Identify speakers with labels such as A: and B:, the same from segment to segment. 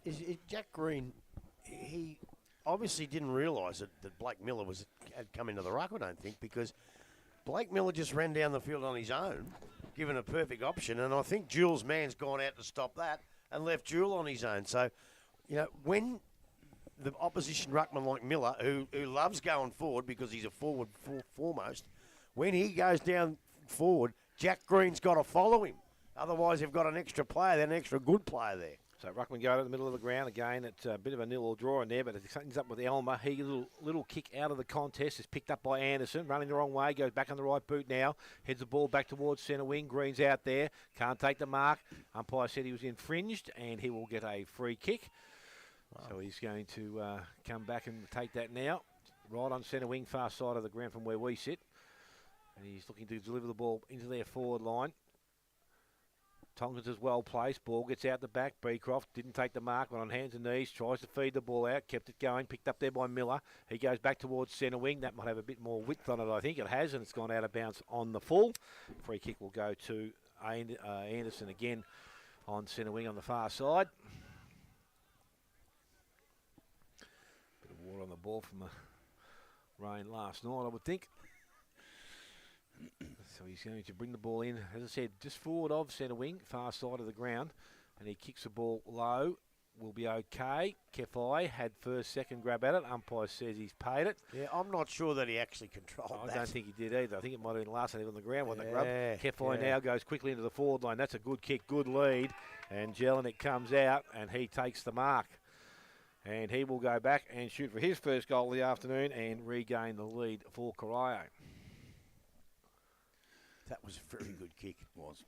A: is Jack Green, he obviously didn't realise that Blake Miller had come into the ruck, I don't think, because Blake Miller just ran down the field on his own, given a perfect option, and I think Jules Mann's gone out to stop that and left Jewel on his own. So, when the opposition ruckman like Miller, who loves going forward because he's a forward foremost, when he goes down forward, Jack Green's got to follow him. Otherwise, they've got an extra player, an extra good player there.
B: So Ruckman go out in the middle of the ground again. It's a bit of a nil or draw in there, but it ends up with Elmer. He little kick out of the contest is picked up by Anderson, running the wrong way, goes back on the right boot now, heads the ball back towards centre wing. Green's out there, can't take the mark. Umpire said he was infringed, and he will get a free kick. Wow. So he's going to come back and take that now, right on centre wing, far side of the ground from where we sit, and he's looking to deliver the ball into their forward line. Tonkins is well placed. Ball gets out the back. Beecroft didn't take the mark, went on hands and knees, tries to feed the ball out, kept it going, picked up there by Miller. He goes back towards centre wing. That might have a bit more width on it, I think. It has, and it's gone out of bounds on the full. Free kick will go to Anderson again on centre wing on the far side. Bit of water on the ball from the rain last night, I would think. So he's going to bring the ball in, as I said, just forward of centre wing, far side of the ground, and he kicks the ball low. Will be okay. Kefai had second grab at it. Umpire says he's paid it.
A: Yeah, I'm not sure that he actually controlled that.
B: I don't think he did either. I think it might have been last on the ground when the grab. Kefai now goes quickly into the forward line. That's a good kick, good lead. And Jelinek comes out, and he takes the mark. And he will go back and shoot for his first goal of the afternoon and regain the lead for Corio.
A: That was a very good kick, it was.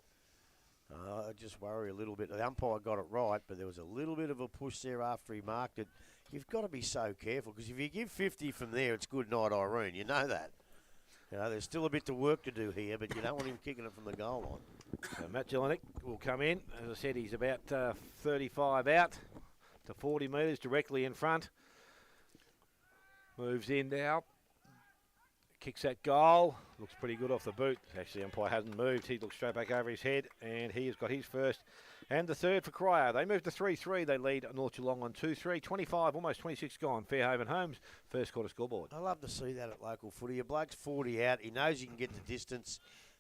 A: I just worry a little bit. The umpire got it right, but there was a little bit of a push there after he marked it. You've got to be so careful, because if you give 50 from there, it's good night, Irene. You know that. There's still a bit of work to do here, but you don't want him kicking it from the goal line.
B: So Matt Jelinek will come in. As I said, he's about 35 out to 40 metres directly in front. Moves in now. Kicks that goal. Looks pretty good off the boot. Actually, the umpire hasn't moved. He looks straight back over his head, and he has got his first and the third for Corio. They move to 3-3. They lead North Geelong on 2-3. 25, almost 26 gone. Fairhaven Homes, first quarter scoreboard.
A: I love to see that at local footy. A bloke's 40 out. He knows he can get the distance.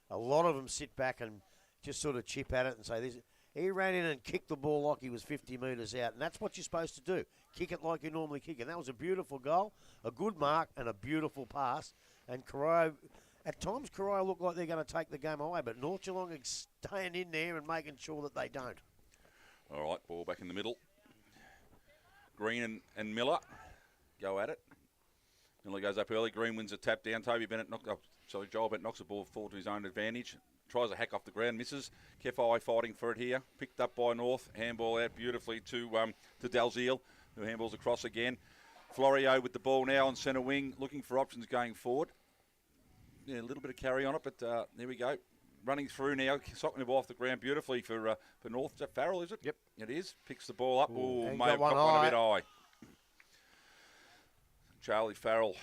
A: A lot of them sit back and just sort of chip at it and say, this. He ran in and kicked the ball like he was 50 metres out, and that's what you're supposed to do. Kick it like you normally kick it. And that was a beautiful goal, a good mark, and a beautiful pass. And Corio, at times Corio look like they're going to take the game away, but North Geelong is staying in there and making sure that they don't.
C: All right, ball back in the middle. Green and Miller go at it. Miller goes up early. Green wins a tap down. Joel Bennett knocks the ball forward to his own advantage. Tries a hack off the ground, misses. Kefai fighting for it here. Picked up by North. Handball out beautifully to Dalziel, who handballs across again. Florio with the ball now on centre wing, looking for options going forward. Yeah, a little bit of carry on it, but there we go. Running through now, socking the ball off the ground beautifully for North. Is that Farrell, is it?
B: Yep.
C: It is. Picks the ball up. Oh, may have
A: got
C: one a bit high. Charlie Farrell,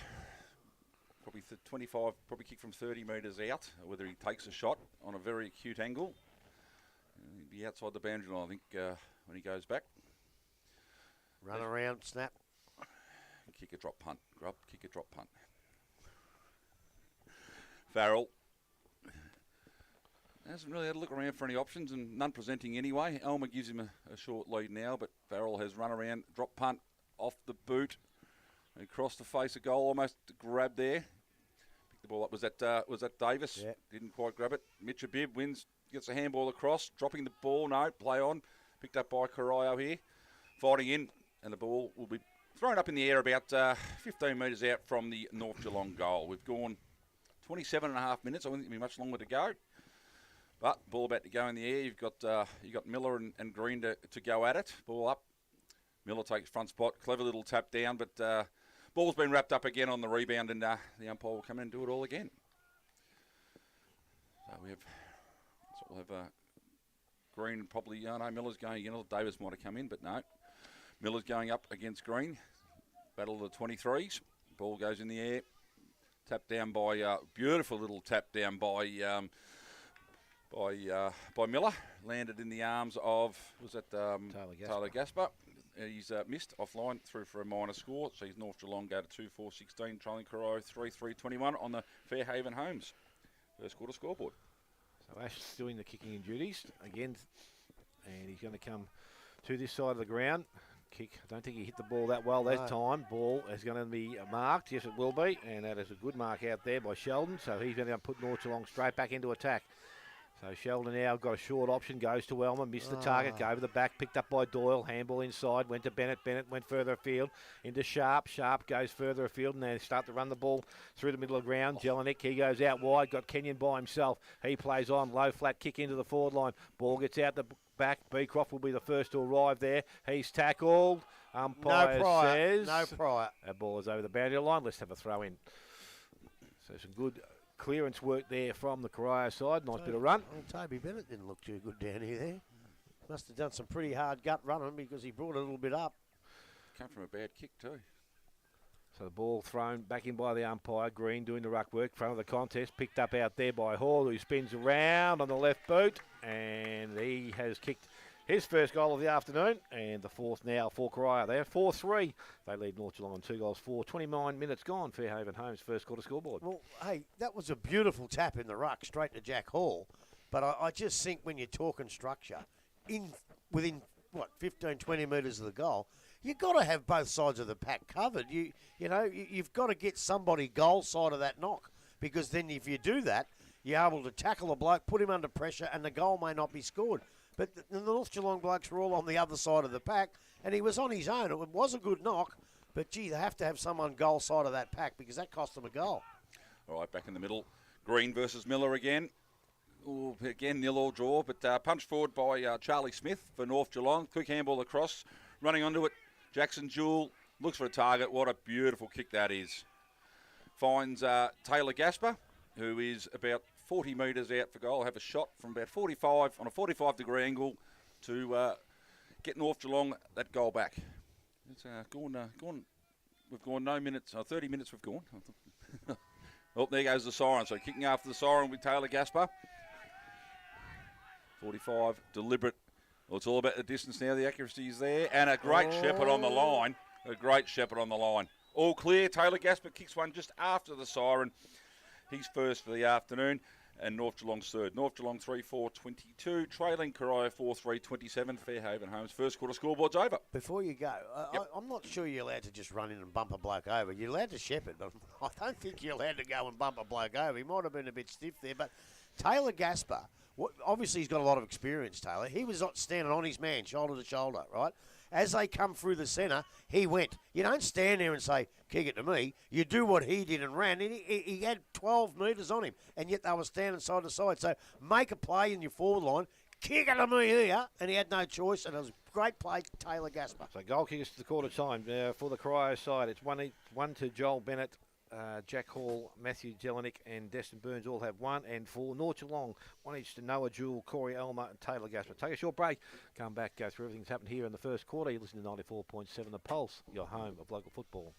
C: probably 25, probably kick from 30 metres out, whether he takes a shot on a very acute angle. He'll be outside the boundary line, I think, when he goes back.
A: Run around, snap.
C: Kick a drop punt. Kick a drop punt. Farrell hasn't really had a look around for any options, and none presenting anyway. Elmer gives him a short lead now, but Farrell has run around, drop punt off the boot, across the face of goal, almost grab there. Picked the ball up. Was that Davis?
A: Yeah.
C: Didn't quite grab it. Mitch Abib wins, gets a handball across, dropping the ball. No, play on. Picked up by Corio here, fighting in, and the ball will be thrown up in the air about 15 metres out from the North Geelong goal. We've gone 27 and a half minutes. I don't think it'll be much longer to go. But ball about to go in the air. You've got Miller and Green to go at it. Ball up. Miller takes front spot. Clever little tap down, but ball's been wrapped up again on the rebound, and the umpire will come in and do it all again. So we'll have Green probably. No, Miller's going again. Davis might have come in, but no. Miller's going up against Green. Battle of the 23s. Ball goes in the air. Tap down by beautiful little tap down by Miller. Landed in the arms of Taylor Gasper. He's missed offline through for a minor score. Sees North Geelong go to 2-4-16, trailing Corio 3-3-21 on the Fairhaven Homes first quarter scoreboard.
B: So Ash doing the kicking and duties again, and he's going to come to this side of the ground. Kick. I don't think he hit the ball that well that time. Ball is going to be marked. Yes, it will be, and that is a good mark out there by Sheldon. So he's going to put North Geelong straight back into attack. So Sheldon now got a short option, goes to Elmer, missed the target, go over the back, picked up by Doyle, handball inside, went to Bennett, Bennett went further afield, into Sharp, Sharp goes further afield, and they start to run the ball through the middle of the ground. Jelinek, he goes out wide, got Kenyon by himself, he plays on, low flat kick into the forward line, ball gets out the back, Beecroft will be the first to arrive there, he's tackled, umpire says...
A: No prior.
B: That ball is over the boundary line, let's have a throw in. So some good clearance work there from the Corio side. Nice bit of run.
A: Well, Toby Bennett didn't look too good down here there. Must have done some pretty hard gut running because he brought it a little bit up.
C: Came from a bad kick too.
B: So the ball thrown back in by the umpire. Green doing the ruck work. Front of the contest. Picked up out there by Hall, who spins around on the left boot. And he has kicked his first goal of the afternoon, and the fourth now for Corio. They're 4-3. They lead North Geelong on 2 goals for 29 minutes gone. Fairhaven Homes first quarter scoreboard.
A: Well, hey, that was a beautiful tap in the ruck straight to Jack Hall. But I just think when you're talking structure, within, 15, 20 metres of the goal, you've got to have both sides of the pack covered. You've got to get somebody goal side of that knock, because then if you do that, you're able to tackle a bloke, put him under pressure, and the goal may not be scored. But the North Geelong blokes were all on the other side of the pack, and he was on his own. It was a good knock, but, gee, they have to have someone goal side of that pack because that cost them a goal.
C: All right, back in the middle. Green versus Miller again. Ooh, again, 0-0 draw, but punched forward by Charlie Smith for North Geelong. Quick handball across, running onto it. Jackson Jewell looks for a target. What a beautiful kick that is. Finds Taylor Gasper, who is about 40 metres out for goal. Have a shot from about 45 on a 45-degree angle to get North Geelong that goal back. It's gone. We've gone no minutes. 30 minutes we've gone. Oh, there goes the siren. So kicking after the siren with Taylor Gasper. 45, deliberate. Well, it's all about the distance now. The accuracy is there. And a great shepherd on the line. A great shepherd on the line. All clear. Taylor Gasper kicks one just after the siren. He's first for the afternoon. And North Geelong's third. North Geelong 3-4-22, trailing Corio 4-3-27. Fairhaven Homes first quarter scoreboard's over.
A: Before you go, I'm not sure you're allowed to just run in and bump a bloke over. You're allowed to shepherd, but I don't think you're allowed to go and bump a bloke over. He might have been a bit stiff there, but Taylor Gasper, obviously he's got a lot of experience, Taylor. He was not standing on his man, shoulder to shoulder, right? As they come through the centre, he went. You don't stand there and say, kick it to me. You do what he did and ran. And he had 12 metres on him, and yet they were standing side to side. So make a play in your forward line, kick it to me here, and he had no choice, and it was a great play, Taylor Gasper.
B: So goal kickers to the quarter time for the Corio side. It's one to Joel Bennett, Jack Hall, Matthew Jelinek and Destin Burns all have one, and for North Geelong, one each to Noah Jewell, Corey Elmer and Taylor Gasper. Take a short break, come back, go through everything that's happened here in the first quarter. You listen to 94.7 The Pulse, your home of local football.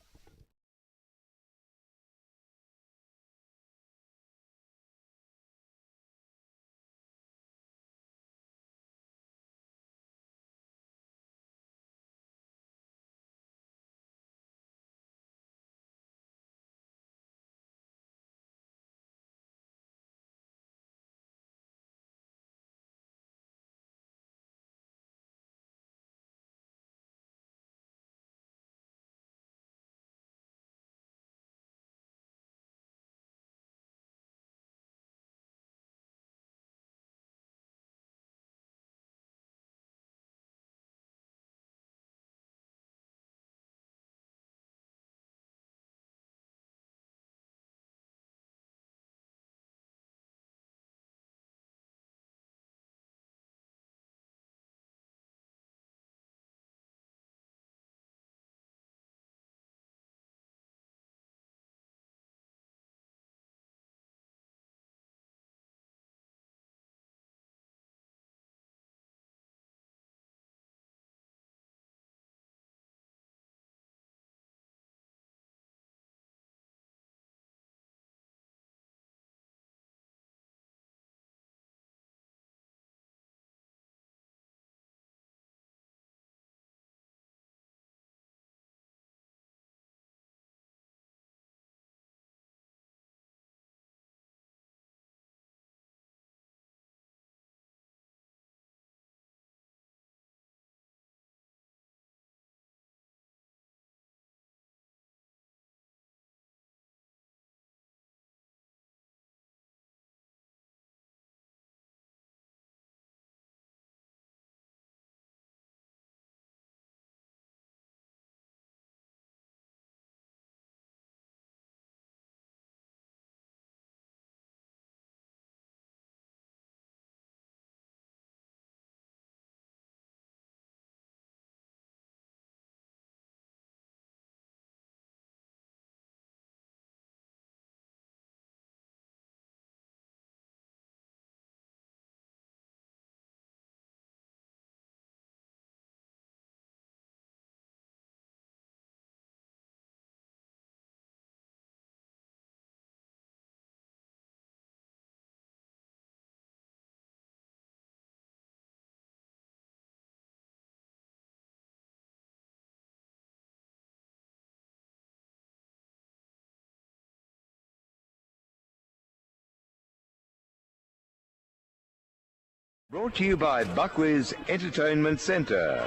D: Brought to you by Buckwheats Entertainment Centre.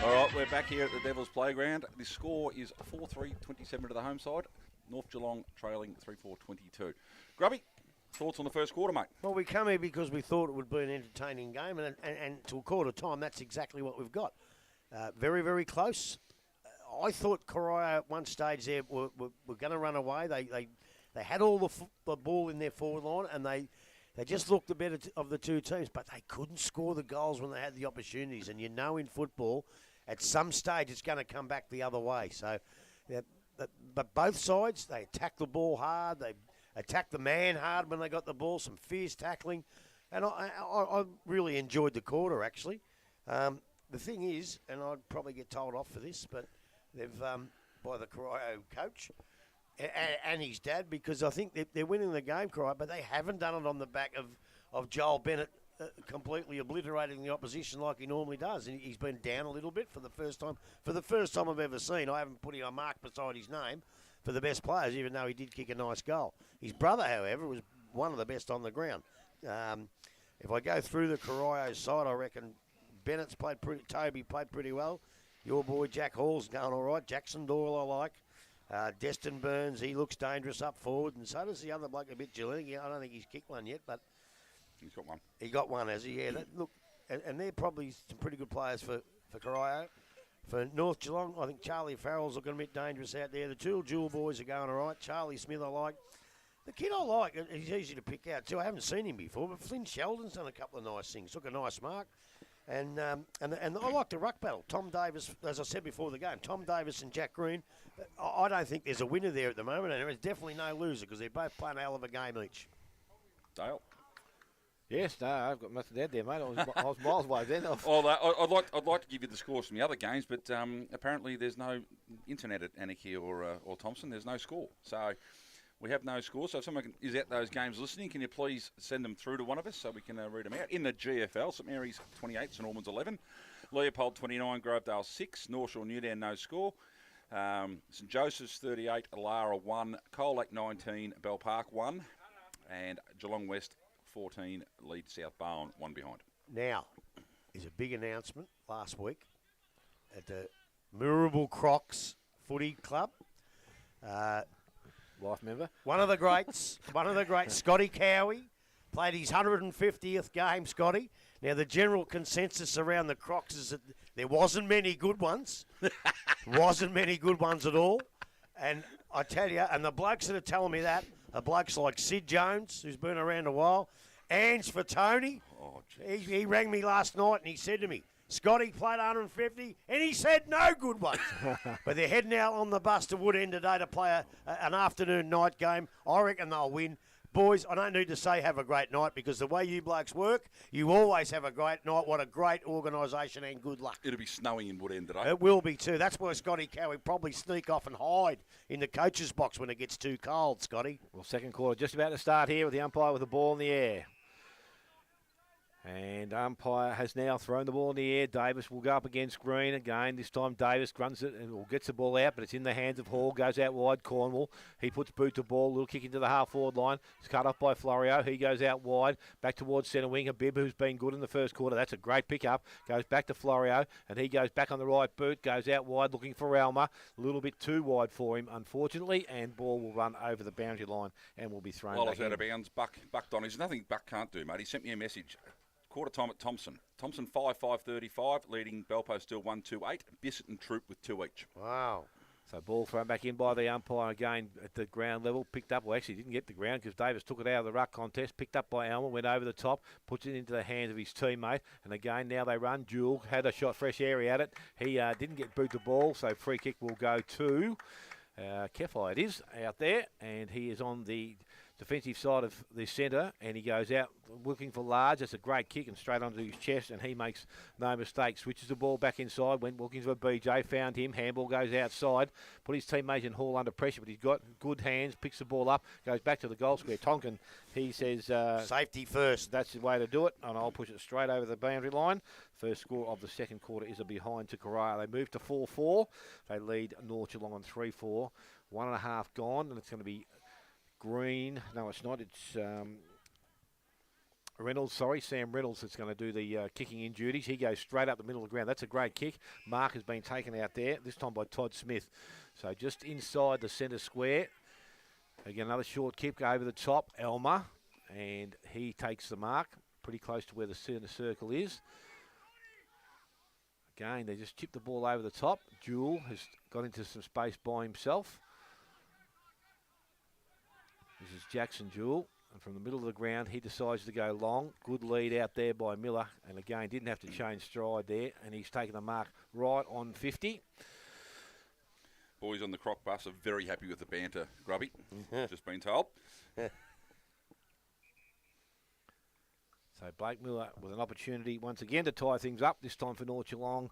C: All right, we're back here at the Devils Playground. The score is 4-3-27 to the home side. North Geelong trailing 3-4-22. Grubby, thoughts on the first quarter, mate?
A: Well, we come here because we thought it would be an entertaining game, and to a quarter time, that's exactly what we've got. Very, very close. I thought Corio at one stage there were going to run away. They had all the ball in their forward line, and they just looked the better of the two teams, but they couldn't score the goals when they had the opportunities. And you know in football, at some stage, it's going to come back the other way. So, but both sides, they attacked the ball hard. They attacked the man hard when they got the ball, some fierce tackling. And I really enjoyed the quarter, actually. The thing is, and I'd probably get told off for this, but they've, by the Corio coach and his dad, because I think they're winning the game, Corio, but they haven't done it on the back of Joel Bennett completely obliterating the opposition like he normally does. And he's been down a little bit for the first time. For the first time I've ever seen, I haven't put a mark beside his name for the best players, even though he did kick a nice goal. His brother, however, was one of the best on the ground. If I go through the Corio side, I reckon Bennett's played Toby played pretty well. Your boy Jack Hall's going all right. Jackson Doyle I like. Destin Burns, he looks dangerous up forward, and so does the other bloke a bit Geelong. I don't think he's kicked one yet, but
C: he's got one.
A: He got one, has he? Yeah. Look, and they're probably some pretty good players for Corio. For North Geelong, I think Charlie Farrell's looking a bit dangerous out there. The two Jewel boys are going all right. Charlie Smith I like. The kid I like, he's easy to pick out too. I haven't seen him before, but Flynn Sheldon's done a couple of nice things. Took a nice mark. And I like the ruck battle. Tom Davis, as I said before the game, Tom Davis and Jack Green. I don't think there's a winner there at the moment, and there's definitely no loser because they're both playing a hell of a game each.
C: Dale?
B: Yes, no, I've got nothing to add there, mate. I was miles away then.
C: I'd like to give you the scores from the other games, but apparently there's no internet at Anarchy or Thompson. There's no score. So we have no score. So if someone is at those games listening, can you please send them through to one of us so we can read them out? In the GFL, St Mary's 28, St Albans 11, Leopold 29, Grovedale 6, North Shore Newtown no score, St Joseph's 38, Alara 1, Colac 19, Bell Park 1, and Geelong West 14, lead South Barwon 1 behind.
A: Now, is a big announcement last week at the Mirrabul Crocs Footy Club.
B: Life member.
A: One of the greats, Scotty Cowie, played his 150th game, Scotty. Now, the general consensus around the Crocs is that there wasn't many good ones. Wasn't many good ones at all. And I tell you, and the blokes that are telling me that are blokes like Sid Jones, who's been around a while, Ange for Tony.
C: Oh,
A: he rang me last night and he said to me, Scotty played 150, and he said no good ones. But they're heading out on the bus to Woodend today to play an afternoon-night game. I reckon they'll win. Boys, I don't need to say have a great night because the way you blokes work, you always have a great night. What a great organisation and good luck.
C: It'll be snowing in Woodend today.
A: It will be too. That's why Scotty Cowie probably sneak off and hide in the coach's box when it gets too cold, Scotty.
B: Well, second quarter just about to start here with the umpire with the ball in the air. And umpire has now thrown the ball in the air. Davis will go up against Green again. This time Davis runs it and gets the ball out, but it's in the hands of Hall. Goes out wide, Cornwall. He puts boot to ball. Little kick into the half-forward line. It's cut off by Florio. He goes out wide. Back towards centre wing. Habib, who's been good in the first quarter. That's a great pick-up. Goes back to Florio, and he goes back on the right boot. Goes out wide looking for Alma. A little bit too wide for him, unfortunately, and ball will run over the boundary line and will be thrown back in.
C: Well, it's out of bounds. Buck Don. There's nothing Buck can't do, mate. He sent me a message. Quarter time at Thompson. Thompson 5-5-35, leading Belpo still 1-2-8. Bissett and Troop with 2 each.
A: Wow.
B: So ball thrown back in by the umpire again at the ground level. Picked up, well actually didn't get the ground because Davis took it out of the ruck contest. Picked up by Alma, went over the top, puts it into the hands of his teammate. And again, now they run. Jewel had a shot, fresh area at it. He didn't get boot the ball, so free kick will go to Kefai. It is out there, and he is on the defensive side of the centre, and he goes out looking for Large. That's a great kick and straight onto his chest, and he makes no mistake. Switches the ball back inside, went looking for BJ, found him. Handball goes outside, put his teammate in Hall under pressure, but he's got good hands, picks the ball up, goes back to the goal square. Tonkin, he says...
A: safety first.
B: That's the way to do it, and I'll push it straight over the boundary line. First score of the second quarter is a behind to Corio. They move to 4-4. They lead North Geelong on 3-4. 1.5 gone, and it's going to be Green. No, it's not. It's Sam Reynolds that's going to do the kicking in duties. He goes straight up the middle of the ground. That's a great kick. Mark has been taken out there, this time by Todd Smith. So just inside the centre square. Again, another short kick over the top, Elmer, and he takes the mark pretty close to where the centre circle is. Again, they just chip the ball over the top. Jewell has got into some space by himself. This is Jackson Jewell. And from the middle of the ground, he decides to go long. Good lead out there by Miller. And again, didn't have to change stride there. And he's taken the mark right on 50.
C: Boys on the croc bus are very happy with the banter, Grubby. Just been told.
B: So Blake Miller with an opportunity once again to tie things up, this time for North Geelong.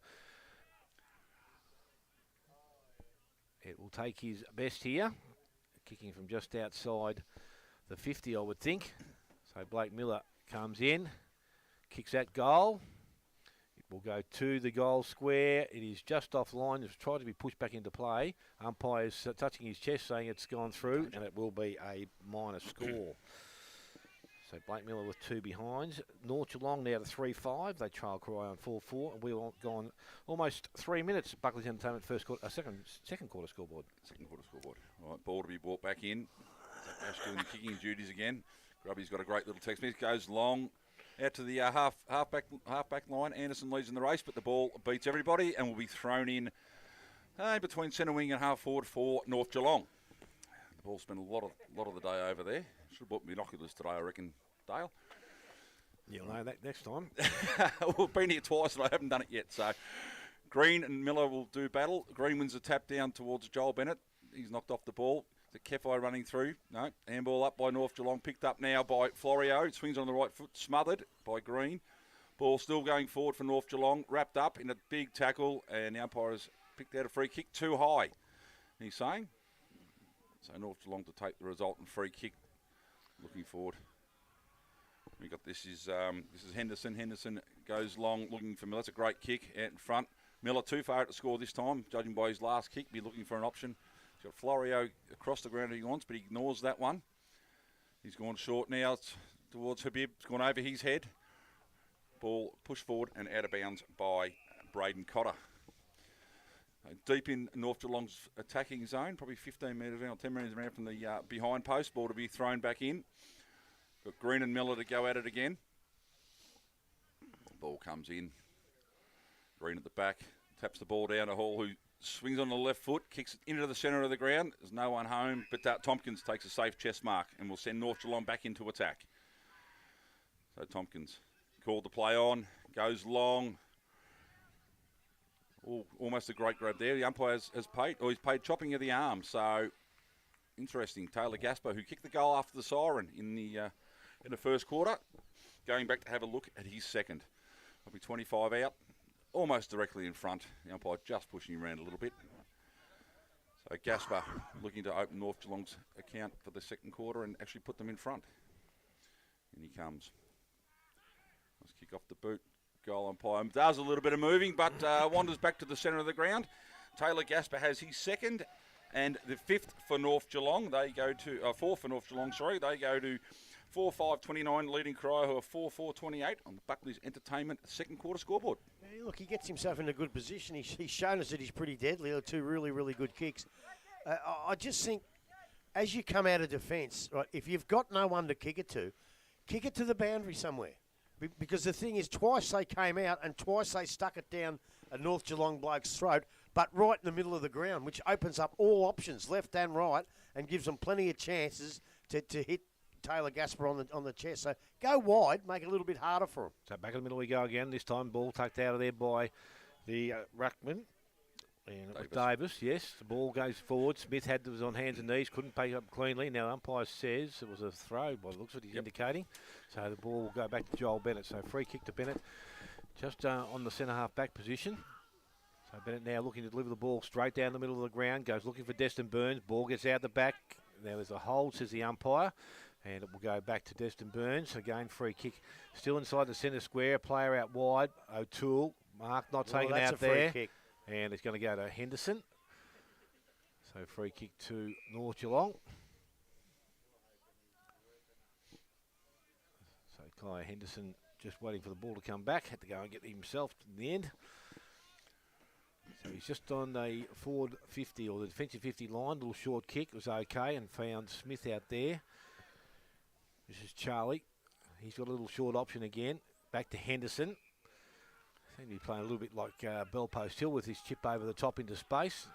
B: It will take his best here. Kicking from just outside the 50, I would think. So Blake Miller comes in, kicks that goal. It will go to the goal square. It is just offline. It's tried to be pushed back into play. Umpire's touching his chest saying it's gone through, and it will be a minor score. So Blake Miller with 2 behinds. North Geelong now to 3-5. They trail Corio on 4-4. And we've gone almost 3 minutes. Buckley's Entertainment second quarter scoreboard.
C: Second quarter scoreboard. All right, ball to be brought back in. Ash doing the kicking duties again. Grubby's got a great little text message. Goes long out to the halfback line. Anderson leads in the race, but the ball beats everybody and will be thrown in between centre wing and half forward for North Geelong. The ball spent a lot of the day over there. Should have bought binoculars today, I reckon, Dale.
B: You'll know that next time.
C: We've been here twice and I haven't done it yet. So Green and Miller will do battle. Green wins a tap down towards Joel Bennett. He's knocked off the ball. The Kefai running through. No. Handball up by North Geelong. Picked up now by Florio. Swings on the right foot. Smothered by Green. Ball still going forward for North Geelong. Wrapped up in a big tackle. And the umpire has picked out a free kick too high. He's saying. So North Geelong to take the resultant free kick. Looking forward. We got this is Henderson. Henderson goes long looking for Miller. That's a great kick out in front. Miller too far out to score this time. Judging by his last kick. Be looking for an option. He's got Florio across the ground if he wants, but he ignores that one. He's gone short now towards Habib. It's gone over his head. Ball pushed forward and out of bounds by Braden Cotter. Deep in North Geelong's attacking zone, probably 15 metres around, 10 metres around from the behind post. Ball to be thrown back in. Got Green and Miller to go at it again. Ball comes in. Green at the back. Taps the ball down to Hall, who swings on the left foot, kicks it into the centre of the ground. There's no one home, but Tompkins takes a safe chest mark and will send North Geelong back into attack. So Tompkins called the play on, goes long. Almost a great grab there. The umpire has paid, or he's paid chopping of the arm. So interesting. Taylor Gasper, who kicked the goal after the siren in the first quarter, going back to have a look at his second. Will be 25 out, almost directly in front. The umpire just pushing him around a little bit. So Gasper looking to open North Geelong's account for the second quarter and actually put them in front. In he comes. Let's kick off the boot. Goal umpire does a little bit of moving, but wanders back to the centre of the ground. Taylor Gasper has his second and the fifth for North Geelong. They go to fourth for North Geelong. Sorry, they go to 4-5-29, leading Corio, who are 4-4-28 on the Buckley's Entertainment second quarter scoreboard.
A: Yeah, look, he gets himself in a good position. He's shown us that he's pretty deadly. They're 2 really, really good kicks. I just think as you come out of defence, right, if you've got no one to kick it to the boundary somewhere. Because the thing is, twice they came out and twice they stuck it down a North Geelong bloke's throat, but right in the middle of the ground, which opens up all options, left and right, and gives them plenty of chances to hit Taylor Gasper on the chest. So go wide, make it a little bit harder for him.
B: So back in the middle we go again. This time ball tucked out of there by the ruckman. And Davis, yes. The ball goes forward. Smith was on hands and knees, couldn't pick up cleanly. Now umpire says it was a throw by the looks of it, he's indicating. So the ball will go back to Joel Bennett. So free kick to Bennett, just on the centre half back position. So Bennett now looking to deliver the ball straight down the middle of the ground. Goes looking for Destin Burns. Ball gets out the back. Now there's a hold, says the umpire. And it will go back to Destin Burns. Again, free kick still inside the centre square. Player out wide. O'Toole. Mark not taken out there. Kick. And it's going to go to Henderson. So free kick to North Geelong. Kai Henderson just waiting for the ball to come back. Had to go and get it himself in the end. So he's just on the forward 50 or the defensive 50 line. Little short kick was okay and found Smith out there. This is Charlie. He's got a little short option again. Back to Henderson. Seems to be playing a little bit like Bell Post Hill with his chip over the top into space.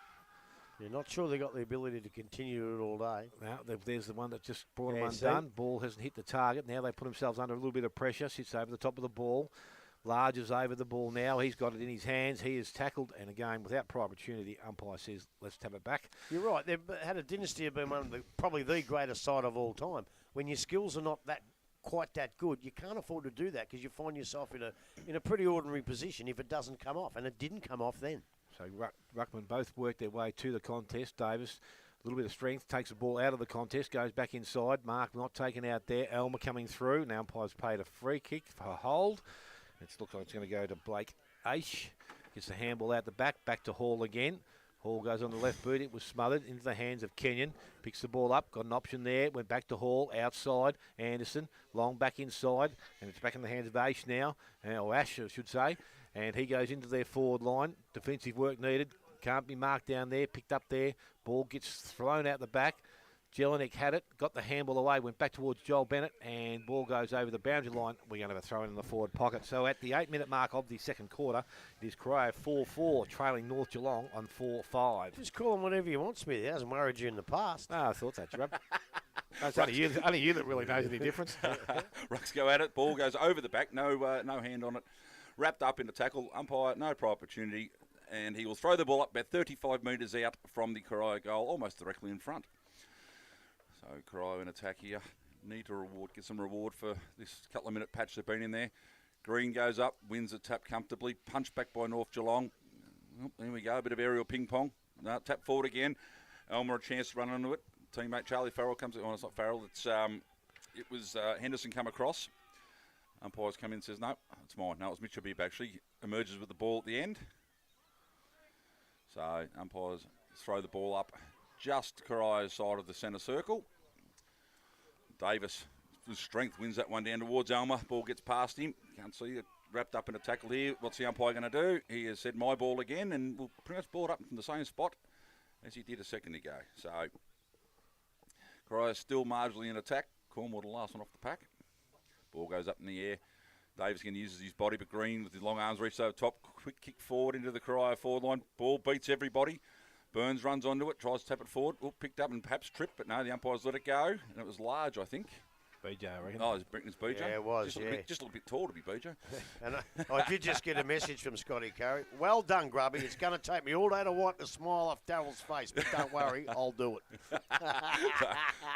A: You're not sure they got the ability to continue it all day.
B: Now, there's the one that just brought him undone. Ball hasn't hit the target. Now they put themselves under a little bit of pressure. Sits over the top of the ball. Large is over the ball now. He's got it in his hands. He is tackled. And again, without prior opportunity, umpire says, let's have it back.
A: You're right. They've had a dynasty of being one of probably the greatest side of all time. When your skills are not quite that good, you can't afford to do that because you find yourself in a pretty ordinary position if it doesn't come off. And it didn't come off then.
B: So Ruckman both worked their way to the contest. Davis, a little bit of strength, takes the ball out of the contest, goes back inside. Mark not taken out there. Elmer coming through. Now umpire's paid a free kick for a hold. It looks like it's going to go to Blake Aish. Gets the handball out the back to Hall again. Hall goes on the left boot. It was smothered into the hands of Kenyon. Picks the ball up. Got an option there. Went back to Hall. Outside. Anderson. Long back inside. And it's back in the hands of Aish now. Or Ash, I should say. And he goes into their forward line. Defensive work needed. Can't be marked down there. Picked up there. Ball gets thrown out the back. Jelinek had it. Got the handball away. Went back towards Joel Bennett. And ball goes over the boundary line. We're going to have a throw in the forward pocket. So at the 8-minute mark of the second quarter, it is Corio 4-4, trailing North Geelong on 4-5.
A: Just call him whatever you want, Smith. He hasn't worried you in the past.
B: I thought so, Rob. That's only you that really knows any difference.
C: Rucks go at it. Ball goes over the back. No hand on it. Wrapped up in the tackle. Umpire, no prior opportunity. And he will throw the ball up about 35 metres out from the Corio goal, almost directly in front. So Corio in attack here. Need to get some reward for this couple of minute patch they've been in there. Green goes up, wins the tap comfortably. Punched back by North Geelong. Oh, there we go, a bit of aerial ping pong. No, tap forward again. Elmer a chance to run into it. Teammate Charlie Farrell comes in. Oh, it's not Farrell. It was Henderson come across. Umpires come in and says, no, it's mine. No, it was Mitchell Bibb actually. Emerges with the ball at the end. So umpires throw the ball up just Corio's side of the centre circle. Davis, with strength, wins that one down towards Elmer. Ball gets past him. Can't see it. Wrapped up in a tackle here. What's the umpire going to do? He has said my ball again and will pretty much ball it up from the same spot as he did a second ago. So Corio still marginally in attack. Cornwall the last one off the pack. Ball goes up in the air. Davis again uses his body, but Green with his long arms reached over top. Quick kick forward into the Corio forward line. Ball beats everybody. Burns runs onto it, tries to tap it forward. Oh, picked up and perhaps tripped, but no, the umpires let it go. And it was large, I think.
B: BJ, I reckon.
C: Oh, it's BJ.
A: Yeah, it was,
C: just a little bit tall to be BJ.
A: And I did just get a message from Scotty Carey. Well done, Grubby. It's going to take me all day to wipe the smile off Darryl's face, but don't worry, I'll do it.
C: So,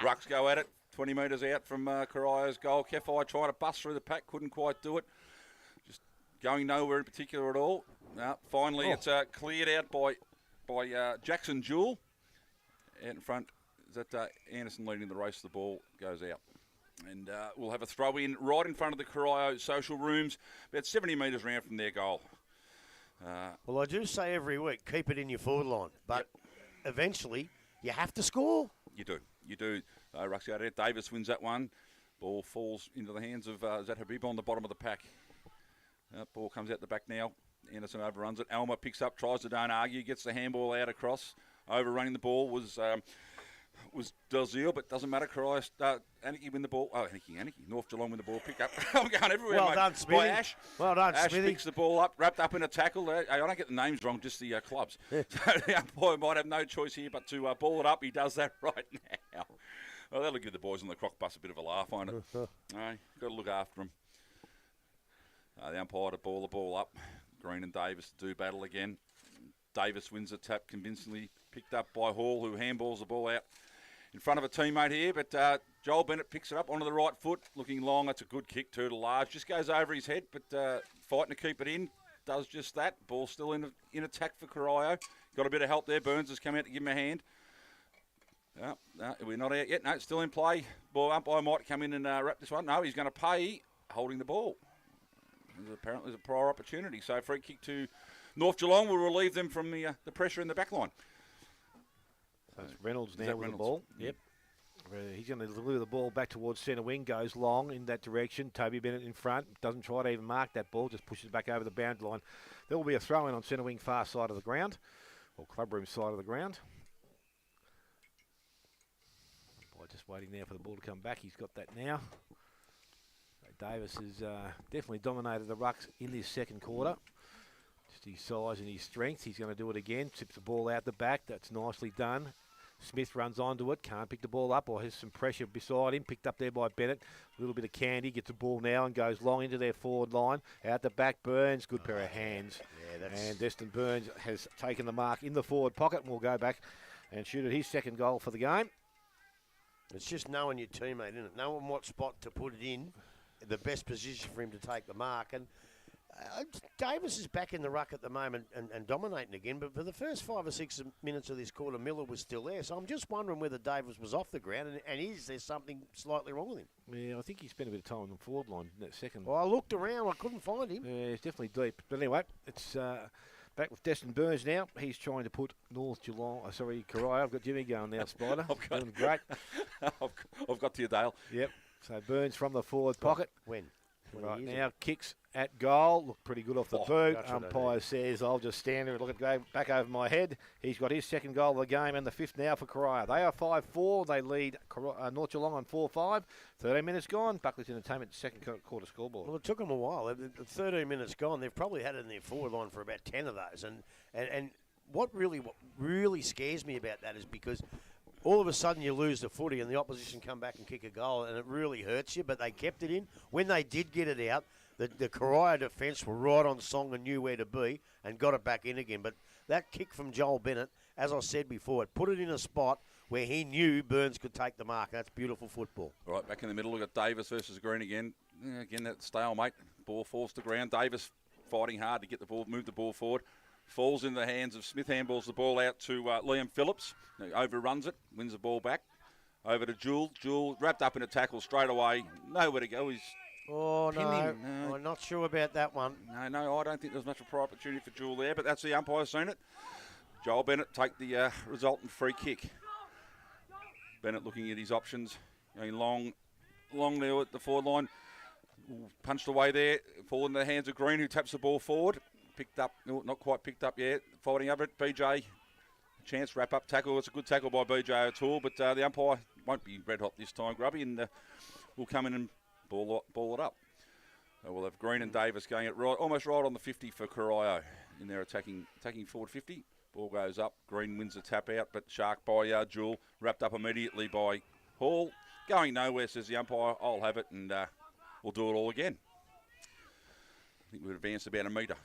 C: Rucks go at it, 20 metres out from Corio's goal. Kefai trying to bust through the pack, couldn't quite do it. Just going nowhere in particular at all. Finally, it's cleared out by Jackson Jewell. Out in front, is that Anderson leading the race. The ball goes out. And we'll have a throw in right in front of the Corio social rooms, about 70 metres round from their goal.
A: Well, I do say every week, keep it in your forward line. But eventually, you have to score.
C: You do. Rucks out there. Davis wins that one. Ball falls into the hands of Zat Habib on the bottom of the pack. Ball comes out the back now. Anderson overruns it. Elmer picks up, tries to don't argue, gets the handball out across. Overrunning the ball was Delzeel, but doesn't matter. Corio, Anarchy win the ball. Oh, Anarchy. North Geelong win the ball. Pick up. I'm going everywhere,
A: well
C: mate.
A: Done, Smithy.
C: By Ash.
A: Well done,
C: Ash
A: Smithy.
C: picks the ball up, wrapped up in a tackle. I don't get the names wrong, just the clubs. So the umpire might have no choice here but to ball it up. He does that right now. Well, that'll give the boys on the crock bus a bit of a laugh, won't it? Got to look after them. The umpire to ball the ball up. Green and Davis do battle again. Davis wins the tap convincingly. Picked up by Hall, who handballs the ball out in front of a teammate here. But Joel Bennett picks it up onto the right foot. Looking long. That's a good kick too to large. Just goes over his head, but fighting to keep it in. Does just that. Ball still in attack for Corio. Got a bit of help there. Burns has come out to give him a hand. No, we're not out yet. No, it's still in play. Ball umpire might come in and wrap this one. No, he's going to pay holding the ball. Apparently there's a prior opportunity. So free kick to North Geelong will relieve them from the pressure in the back line.
B: So it's Reynolds now with the ball. Yep. He's going to deliver the ball back towards centre wing, goes long in that direction. Toby Bennett in front, doesn't try to even mark that ball, just pushes back over the boundary line. There will be a throw-in on centre wing far side of the ground, or clubroom side of the ground. Boy, just waiting now for the ball to come back. He's got that now. Davis has definitely dominated the rucks in this second quarter. Just his size and his strength. He's going to do it again. Tips the ball out the back. That's nicely done. Smith runs onto it. Can't pick the ball up or has some pressure beside him. Picked up there by Bennett. A little bit of candy. Gets the ball now and goes long into their forward line. Out the back, Burns. Good pair of hands. Yeah, and Destin Burns has taken the mark in the forward pocket and will go back and shoot at his second goal for the game.
A: It's just knowing your teammate, isn't it? Knowing what spot to put it in. The best position for him to take the mark. And Davis is back in the ruck at the moment and dominating again, but for the first 5 or 6 minutes of this quarter, Miller was still there. So I'm just wondering whether Davis was off the ground and is there something slightly wrong with him?
B: Yeah, I think he spent a bit of time on the forward line in that second.
A: Well, I looked around, I couldn't find him.
B: Yeah, he's definitely deep. But anyway, it's back with Destin Burns now. He's trying to put Corio. I've got Jimmy going now, Spider. Doing great.
C: I've got to you, Dale.
B: Yep. So Burns from the forward pocket.
A: When
B: Right now, kicks at goal. Look pretty good off the boot.
A: Gotcha,
B: Umpire says, I'll just stand there and look at go back over my head. He's got his second goal of the game and the 5th now for Corio. They are 5-4. They lead North Geelong on 4-5. 13 minutes gone. Buckley's Entertainment second quarter scoreboard.
A: Well, it took them a while. The 13 minutes gone. They've probably had it in their forward line for about 10 of those. And what really scares me about that is because all of a sudden you lose the footy and the opposition come back and kick a goal and it really hurts you, but they kept it in. When they did get it out, the Corio defence were right on song and knew where to be and got it back in again. But that kick from Joel Bennett, as I said before, it put it in a spot where he knew Burns could take the mark. That's beautiful football.
C: All right, back in the middle, we've got Davis versus Green again. Again, that stalemate. Ball falls to ground. Davis fighting hard to get the ball, move the ball forward. Falls in the hands of Smith, handballs the ball out to Liam Phillips. Overruns it, wins the ball back. Over to Jewel. Jewel wrapped up in a tackle straight away. Nowhere to go. He's
A: no. I'm not sure about that one.
C: No, I don't think there's much of a opportunity for Jewel there, but that's the umpire seen it. Joel Bennett take the resultant free kick. Bennett looking at his options. Going long there at the forward line. Punched away there. Fall in the hands of Green, who taps the ball forward. Picked up, not quite picked up yet. Fighting over it, BJ. Chance wrap up tackle. It's a good tackle by BJ O'Toole, but the umpire won't be red hot this time, Grubby, and will come in and ball it up. So we'll have Green and Davis going it almost right on the 50 for Corio in their attacking forward 50. Ball goes up. Green wins the tap out, but shark by Jewel, wrapped up immediately by Hall. Going nowhere, says the umpire. I'll have it, and we'll do it all again. I think we've advanced about a metre.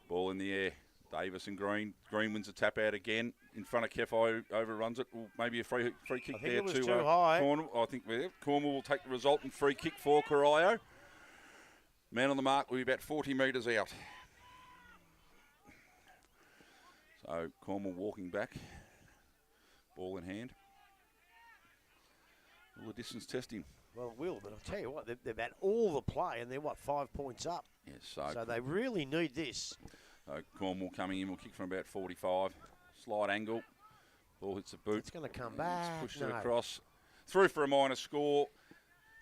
C: Ball in the air. Davis and Green. Green wins the tap out again. In front of Kefo, overruns it. Maybe a free kick there to Cornwall. I think Cornwall will take the resultant free kick for Corio. Man on the mark will be about 40 metres out. So Cornwall walking back. Ball in hand. All the distance testing.
A: Well, it will, but I'll tell you what, they've had all the play and they're, 5 points up?
C: Yes,
A: so they really need this.
C: Cornwall coming in, will kick from about 45. Slide angle. Ball hits the boot.
A: It's going to come back.
C: Pushes it across. Through for a minor score.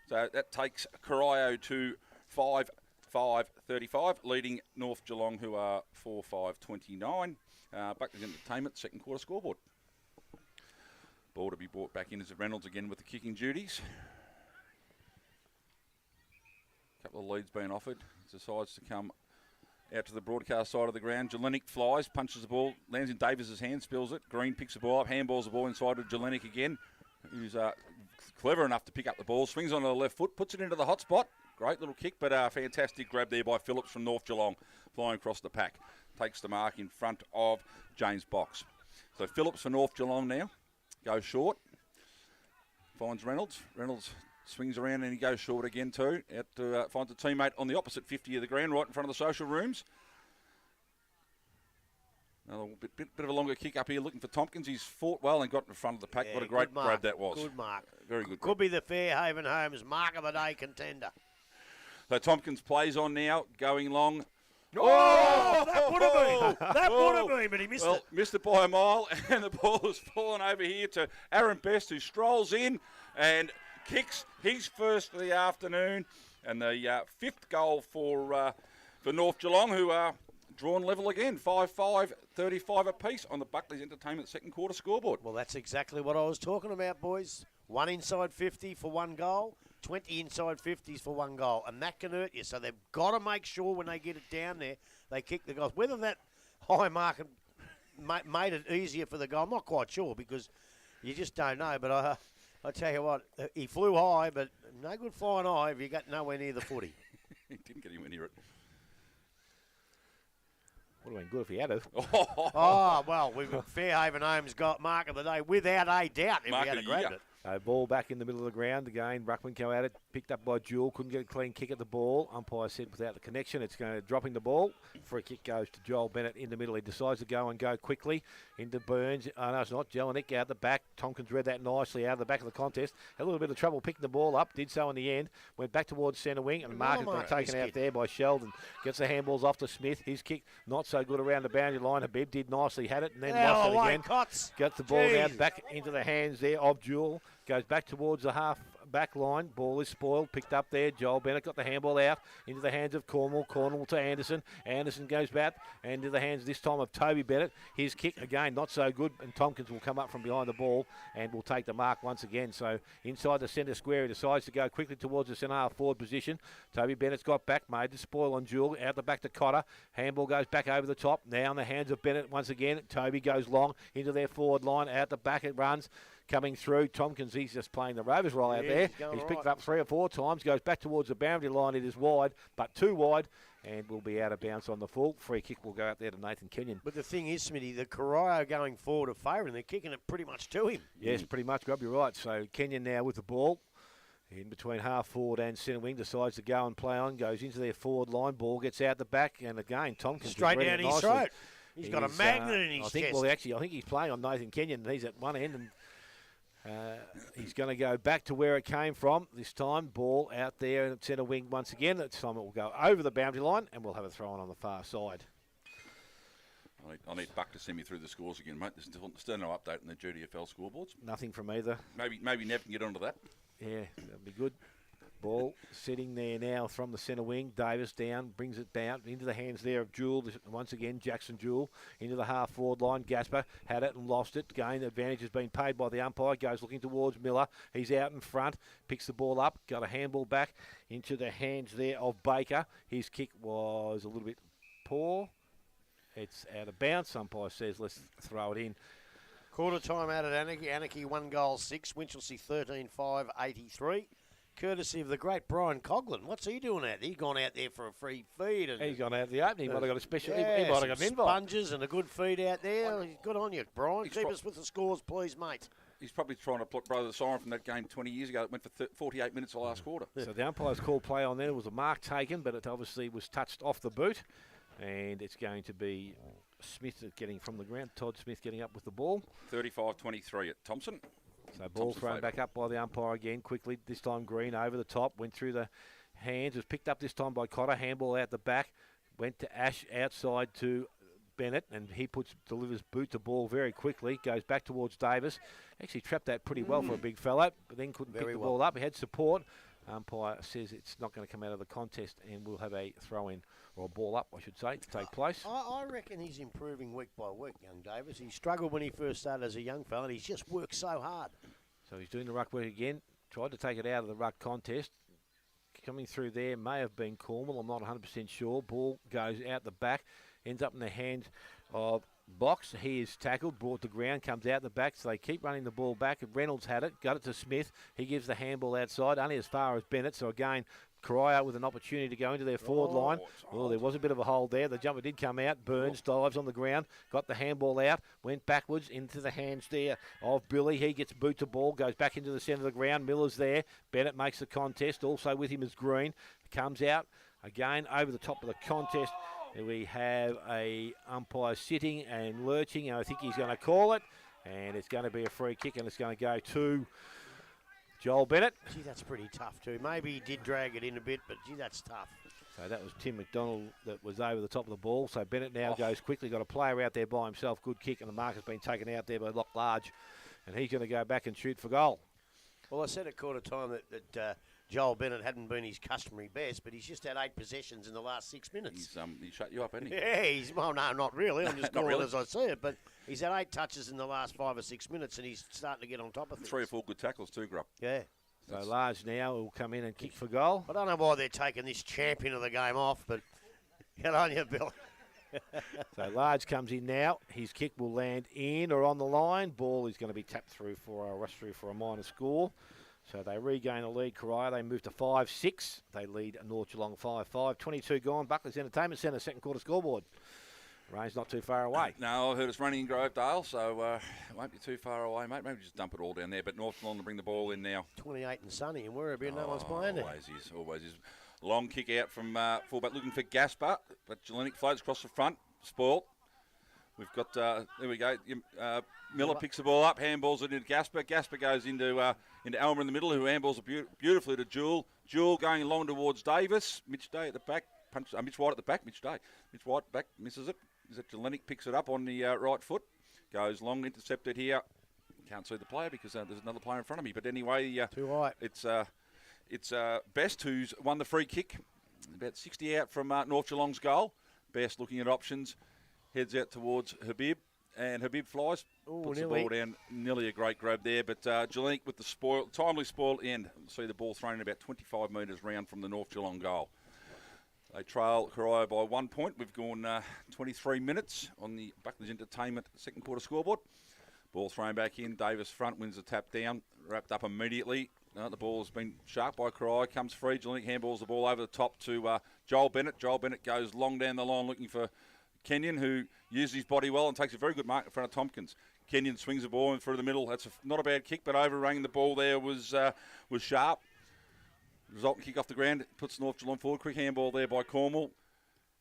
C: So that takes Corio to 5-5-35, leading North Geelong, who are 4-5-29. Buckley's Entertainment, second quarter scoreboard. Ball to be brought back in as Reynolds again with the kicking duties. Couple of leads being offered. Decides to come out to the broadcast side of the ground. Jelenic flies, punches the ball, lands in Davis's hand, spills it. Green picks the ball up, handballs the ball inside to Jelenic again, who's clever enough to pick up the ball, swings onto the left foot, puts it into the hot spot. Great little kick, but a fantastic grab there by Phillips from North Geelong, flying across the pack. Takes the mark in front of James Box. So Phillips for North Geelong now. Goes short. Finds Reynolds. Reynolds swings around and he goes short again too. Out to, finds a teammate on the opposite 50 of the ground, right in front of the social rooms. Another bit of a longer kick up here, looking for Tompkins. He's fought well and got in front of the pack.
A: Yeah,
C: what a great grab that was.
A: Good mark.
C: Very good.
A: Could be the Fairhaven Homes Mark of the Day contender.
C: So Tompkins plays on now, going long.
A: Oh, that would have been. That would have been, but he missed it.
C: Missed it by a mile, and the ball has fallen over here to Aaron Best, who strolls in. and kicks his first of the afternoon, and the fifth goal for North Geelong, who are drawn level again, 5-5, 35 apiece on the Buckley's Entertainment second quarter scoreboard.
A: Well, that's exactly what I was talking about, boys. 1 inside 50 for 1 goal, 20 inside 50s for 1 goal, and that can hurt you. So they've got to make sure when they get it down there, they kick the goals. Whether that high mark made it easier for the goal, I'm not quite sure because you just don't know. But I tell you what, he flew high, but no good flying high if you got nowhere near the footy.
C: He didn't get anywhere near it.
B: Would have been good if he had it.
A: Oh, well, Fairhaven Homes got mark of the day without a doubt if
C: Mark
A: he had
C: of the
A: grabbed
C: year.
A: it.
B: Ball back in the middle of the ground again. Ruckman go at it, picked up by Jewell, couldn't get a clean kick at the ball. Umpire said without the connection, it's going to dropping the ball. Free kick goes to Joel Bennett in the middle. He decides to go quickly into Burns. Oh, no, it's not. Jelinek out the back. Tompkins read that nicely out of the back of the contest. Had a little bit of trouble picking the ball up. Did so in the end. Went back towards centre wing, and Mark has been taken out there by Sheldon. Gets the handballs off to Smith. His kick not so good around the boundary line. Habib did nicely, had it, and then lost it again. Gets the ball now back into the hands there of Jewell. Goes back towards the half back line. Ball is spoiled. Picked up there. Joel Bennett got the handball out into the hands of Cornwall. Cornwall to Anderson. Anderson goes back and into the hands this time of Toby Bennett. His kick again not so good, and Tompkins will come up from behind the ball and will take the mark once again. So inside the centre square, he decides to go quickly towards the centre half forward position. Toby Bennett's got back, made the spoil on Jewell. Out the back to Cotter. Handball goes back over the top. Now in the hands of Bennett once again. Toby goes long into their forward line. Out the back it runs. Coming through, Tompkins, he's just playing the Rovers role out there. He's picked it up 3 or 4 times, goes back towards the boundary line. It is wide, but too wide, and will be out of bounds on the full. Free kick will go out there to Nathan Kenyon.
A: But the thing is, Smitty, the Corio going forward are favouring. They're kicking it pretty much to him.
B: Yes, pretty much, Rob, you're right. So Kenyon now with the ball. In between half forward and centre wing, decides to go and play on, goes into their forward line, ball gets out the back, and again, Tompkins
A: straight down his throat. He's got a magnet in his chest.
B: Well, actually, I think he's playing on Nathan Kenyon. He's at one end, and he's going to go back to where it came from. This time, ball out there in centre wing once again. This time it will go over the boundary line, and we'll have a throw on the far side.
C: I need Buck to send me through the scores again, mate. There's still no update on the GDFL scoreboards.
B: Nothing from either.
C: Maybe Nev can get onto that.
B: Yeah, that'd be good. Ball sitting there now from the centre wing. Davis down, brings it down into the hands there of Jewell. Once again, Jackson Jewell into the half forward line. Gasper had it and lost it. Again, the advantage has been paid by the umpire. Goes looking towards Miller. He's out in front. Picks the ball up. Got a handball back into the hands there of Baker. His kick was a little bit poor. It's out of bounds. Umpire says let's throw it in.
A: Quarter time out at Anarchy. Anarchy 1 goal 6. Winchelsea 13-5, 83. Courtesy of the great Brian Coughlin. What's he doing out there? He's gone out there for a free feed. And
B: he's gone out the opening. He might have got a special.
A: Yeah,
B: he might have got an invite.
A: Sponges and a good feed out there. Good on you, Brian. Keep us with the scores, please, mate.
C: He's probably trying to put Brother Siren from that game 20 years ago that went for 48 minutes the last quarter.
B: So the umpire's call play on there. There was a mark taken, but it obviously was touched off the boot. And it's going to be Smith getting from the ground. Todd Smith getting up with the ball.
C: 35-23 at Thompson.
B: So ball thrown back up by the umpire again quickly. This time Green over the top. Went through the hands. Was picked up this time by Cotter. Handball out the back. Went to Ash outside to Bennett. And he delivers boot to ball very quickly. Goes back towards Davis. Actually trapped that pretty well for a big fella. But then couldn't pick the ball up. He had support. Umpire says it's not going to come out of the contest. And we'll have a throw-in. Or a ball up, I should say, to take place.
A: I reckon he's improving week by week, young Davis. He struggled when he first started as a young fella, and he's just worked so hard.
B: So he's doing the ruck work again. Tried to take it out of the ruck contest. Coming through there may have been Cornwall. I'm not 100% sure. Ball goes out the back. Ends up in the hands of Box. He is tackled, brought to ground, comes out the back. So they keep running the ball back. Reynolds had it, got it to Smith. He gives the handball outside, only as far as Bennett. So again, Corio with an opportunity to go into their forward line. Oh, there was a bit of a hold there. The jumper did come out. Burns dives on the ground, got the handball out, went backwards into the hands there of Billy. He gets boot to ball, goes back into the centre of the ground. Miller's there. Bennett makes the contest. Also with him is Green. Comes out again over the top of the contest. We have a umpire sitting and lurching, and I think he's going to call it. And it's going to be a free kick, and it's going to go to Joel Bennett.
A: Gee, that's pretty tough too. Maybe he did drag it in a bit, but gee, that's tough.
B: So that was Tim McDonald that was over the top of the ball. So Bennett now goes quickly. Got a player out there by himself. Good kick, and the mark has been taken out there by Lock Large. And he's going to go back and shoot for goal.
A: Well, I said at quarter time that Joel Bennett hadn't been his customary best, but he's just had 8 possessions in the last 6 minutes.
C: He shut you up, hasn't he?
A: Yeah, well, no, not really. I'm just
C: Not
A: calling
C: really.
A: as I see it. But he's had 8 touches in the last 5 or 6 minutes, and he's starting to get on top of things.
C: 3 or 4 good tackles too, Grub.
A: Yeah.
B: So Large now will come in and kick for goal.
A: I don't know why they're taking this champion of the game off, but get on you, Bill.
B: So Large comes in now. His kick will land in or on the line. Ball is going to be tapped through for a rush through for a minor score. So they regain a lead. Corio, they move to 5-6. They lead North Geelong 5-5. 22 gone. Buckley's Entertainment Centre, second quarter scoreboard. Rain's not too far away.
C: No, I heard it's raining in Grovedale, so it won't be too far away, mate. Maybe just dump it all down there. But North Geelong to bring the ball in now.
A: 28 and sunny, and Werribee, no one's playing it.
C: Always is. Long kick out from fullback looking for Gaspar, but Jelenic floats across the front. Spoiled. We've got, there we go. Miller picks the ball up, handballs it into Gaspar. Gaspar goes into Elmer in the middle, who handballs it beautifully to Jewel. Jewel going along towards Davis. Mitch Day at the back. Mitch White at the back. Mitch White back, misses it. Is it Jelenic picks it up on the right foot. Goes long, intercepted here. Can't see the player because there's another player in front of me. But anyway,
A: too high.
C: It's Best who's won the free kick. About 60 out from North Geelong's goal. Best looking at options. Heads out towards Habib. And Habib flies. Puts the ball down. Nearly a great grab there. But Jelenic with the timely spoil at the end. See the ball thrown about 25 metres round from the North Geelong goal. They trail Corio by 1 point. We've gone 23 minutes on the Buckley's Entertainment second quarter scoreboard. Ball thrown back in. Davis front wins the tap down. Wrapped up immediately. The ball has been sharp by Corio. Comes free. Jelenic handballs the ball over the top to Joel Bennett. Joel Bennett goes long down the line looking for Kenyon, who uses his body well and takes a very good mark in front of Tompkins. Kenyon swings the ball in through the middle. That's not a bad kick, but overrunning the ball there was sharp. Resultant kick off the ground. Puts North Geelong forward. Quick handball there by Cornwall.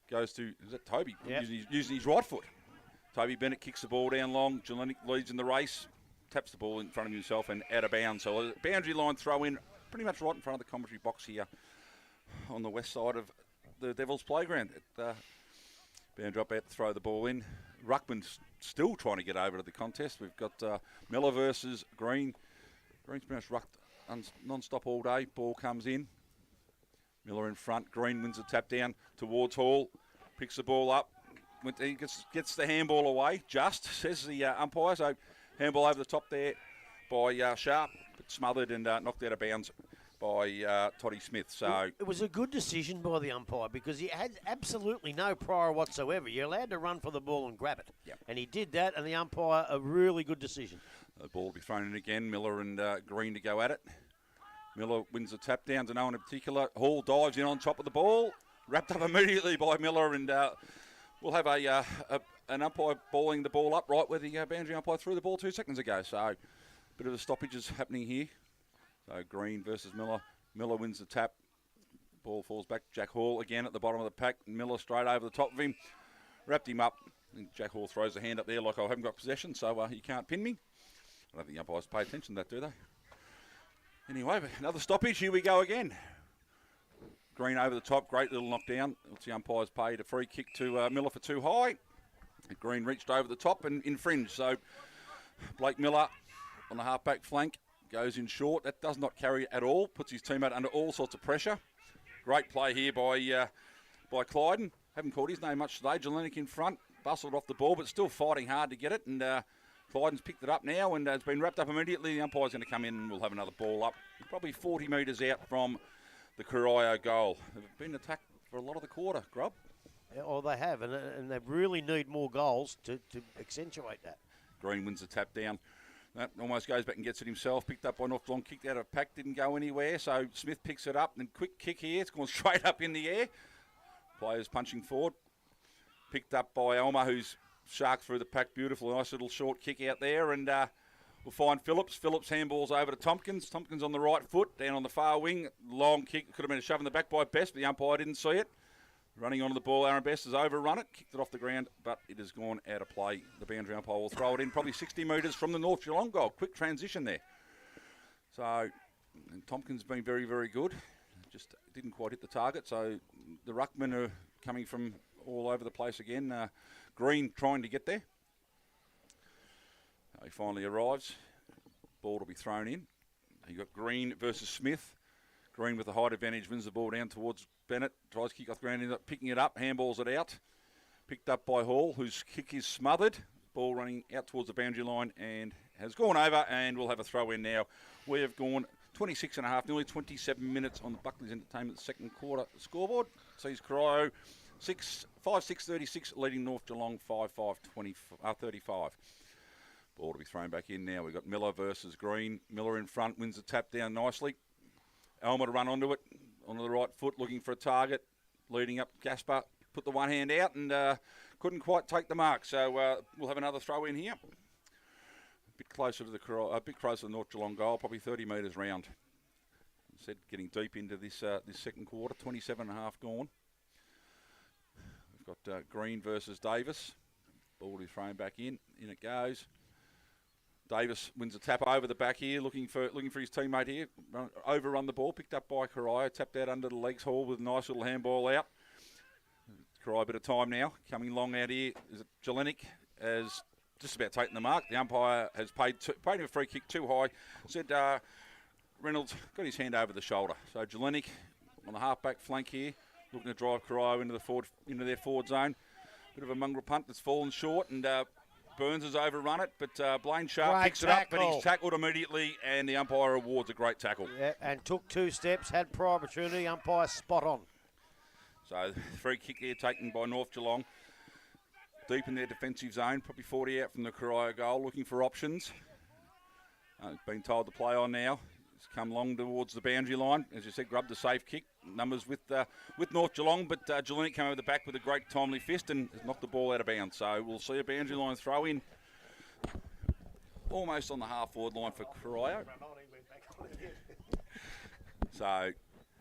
C: Goes to, is that Toby?
A: Yep.
C: Using his right foot. Toby Bennett kicks the ball down long. Jelenic leads in the race. Taps the ball in front of himself and out of bounds. So a boundary line throw in pretty much right in front of the commentary box here on the west side of the Devils playground. Bound drop out to throw the ball in. Ruckman's still trying to get over to the contest. We've got Miller versus Green. Green's pretty much rucked non-stop all day. Ball comes in. Miller in front. Green wins the tap down towards Hall. Picks the ball up. He gets the handball away. Just, says the umpire. So handball over the top there by Sharp. But smothered and knocked out of bounds by Toddy Smith. So
A: it was a good decision by the umpire because he had absolutely no prior whatsoever. You're allowed to run for the ball and grab it.
C: Yep.
A: And he did that, and the umpire, a really good decision.
C: The ball will be thrown in again. Miller and Green to go at it. Miller wins the tap down to no one in particular. Hall dives in on top of the ball. Wrapped up immediately by Miller, and we'll have an umpire balling the ball up right where the boundary umpire threw the ball 2 seconds ago. So bit of a stoppage is happening here. So Green versus Miller. Miller wins the tap. Ball falls back. Jack Hall again at the bottom of the pack. Miller straight over the top of him. Wrapped him up. And Jack Hall throws a hand up there like I haven't got possession, so you can't pin me. I don't think the umpires pay attention to that, do they? Anyway, another stoppage. Here we go again. Green over the top. Great little knockdown. It's the umpires paid a free kick to Miller for too high. Green reached over the top and infringed. So Blake Miller on the halfback flank goes in short. That does not carry at all. Puts his teammate under all sorts of pressure. Great play here by Clyden. Haven't called his name much today. Jelenic in front. Bustled off the ball, but still fighting hard to get it. And Clyden's picked it up now, and it's been wrapped up immediately. The umpire's going to come in and we'll have another ball up. Probably 40 metres out from the Corio goal. They've been attacked for a lot of the quarter, Grub.
A: Yeah, well, they have, and they really need more goals to accentuate that.
C: Green wins the tap down. That almost goes back and gets it himself. Picked up by North Geelong, kicked out of pack, didn't go anywhere. So Smith picks it up, and quick kick here. It's gone straight up in the air. Players punching forward. Picked up by Elmer, who's sharked through the pack. Beautiful, nice little short kick out there. And we'll find Phillips. Phillips handballs over to Tompkins. Tompkins on the right foot, down on the far wing. Long kick. Could have been a shove in the back by Best, but the umpire didn't see it. Running onto the ball, Aaron Best has overrun it, kicked it off the ground, but it has gone out of play. The boundary umpire will throw it in probably 60 metres from the North Geelong goal. Quick transition there. So, and Tompkins been very, very good. Just didn't quite hit the target. So the ruckmen are coming from all over the place again. Green trying to get there. He finally arrives. Ball will be thrown in. You got Green versus Smith. Green with the height advantage wins the ball down towards Bennett. Tries to kick off ground, ends up picking it up, handballs it out. Picked up by Hall, whose kick is smothered. Ball running out towards the boundary line and has gone over, and we'll have a throw in now. We have gone 26 and a half, nearly 27 minutes on the Buckley's Entertainment second quarter scoreboard. Sees Corio 5-6-36, leading North Geelong 5-5-35. Ball to be thrown back in now. We've got Miller versus Green. Miller in front, wins the tap down nicely. Elmer to run onto it, onto the right foot, looking for a target. Leading up, Gaspar put the one hand out and couldn't quite take the mark. So we'll have another throw in here. A bit closer to the North Geelong goal, probably 30 metres round. Said getting deep into this second quarter, 27 and a half gone. We've got Green versus Davis. Ball is thrown back in. In it goes. Davis wins a tap over the back here, looking for his teammate here. Overrun the ball, picked up by Corio, tapped out under the legs. Hall with a nice little handball out. Corio a bit of time now, coming long out here. Is it Jelenic as just about taking the mark? The umpire has paid him a free kick too high. Said Reynolds got his hand over the shoulder. So Jelenic on the half-back flank here, looking to drive Corio into their forward zone. Bit of a mongrel punt that's fallen short, and Burns has overrun it, but Blaine Sharp picks it up, but he's tackled immediately, and the umpire awards a great tackle.
A: Yeah, and took 2 steps, had prior opportunity, umpire spot on.
C: So free kick here taken by North Geelong. Deep in their defensive zone, probably 40 out from the Corio goal, looking for options. Been told to play on now. He's come long towards the boundary line. As you said, grabbed the safe kick. Numbers with North Geelong, but Jelenic came over the back with a great timely fist and has knocked the ball out of bounds. So we'll see a boundary line throw in almost on the half-forward line for Corio. So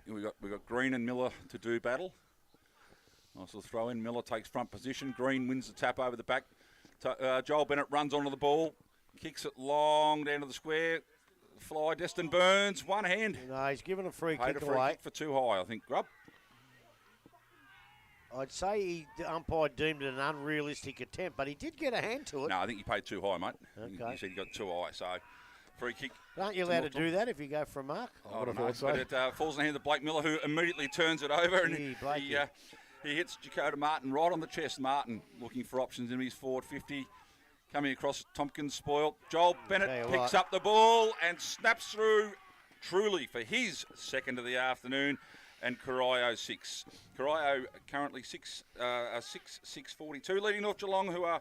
C: we've got Green and Miller to do battle. Nice little throw in. Miller takes front position. Green wins the tap over the back. Joel Bennett runs onto the ball, kicks it long down to the square. Fly, Destin Burns, one hand.
A: No, he's given a free
C: Paid
A: kick
C: a free
A: away.
C: kick for too high, I think, Grub.
A: I'd say the umpire deemed it an unrealistic attempt, but he did get a hand to it.
C: No, I think he paid too high, mate.
A: Okay.
C: You said he got too high, so free kick.
A: Aren't you allowed to do that if you go for a mark?
C: I don't know, but it falls in the hand of Blake Miller, who immediately turns it over, and he hits Dakota Martin right on the chest. Martin looking for options in his forward 50. Coming across, Tompkins spoiled. Joel Bennett picks up the ball and snaps through truly for his second of the afternoon, and Corio 6. Corio currently 6-6-42, leading North Geelong, who are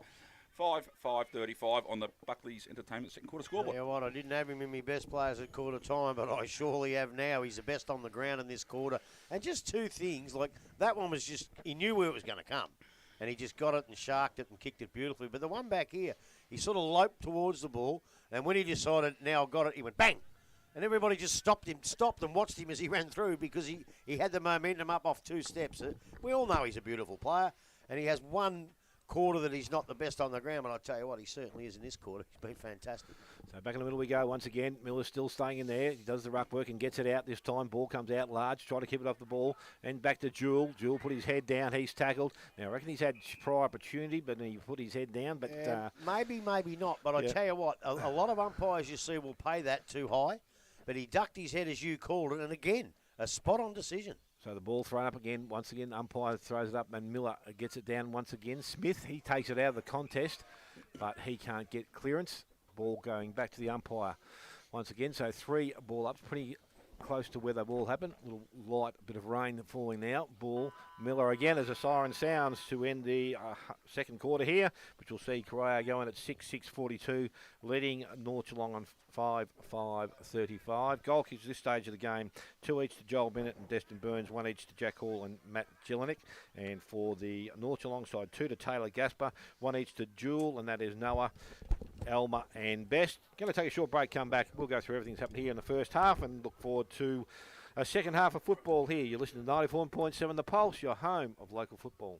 C: 5-5-35 on the Buckley's Entertainment second quarter scoreboard.
A: Yeah, what? I didn't have him in my best players at quarter time, but I surely have now. He's the best on the ground in this quarter. And just 2 things, like that one was just, he knew where it was going to come. And he just got it and sharked it and kicked it beautifully. But the one back here, he sort of loped towards the ball, and when he decided, now I've got it, he went bang. And everybody just stopped and watched him as he ran through because he had the momentum up off 2 steps. We all know he's a beautiful player, and he has one quarter that he's not the best on the ground, but I'll tell you what, he certainly is in this quarter. He's been fantastic.
B: So back in the middle we go once again. Miller's still staying in there. He does the ruck work and gets it out this time. Ball comes out large, try to keep it off the ball. And back to Jewell. Jewell put his head down. He's tackled. Now, I reckon he's had prior opportunity, but he put his head down. But
A: maybe not. But I tell you what, a lot of umpires you see will pay that too high. But he ducked his head as you called it. And again, a spot-on decision.
B: So the ball thrown up again. Once again, umpire throws it up and Miller gets it down once again. Smith, he takes it out of the contest, but he can't get clearance. Ball going back to the umpire once again. So 3 ball ups, pretty close to where the ball happened. A little light bit of rain falling now. Ball, Miller again as a siren sounds to end the second quarter here, which we'll see Corio going at 6-6-42, leading North Geelong on 5-5-35. Goal kicks at this stage of the game, 2 each to Joel Bennett and Destin Burns, 1 each to Jack Hall and Matt Jelenic. And for the North Geelong side, 2 to Taylor Gaspar, 1 each to Jewell, and that is Noah, Elmer and Best. Going to take a short break, come back. We'll go through everything that's happened here in the first half and look forward to a second half of football here. You're listening to 94.7 The Pulse, your home of local football.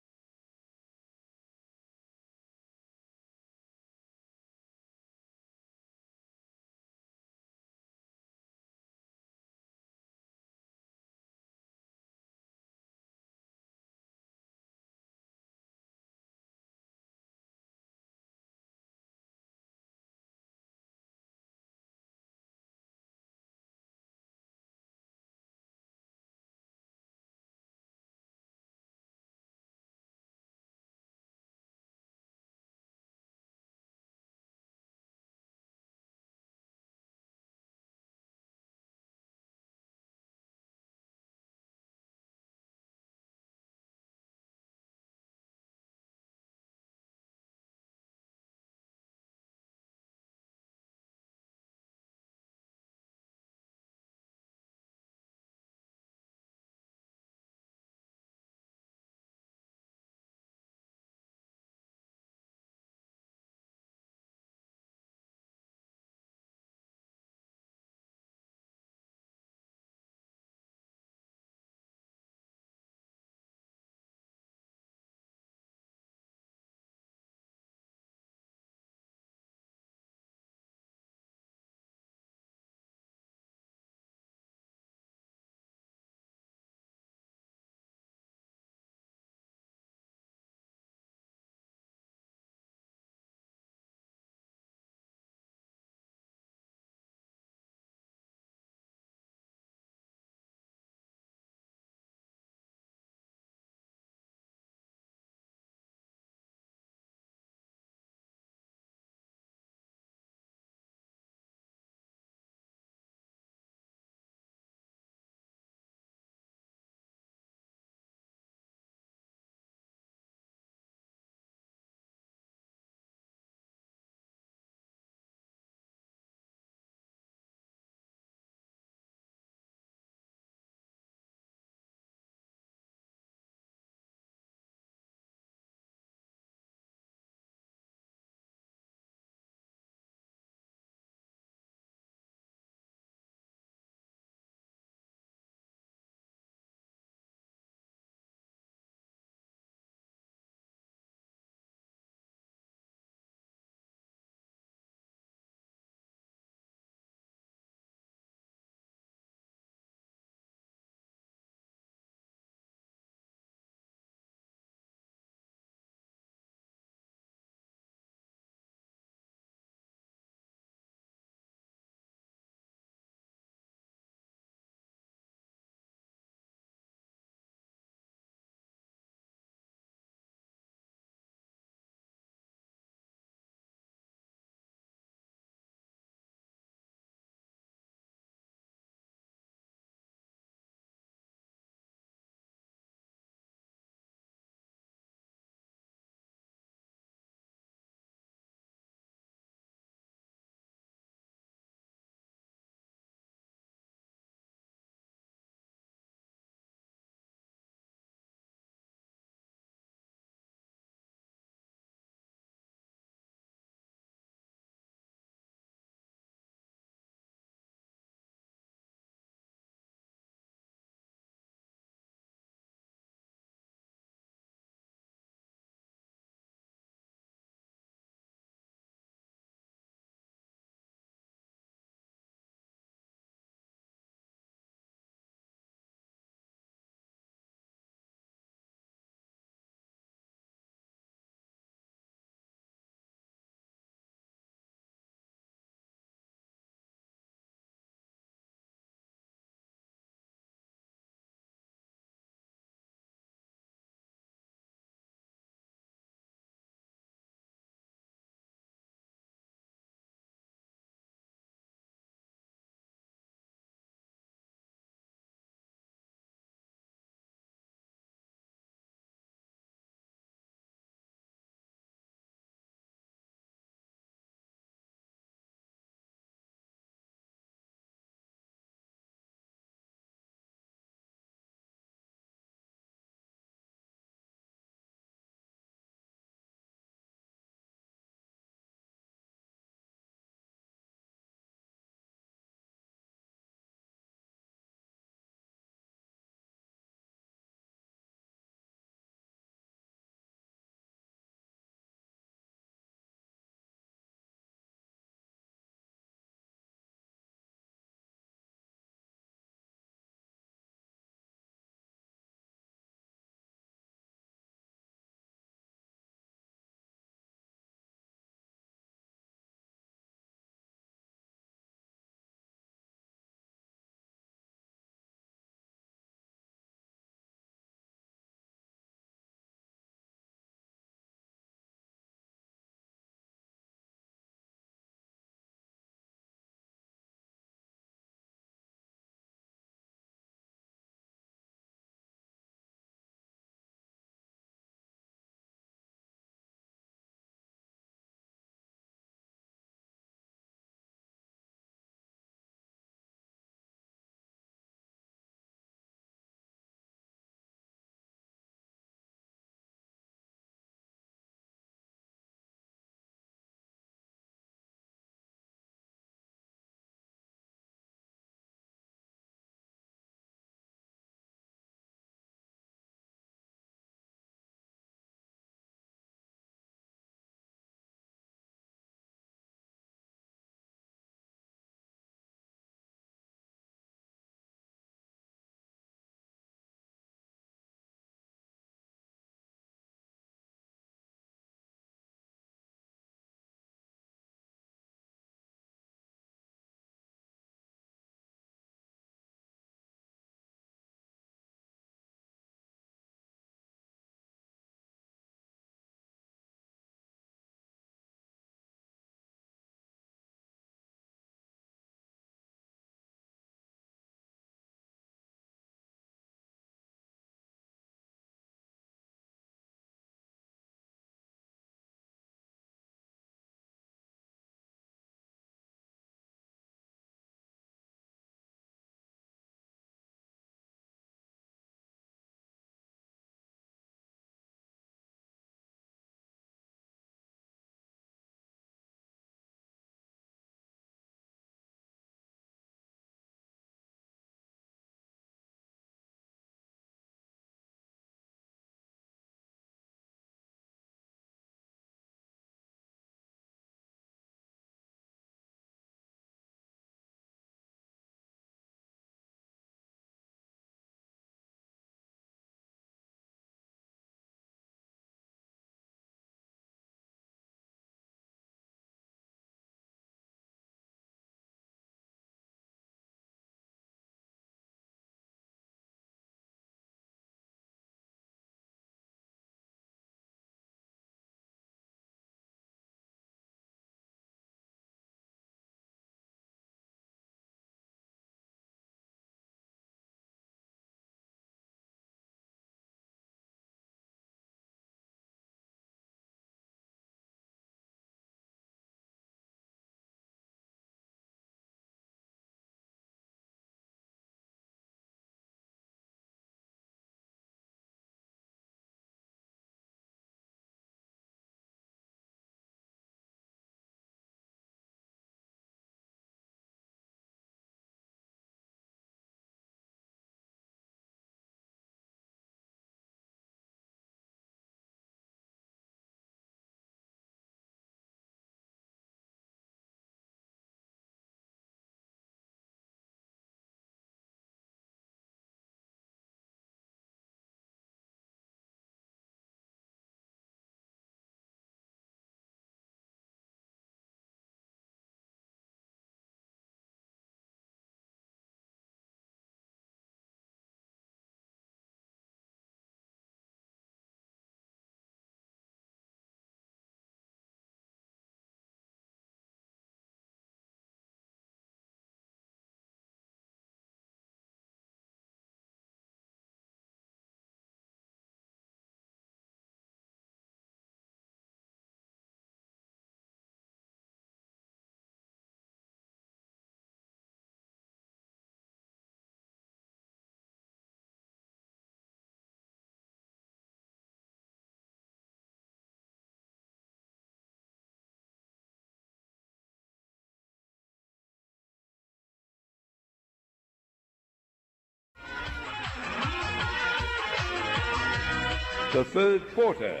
D: The third quarter,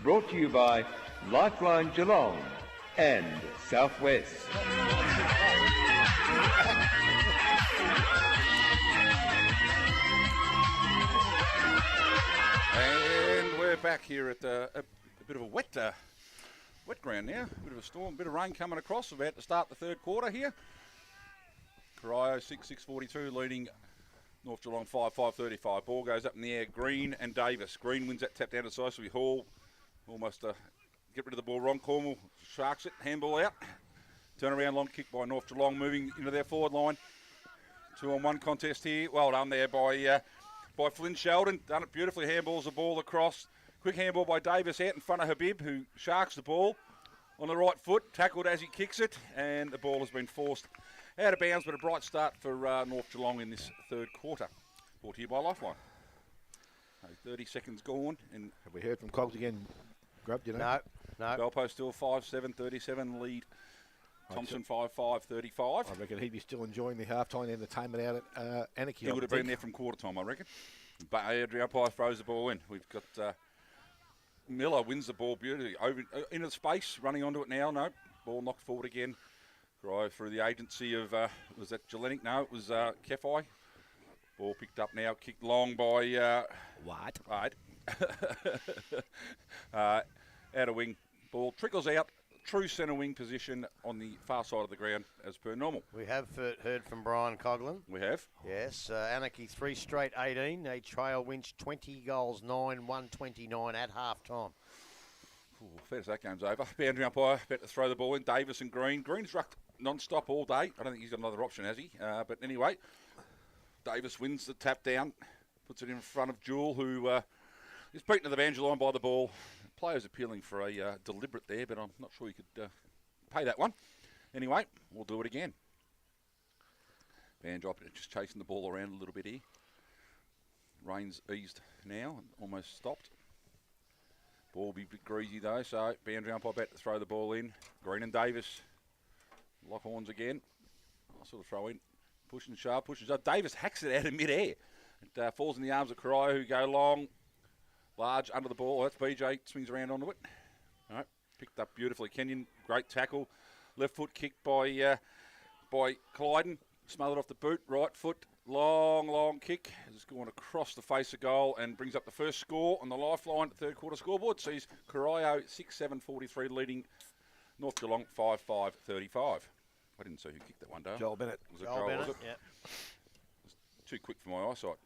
D: brought to you by Lifeline Geelong and Southwest.
C: And we're back here at a bit of a wet ground now. A bit of a storm, a bit of rain coming across. We're about to start the third quarter here. Corio 6-6-42 leading North Geelong 5-5-35. Ball goes up in the air. Green and Davis. Green wins that tap down decisively. Hall almost get rid of the ball. Ron Cornwall sharks it. Handball out. Turn around long kick by North Geelong moving into their forward line. 2-on-1 contest here. Well done there by Flynn Sheldon. Done it beautifully. Handballs the ball across. Quick handball by Davis out in front of Habib, who sharks the ball on the right foot. Tackled as he kicks it, and the ball has been forced out of bounds, but a bright start for North Geelong in this third quarter. Brought to you by Lifeline. 30 seconds gone. And
B: Have we heard from Cogs again, Grub? Do you know?
A: No.
C: Belpo still 5-7-37 lead. Thompson 5-5-35.
B: I reckon he'd be still enjoying the halftime entertainment out at Anarchy.
C: He would have been there from quarter time, I reckon. But Adrian umpire throws the ball in. We've got Miller wins the ball beautifully. Over into space, running onto it now. No, ball knocked forward again. Drive through the agency of, was that Gelenic? No, it was Kefai. Ball picked up now, kicked long by...
B: What?
C: Right. Out of wing. Ball trickles out. True centre wing position on the far side of the ground as per normal.
A: We have heard from Brian Coughlin.
C: We have.
A: Yes, Anarchy 3 straight 18. They trail Winch 20 goals 9-129 at half time.
C: Fair as that game's over. Boundary umpire about to throw the ball in. Davis and Green. Green's rucked non-stop all day. I don't think he's got another option, has he? But anyway, Davis wins the tap down. Puts it in front of Jewel, who is beaten to the boundary line by the ball. Players appealing for a deliberate there, but I'm not sure you could pay that one. Anyway, we'll do it again. Vandrop just chasing the ball around a little bit here. Rain's eased now and almost stopped. Ball will be a bit greasy though, so boundary umpire about to throw the ball in. Green and Davis. Lock horns again. I'll sort of throw in. Pushing sharp, pushing sharp. Davis hacks it out of mid-air. It falls in the arms of Corio, who go long. Large under the ball. That's BJ. Swings around onto it. All right. Picked up beautifully. Kenyon, great tackle. Left foot kick by Clyden. Smothered off the boot. Right foot. Long kick. It's going across the face of goal and brings up the first score on the Lifeline third quarter scoreboard. Sees Corio 6-7-43 leading North Geelong 5-5-35. I didn't see who kicked that one, Dale.
B: Joel Bennett.
C: Was it Joel, was it?
A: Yep.
C: It's too quick for my eyesight.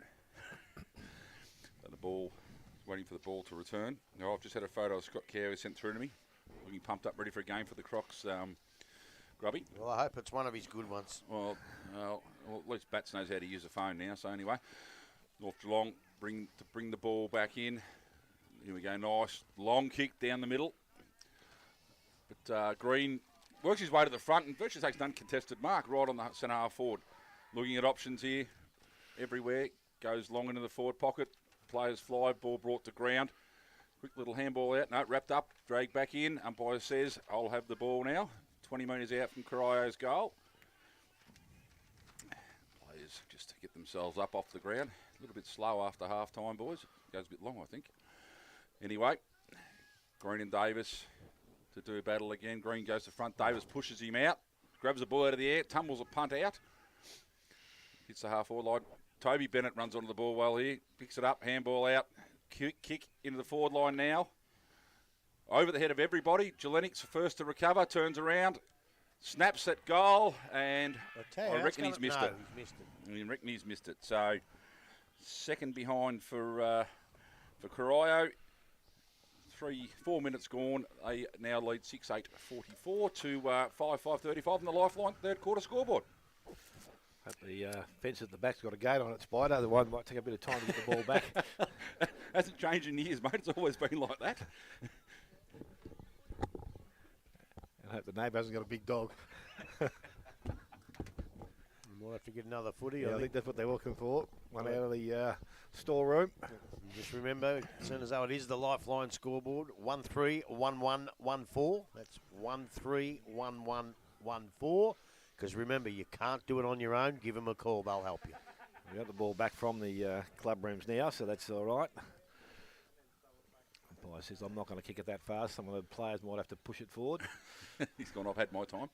C: The ball... Waiting for the ball to return. Now, I've just had a photo of Scott Carey sent through to me. Looking pumped up, ready for a game for the Crocs. Grubby.
A: Well, I hope it's one of his good ones.
C: Well, at least Bats knows how to use a phone now. So anyway, North Geelong bring the ball back in. Here we go. Nice long kick down the middle. But Green works his way to the front and virtually takes an uncontested mark right on the centre half forward. Looking at options here everywhere. Goes long into the forward pocket. Players fly, ball brought to ground. Quick little handball out. No, wrapped up, dragged back in. Umpire says, I'll have the ball now. 20 metres out from Corio's goal. Players just to get themselves up off the ground. A little bit slow after half time, boys. Goes a bit long, I think. Anyway, Green and Davis to do battle again. Green goes to front. Davis pushes him out. Grabs the ball out of the air. Tumbles a punt out. Hits the half forward line. Toby Bennett runs onto the ball well here. Picks it up, handball out. Kick into the forward line now. Over the head of everybody. Jelenic's first to recover, turns around, snaps at goal, and I reckon he's missed it. I reckon he's missed it. So, second behind for Corio. 4 minutes gone. They now lead 6-8-44 to 5-5-35 on the Lifeline third quarter scoreboard.
B: Hope the fence at the back's got a gate on it, Spider. Otherwise, might take a bit of time to get the ball back.
C: Hasn't changed in years, mate. It's always been like that.
B: I hope the neighbour hasn't got a big dog.
A: We'll have to get another footy.
B: Yeah, I think that's what they're looking for. One out of the storeroom.
A: Just remember, as soon as though it is the Lifeline scoreboard, 131114. That's 131114. Because remember, you can't do it on your own. Give them a call. They'll help you.
B: We got the ball back from the club rooms now, so that's all right. says, I'm not going to kick it that fast. Some of the players might have to push it forward.
C: He's gone, I've had my time.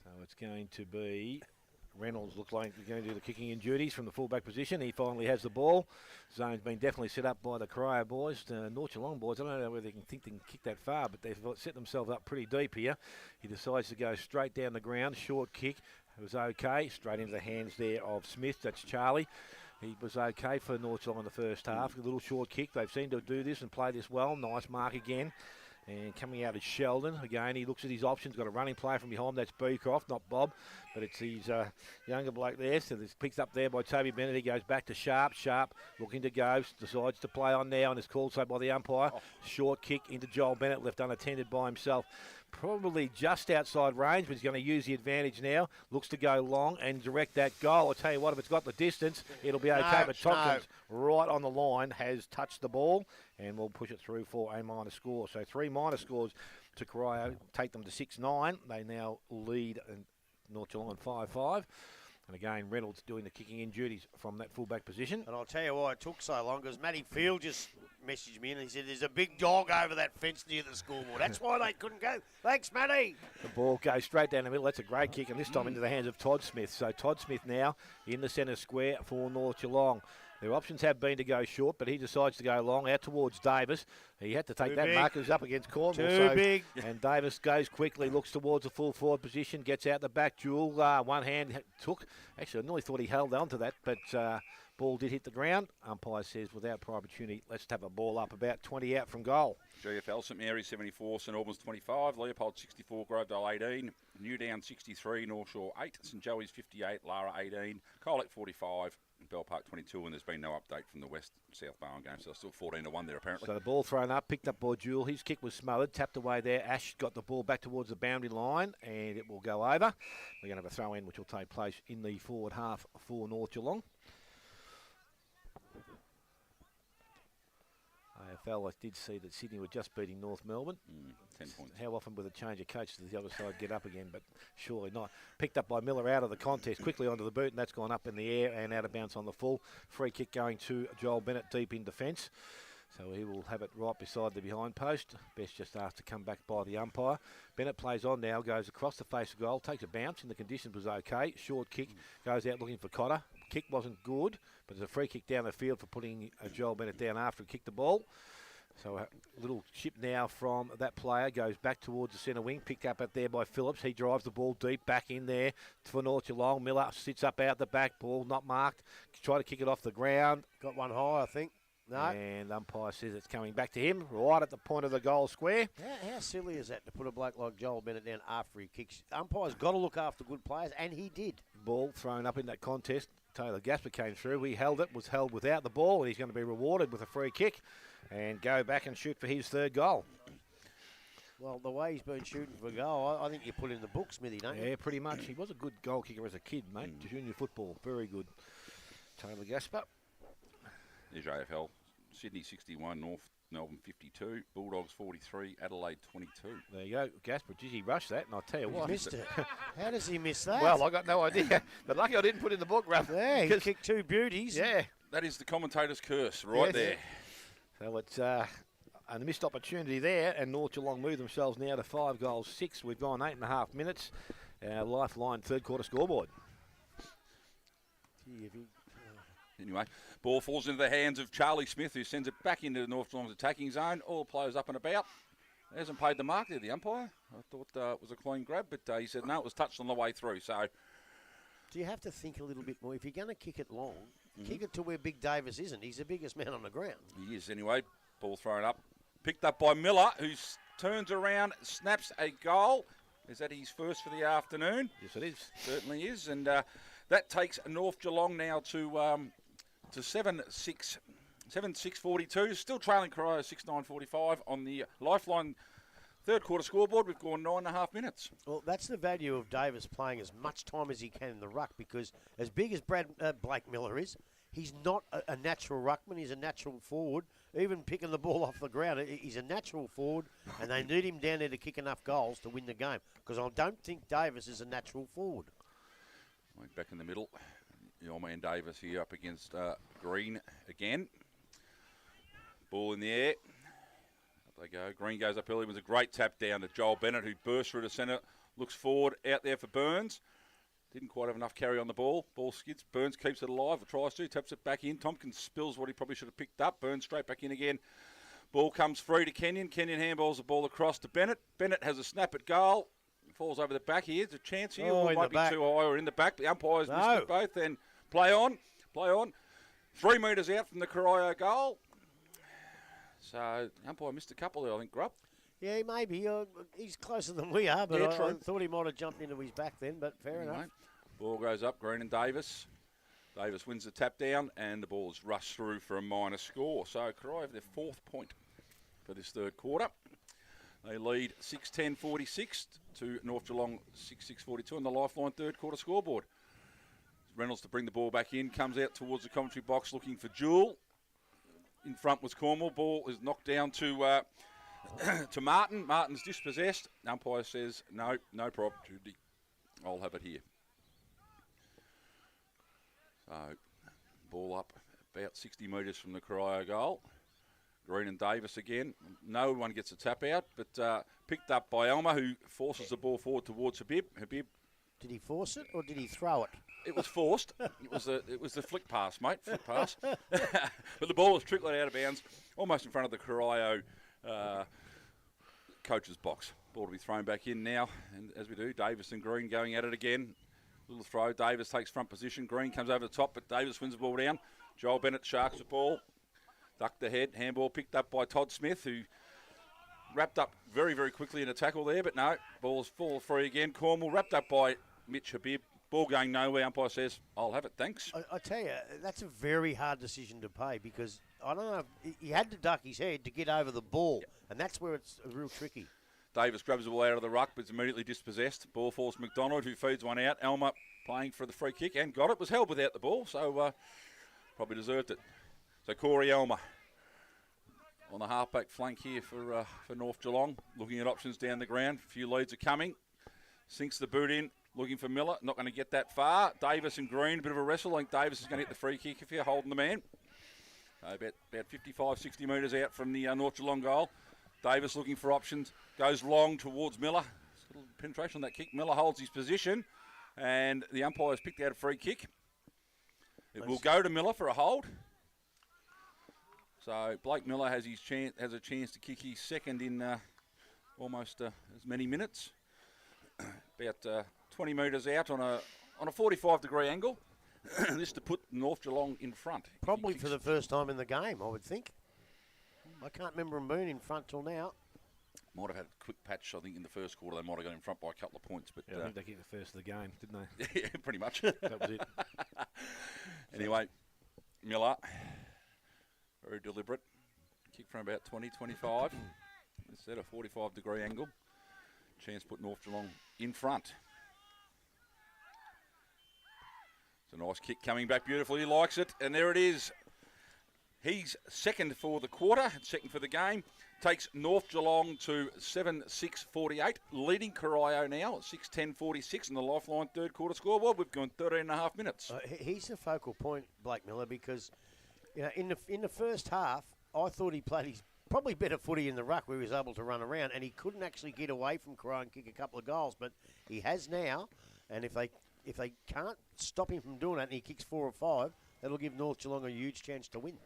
B: So it's going to be Reynolds looks like he's going to do the kicking in duties from the fullback position. He finally has the ball. Zone's been definitely set up by the Corio boys. North Geelong boys, I don't know whether they can think they can kick that far, but they've set themselves up pretty deep here. He decides to go straight down the ground. Short kick. It was okay. Straight into the hands there of Smith. That's Charlie. He was okay for North Geelong in the first half. A little short kick. They've seemed to do this and play this well. Nice mark again. And coming out is Sheldon. Again, he looks at his options. Got a running play from behind. That's Beecroft, not Bob. But it's his younger bloke there. So this picked up there by Toby Bennett. He goes back to Sharp. Sharp looking to go. Decides to play on now and is called so by the umpire. Short kick into Joel Bennett. Left unattended by himself. Probably just outside range, but he's going to use the advantage now. Looks to go long and direct that goal. I'll tell you what, if it's got the distance, it'll be okay. But Tompkins, right on the line, has touched the ball and will push it through for a minor score. So 3 minor scores to Corio, take them to 6-9. They now lead North Geelong 5-5. And again, Reynolds doing the kicking in duties from that fullback position.
A: And I'll tell you why it took so long, because Matty Field just messaged me and he said there's a big dog over that fence near the scoreboard. That's why they couldn't go. Thanks, Matty.
B: The ball goes straight down the middle. That's a great kick, and this time into the hands of Todd Smith. So Todd Smith now in the centre square for North Geelong. Their options have been to go short, but he decides to go long out towards Davis. He had to take that mark. He was up against Cornwall.
A: Too big.
B: And Davis goes quickly, looks towards the full forward position, gets out the back. Jewel, one hand took. Actually, I nearly thought he held on to that, but ball did hit the ground. Umpire says without prior opportunity, let's have a ball up about 20 out from goal.
C: GFL, St Mary's 74, St Albans 25, Leopold 64, Grovedale 18, Newdown 63, North Shore 8, St Joey's 58, Lara 18, Colac 45, Bell Park 22, and there's been no update from the West-South Barwon game, so still 14-1 there apparently.
B: So the ball thrown up, picked up by Jewel. His kick was smothered, tapped away there. Ash got the ball back towards the boundary line, and it will go over. We're going to have a throw in, which will take place in the forward half for North Geelong. AFL, I did see that Sydney were just beating North Melbourne.
C: 10 points.
B: How often with a change of coach does the other side get up again? But surely not. Picked up by Miller out of the contest, quickly onto the boot, and that's gone up in the air and out of bounds on the full. Free kick going to Joel Bennett deep in defence. So he will have it right beside the behind post. Best just asked to come back by the umpire. Bennett plays on now, goes across the face of goal, takes a bounce, and the conditions was okay. Short kick, goes out looking for Cotter. Kick wasn't good, but it's a free kick down the field for putting Joel Bennett down after he kicked the ball. So a little chip now from that player, goes back towards the centre wing, picked up out there by Phillips. He drives the ball deep back in there for North Geelong. Miller sits up out the back, ball not marked. Try to kick it off the ground.
A: Got one high, I think. No.
B: And umpire says it's coming back to him, right at the point of the goal square.
A: How silly is that to put a bloke like Joel Bennett down after he kicks? Umpire's got to look after good players, and he did.
B: Ball thrown up in that contest. Taylor Gasper came through. He held it, was held without the ball, and he's going to be rewarded with a free kick and go back and shoot for his third goal.
A: Well, the way he's been shooting for a goal, I think you put in the book, Smithy, don't you?
B: Yeah, pretty much. He was a good goal kicker as a kid, mate. Junior football, very good. Taylor Gasper.
C: There's AFL. Sydney 61, North Melbourne 52, Bulldogs 43, Adelaide 22.
B: There you go. Gasper, geez, he rushed that, and I'll tell you what.
A: He missed it. How does he miss that?
B: Well, I got no idea. But lucky I didn't put in the book, Ruff.
A: Yeah, he kicked 2 beauties.
B: Yeah.
C: That is the commentator's curse right there.
B: So it's a missed opportunity there, and North Geelong move themselves now to 5 goals 6. We've gone 8.5 minutes. Lifeline third quarter scoreboard.
A: Gee, if he...
C: Anyway, ball falls into the hands of Charlie Smith, who sends it back into the North Geelong's attacking zone. All players up and about. Hasn't paid the mark there, the umpire. I thought it was a clean grab, but he said no, it was touched on the way through. So,
A: do you have to think a little bit more? If you're going to kick it long, kick it to where Big Davis isn't. He's the biggest man on the ground.
C: He is anyway. Ball thrown up. Picked up by Miller, who turns around, snaps a goal. Is that his first for the afternoon?
B: Yes, it is.
C: Certainly is. And that takes North Geelong now to 7-6-42. Still trailing Corio 6-9-45 on the Lifeline third quarter scoreboard. We've gone 9.5 minutes.
A: Well, that's the value of Davis playing as much time as he can in the ruck, because as big as Blake Miller is, he's not a natural ruckman. He's a natural forward. Even picking the ball off the ground, he's a natural forward, and they need him down there to kick enough goals to win the game, because I don't think Davis is a natural forward.
C: Back in the middle. the old man Davis here up against Green again. Ball in the air. Up they go. Green goes up early. It was a great tap down to Joel Bennett, who burst through to centre. Looks forward, out there for Burns. Didn't quite have enough carry on the ball. Ball skids. Burns keeps it alive, or tries to. Taps it back in. Tompkins spills what he probably should have picked up. Burns straight back in again. Ball comes free to Kenyon. Kenyon handballs the ball across to Bennett. Bennett has a snap at goal. Falls over the back here. There's a chance here.
A: Oh,
C: It might be
A: back.
C: too high or in the back. The umpires missed it both. Then play on. Play on. 3 metres out from the Corio goal. So the umpire missed a couple there, I think, Grubb.
A: Yeah, maybe. He's closer than we are, but
C: Yeah,
A: I
C: true.
A: thought he might have jumped into his back then, but fair enough.
C: Ball goes up. Green and Davis. Davis wins the tap down, and the ball is rushed through for a minor score. So Corio have their 4th point for this third quarter. They lead 6-10-46 to North Geelong 6-6-42 on the Lifeline third quarter scoreboard. Reynolds to bring the ball back in, comes out towards the commentary box looking for Jewell. In front was Cornwall. Ball is knocked down to to Martin. Martin's dispossessed. Umpire says, no problem, Judy. I'll have it here. So, ball up about 60 metres from the Corio goal. Green and Davis again. No one gets a tap out, but picked up by Elmer, who forces the ball forward towards Habib. Habib.
A: Did he force it or did he throw it?
C: It was forced. It was the flick pass, mate. Flick pass. But the ball was trickling out of bounds, almost in front of the Corio coach's box. Ball to be thrown back in now, and as we do, Davis and Green going at it again. Little throw. Davis takes front position. Green comes over the top, but Davis wins the ball down. Joel Bennett sharks the ball. Ducked the head. Handball picked up by Todd Smith, who wrapped up very, very quickly in a tackle there, but no. Ball's full free again. Cornwall wrapped up by Mitch Habib. Ball going nowhere. Umpire says, I'll have it, thanks.
A: I tell you, that's a very hard decision to pay because, I don't know, he had to duck his head to get over the ball, and that's where it's real tricky.
C: Davis grabs the ball out of the ruck, but it's immediately dispossessed. Ball falls to McDonald, who feeds one out. Elmer playing for the free kick and got it. Was held without the ball, so probably deserved it. So Corey Elmer on the halfback flank here for North Geelong, looking at options down the ground. A few leads are coming. Sinks the boot in, looking for Miller. Not going to get that far. Davis and Green, a bit of a wrestle. I think Davis is going to hit the free kick if you're holding the man. About 55, 60 metres out from the North Geelong goal. Davis looking for options. Goes long towards Miller. A little penetration on that kick. Miller holds his position. And the umpire has picked out a free kick. It will go to Miller for a hold. So Blake Miller has a chance to kick his second in almost as many minutes. About 20 metres out on a 45-degree angle. This to put North Geelong in front.
A: Probably for the first time in the game, I would think. I can't remember them being in front till now.
C: Might have had a quick patch, I think, in the first quarter. They might have got in front by a couple of points. But
B: I think they kicked the first of the game, didn't they?
C: yeah, pretty much.
B: That was it.
C: Anyway, Miller, very deliberate. Kick from about 20, 25. Instead of 45-degree angle. Chance to put North Geelong in front. It's a nice kick coming back beautifully. He likes it. And there it is. He's second for the quarter, second for the game. Takes North Geelong to 7-6-48, leading Corio now at 6-10-46 in the Lifeline third quarter scoreboard. We've gone 13 and a half minutes.
A: He's the focal point, Blake Miller, because in the first half, I thought he played his probably better footy in the ruck where he was able to run around, and he couldn't actually get away from Corio and kick a couple of goals, but he has now, and if they can't stop him from doing that and he kicks 4 or 5, that'll give North Geelong a huge chance to win.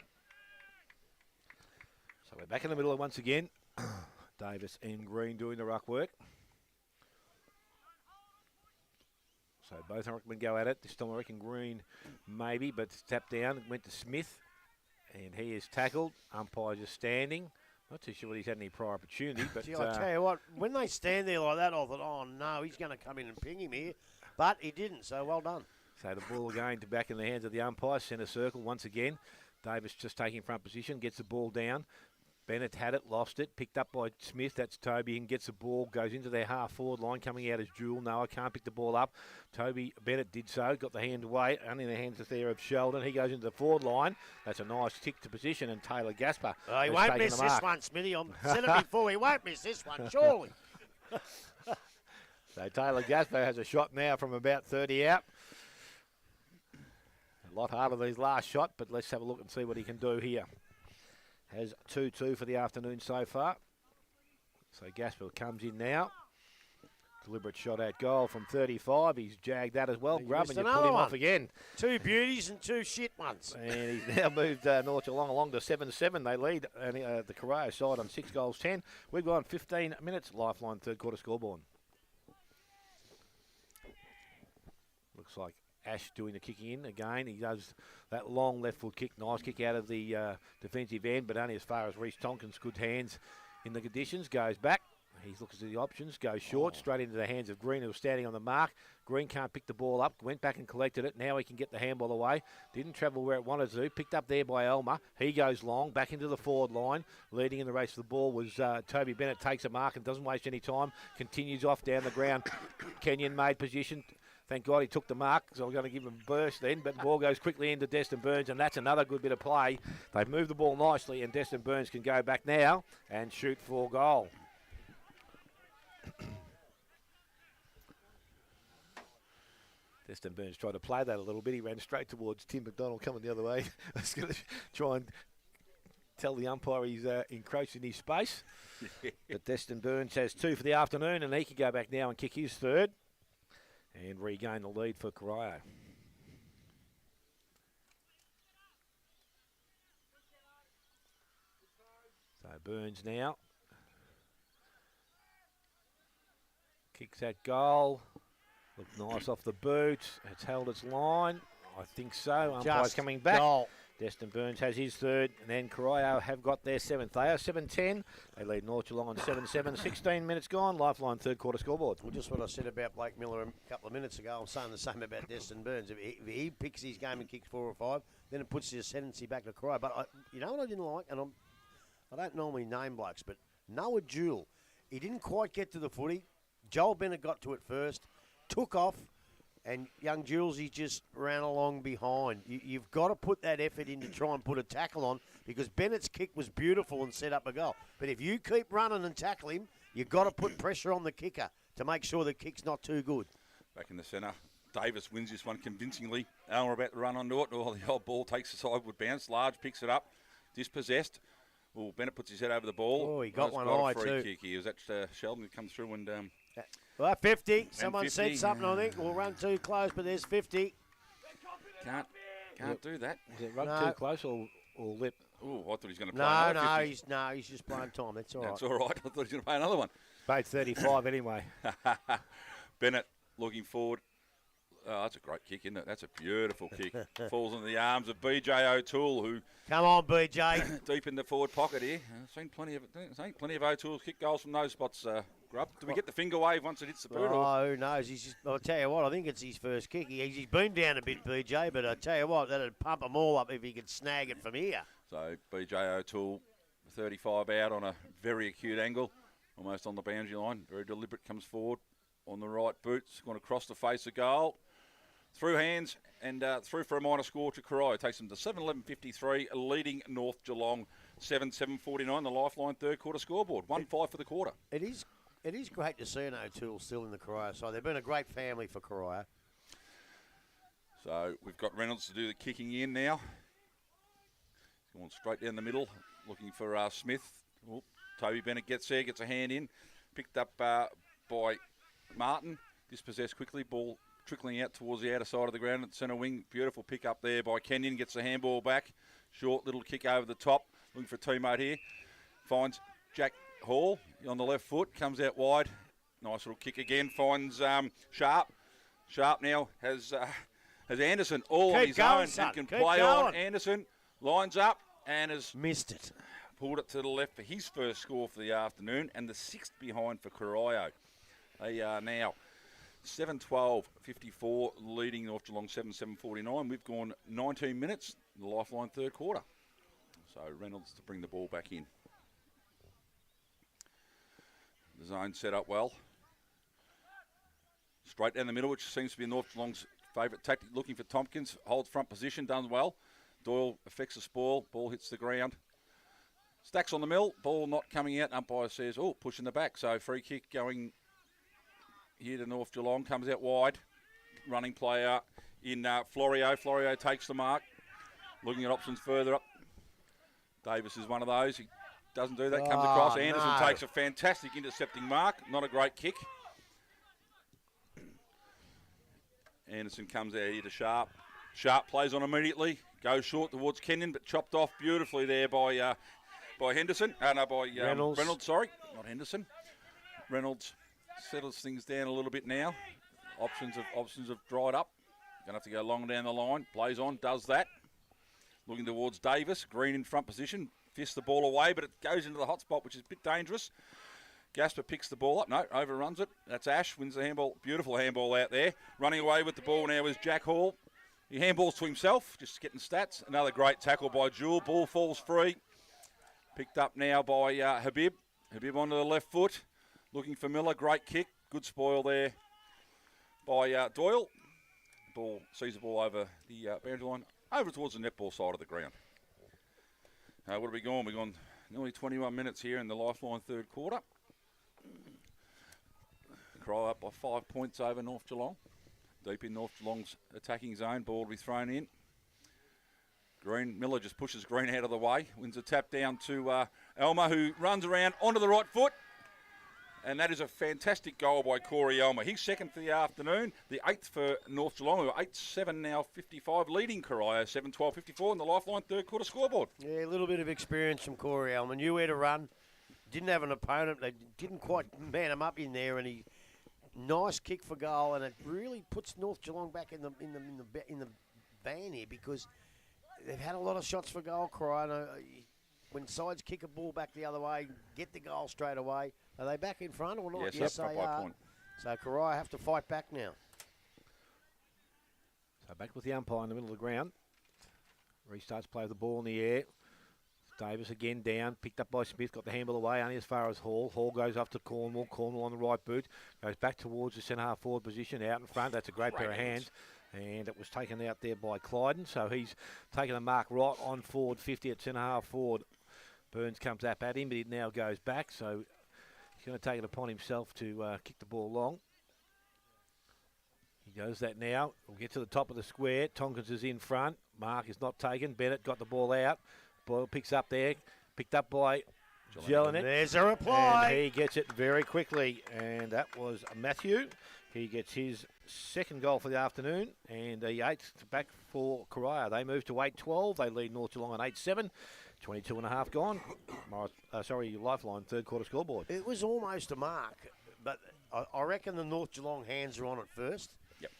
B: So we're back in the middle once again. Davis and Green doing the ruck work. So both Ruckmen go at it. This time I reckon Green maybe, but tapped down. Went to Smith, and he is tackled. Umpire just standing. Not too sure whether he's had any prior opportunity. But
A: Gee, I tell you what, when they stand there like that, I thought, oh no, he's going to come in and ping him here. But he didn't, so well done.
B: So the ball again to back in the hands of the umpire. Centre circle once again. Davis just taking front position, gets the ball down. Bennett had it, lost it, picked up by Smith. That's Toby, and gets the ball, goes into their half-forward line, coming out as Jewell. Noah can't pick the ball up. Bennett did so, got the hand away, only in the hands there of Sheldon. He goes into the forward line. That's a nice kick to position, and Taylor Gasper
A: He won't miss this one, Smithy. I've said it before, he won't miss this one, surely.
B: So Taylor Gasper has a shot now from about 30 out. A lot harder than his last shot, but let's have a look and see what he can do here. Has 2-2 for the afternoon so far. So Gaspar comes in now. Deliberate shot at goal from 35. He's jagged that as well. Grub, and you put him off again.
A: 2 beauties and 2 shit ones.
B: And he's now moved North Geelong along to 7-7. They lead the Corio side on 6 goals 10. We've gone 15 minutes. Lifeline third quarter scoreboard. Looks like Ash doing the kicking in again. He does that long left foot kick. Nice kick out of the defensive end, but only as far as Reece Tompkins. Good hands in the conditions. Goes back. He looks at the options, goes short, straight into the hands of Green, who was standing on the mark. Green can't pick the ball up, went back and collected it. Now he can get the handball away. Didn't travel where it wanted to. Picked up there by Elmer. He goes long, back into the forward line. Leading in the race for the ball was Toby Bennett. Takes a mark and doesn't waste any time. Continues off down the ground. Kenyon made position. Thank God he took the mark, so I'm going to give him a burst then. But the ball goes quickly into Destin Burns, and that's another good bit of play. They've moved the ball nicely, and Destin Burns can go back now and shoot for goal. Destin Burns tried to play that a little bit. He ran straight towards Tim McDonald coming the other way. I was going to try and tell the umpire he's encroaching his space. But Destin Burns has 2 for the afternoon, and he can go back now and kick his third and regain the lead for Corio. So Burns now. Kicks that goal. Looked nice off the boot. It's held its line. I think so. Umpire's coming back.
A: Goal.
B: Destin Burns has his third. And then Corio have got their 7th. They are 7-10. They lead North Geelong on 7-7. 16 minutes gone. Lifeline third quarter scoreboard.
A: Well, just what I said about Blake Miller a couple of minutes ago, I'm saying the same about Destin Burns. If he picks his game and kicks 4 or 5, then it puts the ascendancy back to Corio. But you know what I didn't like? And I don't normally name blokes, but Noah Jewell, he didn't quite get to the footy. Joel Bennett got to it first, took off, and young Jules, he just ran along behind. You've got to put that effort in to try and put a tackle on, because Bennett's kick was beautiful and set up a goal. But if you keep running and tackle him, you've got to put pressure on the kicker to make sure the kick's not too good.
C: Back in the centre, Davis wins this one convincingly. Elmer about to run onto it. Oh, the old ball takes a sideward bounce. Large picks it up, dispossessed. Oh, Bennett puts his head over the ball.
A: Oh, he got one
C: got
A: eye
C: a free
A: too.
C: kick. He was at Sheldon who come through and...
A: Well, 50. Someone
C: 50.
A: said something, I think. We'll run too close, but there's 50.
C: Can't do that.
B: Is it run too close or lip?
C: Oh, I thought he was going to play
A: He's just playing time. That's all right.
C: That's all right. I thought he was going to play another one.
B: Paid 35 anyway.
C: Bennett looking forward. Oh, that's a great kick, isn't it? That's a beautiful kick. Falls into the arms of BJ O'Toole, who...
A: Come on, BJ.
C: deep in the forward pocket here. Seen plenty of O'Toole's kick goals from those spots, Grub. Do we get the finger wave once it hits the boot?
A: Oh, who knows? I'll tell you what, I think it's his first kick. He's been down a bit, BJ, but I tell you what, that'd pump them all up if he could snag it from here.
C: So BJ O'Toole, 35 out on a very acute angle, almost on the boundary line. Very deliberate, comes forward on the right boot. It's going to cross the face of goal. Through hands and through for a minor score to Corio. Takes them to 7-11-53, leading North Geelong 7-7-49. The Lifeline third quarter scoreboard. 1-5 for the quarter.
A: It is great to see an O'Toole still in the Corio side. They've been a great family for Corio.
C: So we've got Reynolds to do the kicking in now. He's going straight down the middle, looking for Smith. Oh, Toby Bennett gets there, gets a hand in. Picked up by Martin. Dispossessed quickly. Ball trickling out towards the outer side of the ground at the centre wing. Beautiful pick up there by Kenyon. Gets the handball back. Short little kick over the top. Looking for a teammate here. Finds Jack Hall on the left foot. Comes out wide. Nice little kick again. Finds Sharp. Sharp now has Anderson all on his own and can play on. Anderson lines up and has
A: missed it.
C: Pulled it to the left for his first score for the afternoon and the 6th behind for Corio. They are now 7-12-54, leading North Geelong 7-7-49. We've gone 19 minutes, the Lifeline third quarter. So Reynolds to bring the ball back in. The zone set up well. Straight down the middle, which seems to be North Geelong's favourite tactic. Looking for Tompkins, holds front position, done well. Doyle affects the spoil, ball hits the ground. Stacks on the mill, ball not coming out. Umpire says, oh, pushing the back. So free kick going here to North Geelong, comes out wide. Running player in Florio. Florio takes the mark. Looking at options further up. Davis is one of those. He doesn't do that. Comes across. Anderson takes a fantastic intercepting mark. Not a great kick. Anderson comes out here to Sharp. Sharp plays on immediately. Goes short towards Kenyon, but chopped off beautifully there by Henderson. By Reynolds. Sorry, not Henderson. Reynolds settles things down a little bit now. Options have dried up. Gonna have to go long down the line. Plays on, does that. Looking towards Davis. Green in front position. Fists the ball away, but it goes into the hot spot, which is a bit dangerous. Gasper picks the ball up. No, overruns it. That's Ash. Wins the handball. Beautiful handball out there. Running away with the ball now is Jack Hall. He handballs to himself, just getting stats. Another great tackle by Jewel. Ball falls free. Picked up now by Habib. Habib onto the left foot. Looking for Miller. Great kick. Good spoil there by Doyle. Ball sees the ball over the boundary line. Over towards the netball side of the ground. What have we gone? We've gone nearly 21 minutes here in the Lifeline third quarter. Corio up by 5 points over North Geelong. Deep in North Geelong's attacking zone. Ball will be thrown in. Green. Miller just pushes Green out of the way. Wins a tap down to Elmer, who runs around onto the right foot. And that is a fantastic goal by Corey Elmer. He's second for the afternoon. The 8th for North Geelong, who are 8-7 now, 55, leading Corio 7-12-54 in the Lifeline third quarter scoreboard.
A: Yeah, a little bit of experience from Corey Elmer. Knew where to run. Didn't have an opponent. They didn't quite man him up in there, and he nice kick for goal, and it really puts North Geelong back in the van here because they've had a lot of shots for goal. Corio, when sides kick a ball back the other way, get the goal straight away. Are they back in front or not?
C: Yes,
A: they are. Point. So Corio have to fight back now.
B: So back with the umpire in the middle of the ground. Restarts play with the ball in the air. Davis again down, picked up by Smith, got the handball away, only as far as Hall. Hall goes up to Cornwall. Cornwall on the right boot, goes back towards the centre half forward position, out in front. That's a great pair of hands. And it was taken out there by Clyden. So he's taken a mark right on forward 50 at centre half forward. Burns comes up at him, but he now goes back. So he's going to take it upon himself to kick the ball long. He goes that now. We'll get to the top of the square. Tonkins is in front. Mark is not taken. Bennett got the ball out. Boyle picks up there. Picked up by Jelinek.
A: There's a reply.
B: And he gets it very quickly. And that was Matthew. He gets his second goal for the afternoon. And the 8th back for Corio. They move to 8-12. They lead North Geelong on 8-7. 22 and a half gone. Lifeline third quarter scoreboard.
A: It was almost a mark, but I reckon the North Geelong hands are on it first.
C: Yep.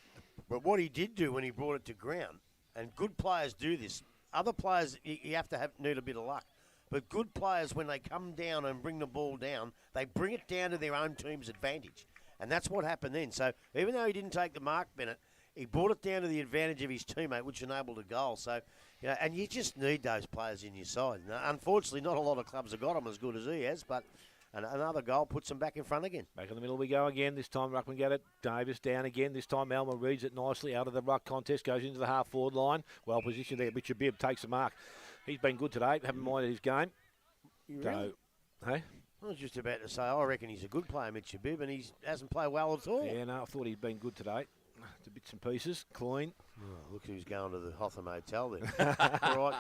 A: But what he did do when he brought it to ground, and good players do this. Other players, you have to need a bit of luck. But good players, when they come down and bring the ball down, they bring it down to their own team's advantage. And that's what happened then. So even though he didn't take the mark, Bennett, he brought it down to the advantage of his teammate, which enabled a goal. So, and you just need those players in your side. Now, unfortunately, not a lot of clubs have got them as good as he has, but another goal puts them back in front again.
B: Back in the middle we go again. This time Ruckman got it. Davis down again. This time Elmer reads it nicely out of the ruck contest. Goes into the half-forward line. Well positioned there. Richard Bibb takes the mark. He's been good today. Haven't minded his game.
A: Really?
B: Hey?
A: I was just about to say, I reckon he's a good player, Mitchell Bibb, and he hasn't played well at all.
B: Yeah, no, I thought he'd been good today. To bits and pieces. Clean.
A: Oh, look who's going to the Hotham Hotel there. Right.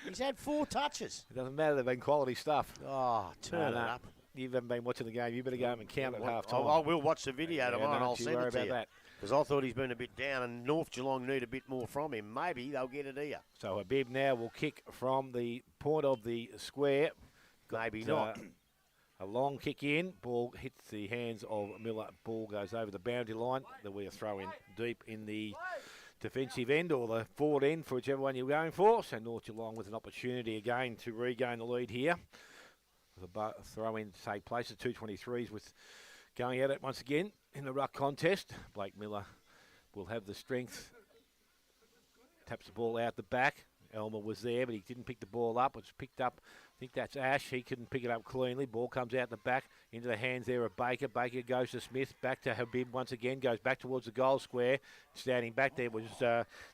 A: He's had 4 touches.
B: It doesn't matter. They've been quality stuff.
A: Oh, turn it up.
B: You haven't been watching the game. You better go home and count at half time.
A: I will watch the video tomorrow and I'll send it to you.
B: That.
A: Because I thought he's been a bit down and North Geelong need a bit more from him. Maybe they'll get it here.
B: So Habib now will kick from the point of the square.
A: Maybe not.
B: A long kick in. Ball hits the hands of Miller. Ball goes over the boundary line. There'll be a throw in deep in the defensive end or the forward end for whichever one you're going for. So North Geelong with an opportunity again to regain the lead here. The throw in to take place. The 223s with going at it once again in the ruck contest. Blake Miller will have the strength. Taps the ball out the back. Elmer was there, but he didn't pick the ball up. It's picked up. I think that's Ash. He couldn't pick it up cleanly. Ball comes out the back into the hands there of Baker. Baker goes to Smith. Back to Habib once again. Goes back towards the goal square. Standing back there was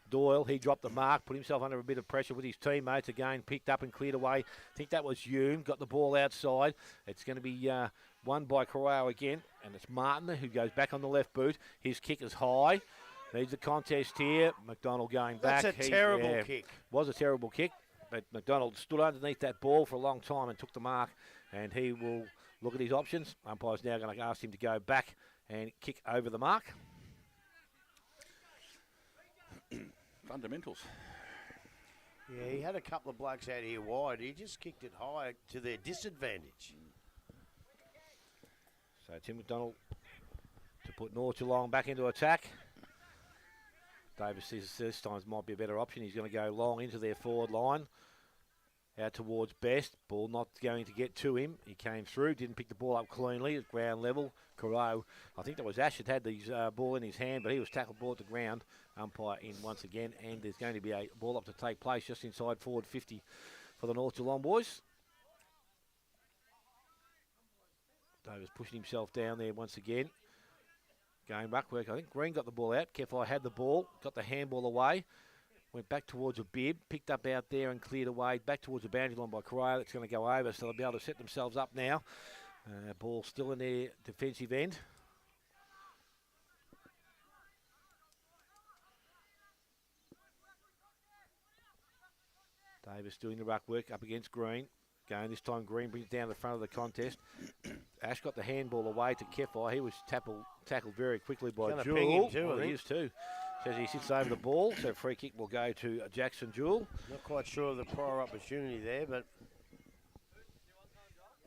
B: Doyle. He dropped the mark. Put himself under a bit of pressure with his teammates. Again, picked up and cleared away. I think that was Yoon. Got the ball outside. It's going to be won by Corio again. And it's Martin who goes back on the left boot. His kick is high. Needs a contest here. McDonald going back.
A: That's a terrible kick.
B: Was a terrible kick, but McDonald stood underneath that ball for a long time and took the mark, and he will look at his options. Umpire's now going to ask him to go back and kick over the mark.
C: Fundamentals.
A: Yeah, he had a couple of blokes out here wide. He just kicked it high to their disadvantage.
B: So Tim McDonald to put North Geelong back into attack. Davis says this time might be a better option. He's going to go long into their forward line. Out towards Best. Ball not going to get to him. He came through, didn't pick the ball up cleanly at ground level. Corio, I think that was Ash that had the ball in his hand, but he was tackled ball to ground. Umpire in once again, and there's going to be a ball up to take place just inside forward 50 for the North Geelong boys. Davis pushing himself down there once again. Going ruck work. I think Green got the ball out. Kefai had the ball, got the handball away. Went back towards a bib, picked up out there and cleared away. Back towards the boundary line by Corio. That's going to go over, so they'll be able to set themselves up now. Ball still in their defensive end. Davis doing the ruck work up against Green. Going this time, Green brings it down to the front of the contest. Ash got the handball away to Kefai. He was tackled very quickly by
A: Gonna ping him
B: Jewel.
A: too, I think.
B: He is too. Says he sits over the ball, so free kick will go to Jackson Jewel.
A: Not quite sure of the prior opportunity there, but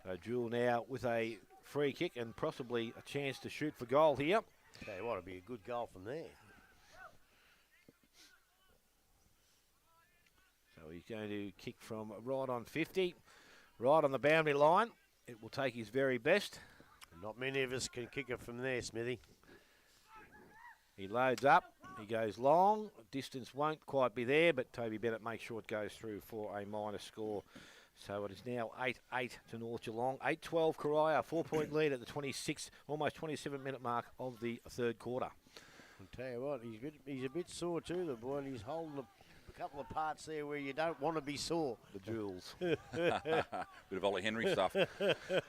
B: So Jewel now with a free kick and possibly a chance to shoot for goal here.
A: tell you what, it'd be a good goal from there.
B: So he's going to kick from right on 50, right on the boundary line. It will take his very best.
A: Not many of us can kick it from there, Smithy.
B: He loads up, he goes long. Distance won't quite be there, but Toby Bennett makes sure it goes through for a minor score. So it is now 8-8 to North Geelong. 8-12 Corio, 4-point lead at the 26, almost 27-minute mark of the third quarter.
A: I'll tell you what, he's a bit sore too, the boy, and he's holding a couple of parts there where you don't want to be sore.
B: The Jewels.
C: Bit of Ollie Henry stuff.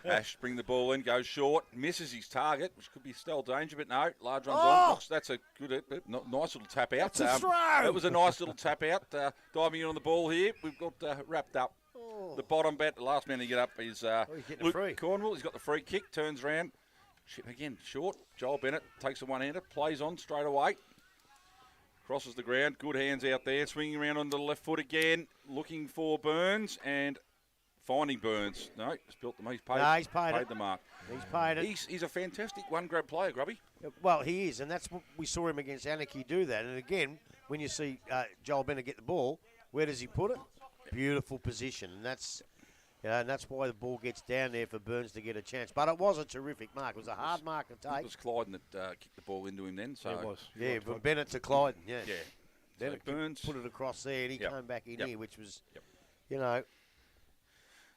C: Ash bring the ball in, goes short, misses his target, which could be still danger, but no, large runs on. Box, that's a good, nice little tap out.
A: That's a throw.
C: That was a nice little tap out. Diving in on the ball here, we've got wrapped up. The bottom bat, the last man to get up is
A: Luke free.
C: Cornwall. He's got the free kick, turns around. Again, short. Joel Bennett takes a one-hander, plays on straight away. Crosses the ground, good hands out there, swinging around on the left foot again, looking for Burns and finding Burns. No, spilt them. He's paid the mark.
A: He's paid it.
C: He's a fantastic one-grab player, Grubby.
A: Well, he is, and that's what we saw him against Anarchy do that. And again, when you see Joel Bennett get the ball, where does he put it? Beautiful position, and that's why the ball gets down there for Burns to get a chance. But it was a terrific mark. It was a hard mark to take.
C: It was Clyden that kicked the ball into him then. So
B: It was.
A: Yeah, from Bennett to Clyden. Yeah.
C: Yeah.
A: Bennett
C: So Burns
A: put it across there, and he came back in here, which was,
C: Yep.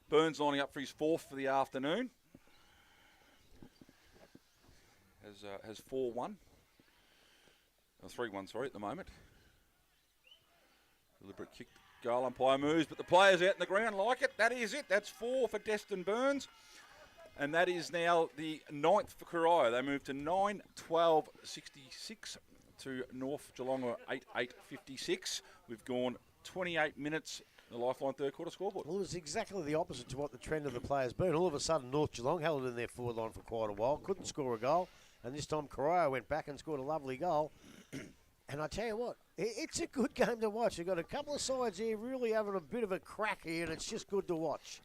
A: Burns
C: lining up for his fourth for the afternoon. Has 4-1. 3-1, sorry, at the moment. Deliberate kick. Goal umpire moves, but the players out in the ground like it. That is it. That's 4 for Destin Burns. And that is now the 9th for Corio. They move to 9-12-66 to North Geelong, 8-8-56. We've gone 28 minutes, the Lifeline third quarter scoreboard.
A: Well, it was exactly the opposite to what the trend of the players been. All of a sudden, North Geelong held it in their forward line for quite a while, couldn't score a goal, and this time Corio went back and scored a lovely goal. And I tell you what, it's a good game to watch. You've got a couple of sides here really having a bit of a crack here, and it's just good to watch.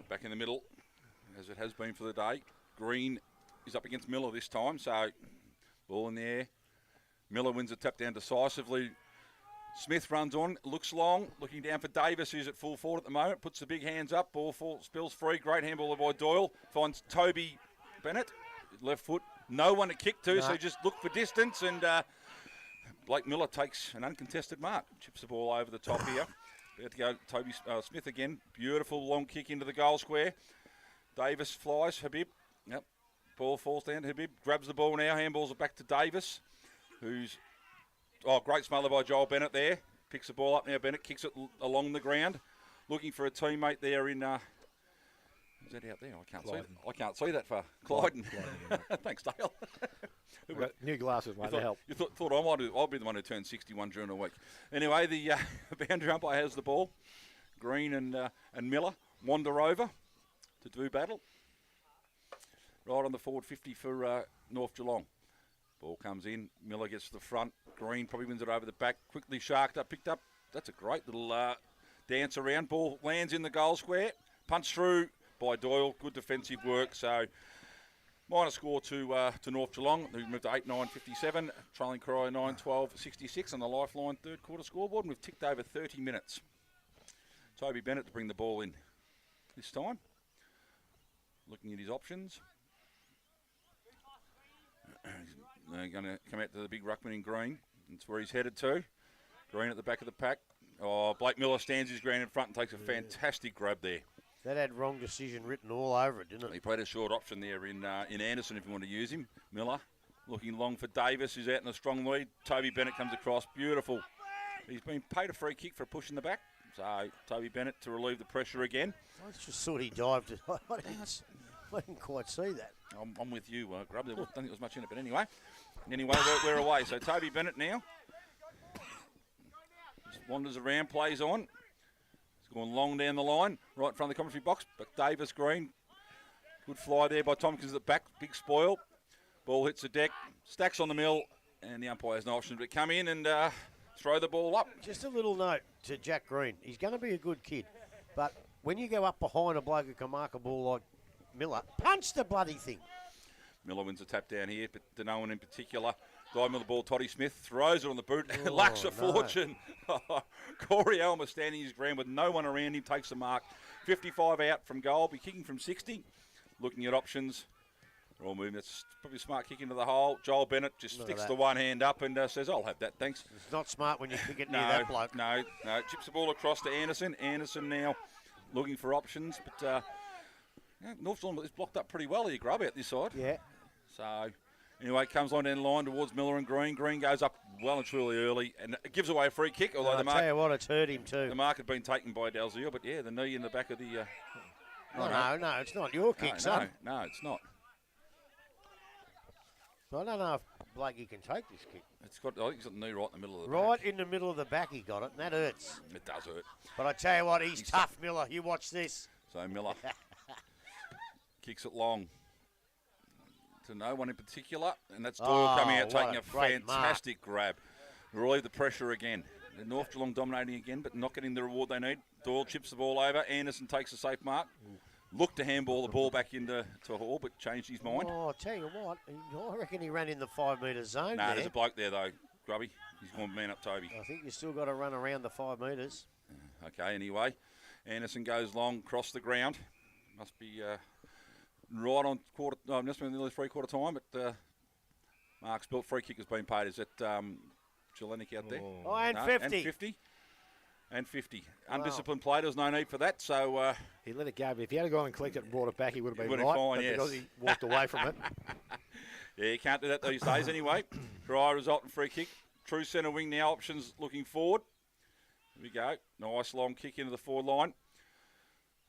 C: Back in the middle, as it has been for the day. Green is up against Miller this time, so ball in the air. Miller wins a tap down decisively. Smith runs on, looks long, looking down for Davis, who's at full forward at the moment, puts the big hands up, ball spills free, great handball by Doyle, finds Toby Bennett, left foot, no one to kick to, so just look for distance, and Blake Miller takes an uncontested mark, chips the ball over the top here. There to go, Toby Smith again, beautiful long kick into the goal square. Davis flies, Habib, yep, ball falls down, Habib grabs the ball now, handballs it back to Davis, who's, great smother by Joel Bennett there, picks the ball up now, Bennett kicks it along the ground, looking for a teammate there in Is that out there? I can't see.
B: Clyden.
C: I can't see that far. Clyden. Thanks, Dale.
B: I've got new glasses, mate. They help.
C: You thought I'll be the one who turned 61 during the week. Anyway, the boundary umpire has the ball. Green and Miller wander over to do battle. Right on the forward 50 for North Geelong. Ball comes in. Miller gets to the front. Green probably wins it over the back. Quickly sharked up, picked up. That's a great little dance around. Ball lands in the goal square. Punch through by Doyle. Good defensive work. So minor score to North Geelong. They moved to 8-9-57. Trailing Corio 9-12-66 on the Lifeline third quarter scoreboard. And we've ticked over 30 minutes. Toby Bennett to bring the ball in this time. Looking at his options. They're going to come out to the big ruckman in green. That's where he's headed to. Green at the back of the pack. Oh, Blake Miller stands his ground in front and takes a fantastic grab there.
A: That had wrong decision written all over it, didn't it?
C: He played a short option there in Anderson if you want to use him. Miller looking long for Davis, who's out in a strong lead. Toby Bennett comes across. Beautiful. He's been paid a free kick for a push in the back. So Toby Bennett to relieve the pressure again.
A: I just thought he dived. I didn't quite see that.
C: I'm with you, Grub. There don't think there was much in it, but anyway. We're away. So Toby Bennett now. Just wanders around, plays on. He's going long down the line, right in front of the commentary box. But Davis Green. Good fly there by Tompkins at the back. Big spoil. Ball hits the deck. Stacks on the mill. And the umpire has no option but come in and throw the ball up.
A: Just a little note to Jack Green. He's going to be a good kid. But when you go up behind a bloke who can mark a ball like Miller, punch the bloody thing.
C: Miller wins a tap down here, but to no one in particular. Diving with the ball, Toddy Smith throws it on the boot. Lacks a fortune. Corio almost standing his ground with no one around him, takes the mark. 55 out from goal, be kicking from 60. Looking at options. Raw movement. It's probably a smart kick into the hole. Joel Bennett just sticks the one hand up and says, I'll have that, thanks.
A: It's not smart when you kick it near that bloke.
C: No. Chips the ball across to Anderson. Anderson now looking for options, but North Geelong is blocked up pretty well here, Grub, out this side.
A: Yeah.
C: So, anyway, comes on down the line towards Miller and Green. Green goes up well and truly early and it gives away a free kick, although
A: I'll tell you what, it's hurt him too.
C: The mark had been taken by Dalziel, but yeah, the knee in the back of the...
A: No, it's not your kick, son.
C: No, it's not.
A: I don't know if Blakey can take this kick.
C: I think he's got the knee right in the middle of the
A: Right
C: back.
A: in the middle of the back he got it, and that hurts.
C: It does hurt.
A: But I tell you what, he's tough, Miller. You watch this.
C: So Miller kicks it long to no one in particular, and that's Doyle coming out taking a fantastic grab. Relieve the pressure again. The North Geelong dominating again, but not getting the reward they need. Doyle chips the ball over. Anderson takes a safe mark. Looked to handball the ball back into Hall, but changed his mind.
A: Oh, I'll tell you what, I reckon he ran in the 5 metre zone.
C: No, there's a bloke there though, Grubby. He's going to man up Toby.
A: I think you still got to run around the 5 metres.
C: Okay, anyway. Anderson goes long, across the ground. Must be right on quarter. No, must be nearly 3/4 time, but Mark's built free kick has been paid. Is that Jelenik out there?
A: Oh, and
C: No,
A: 50.
C: And 50. And 50. Undisciplined play, there's no need for that, so...
B: he let it go, but if he had gone and collected it and brought it back, he would have been
C: would have
B: right.
C: fine,
B: but
C: yes.
B: because he walked away from it.
C: Yeah, you can't do that these days anyway. Try result in free kick. True centre wing now, options looking forward. Here we go. Nice long kick into the forward line.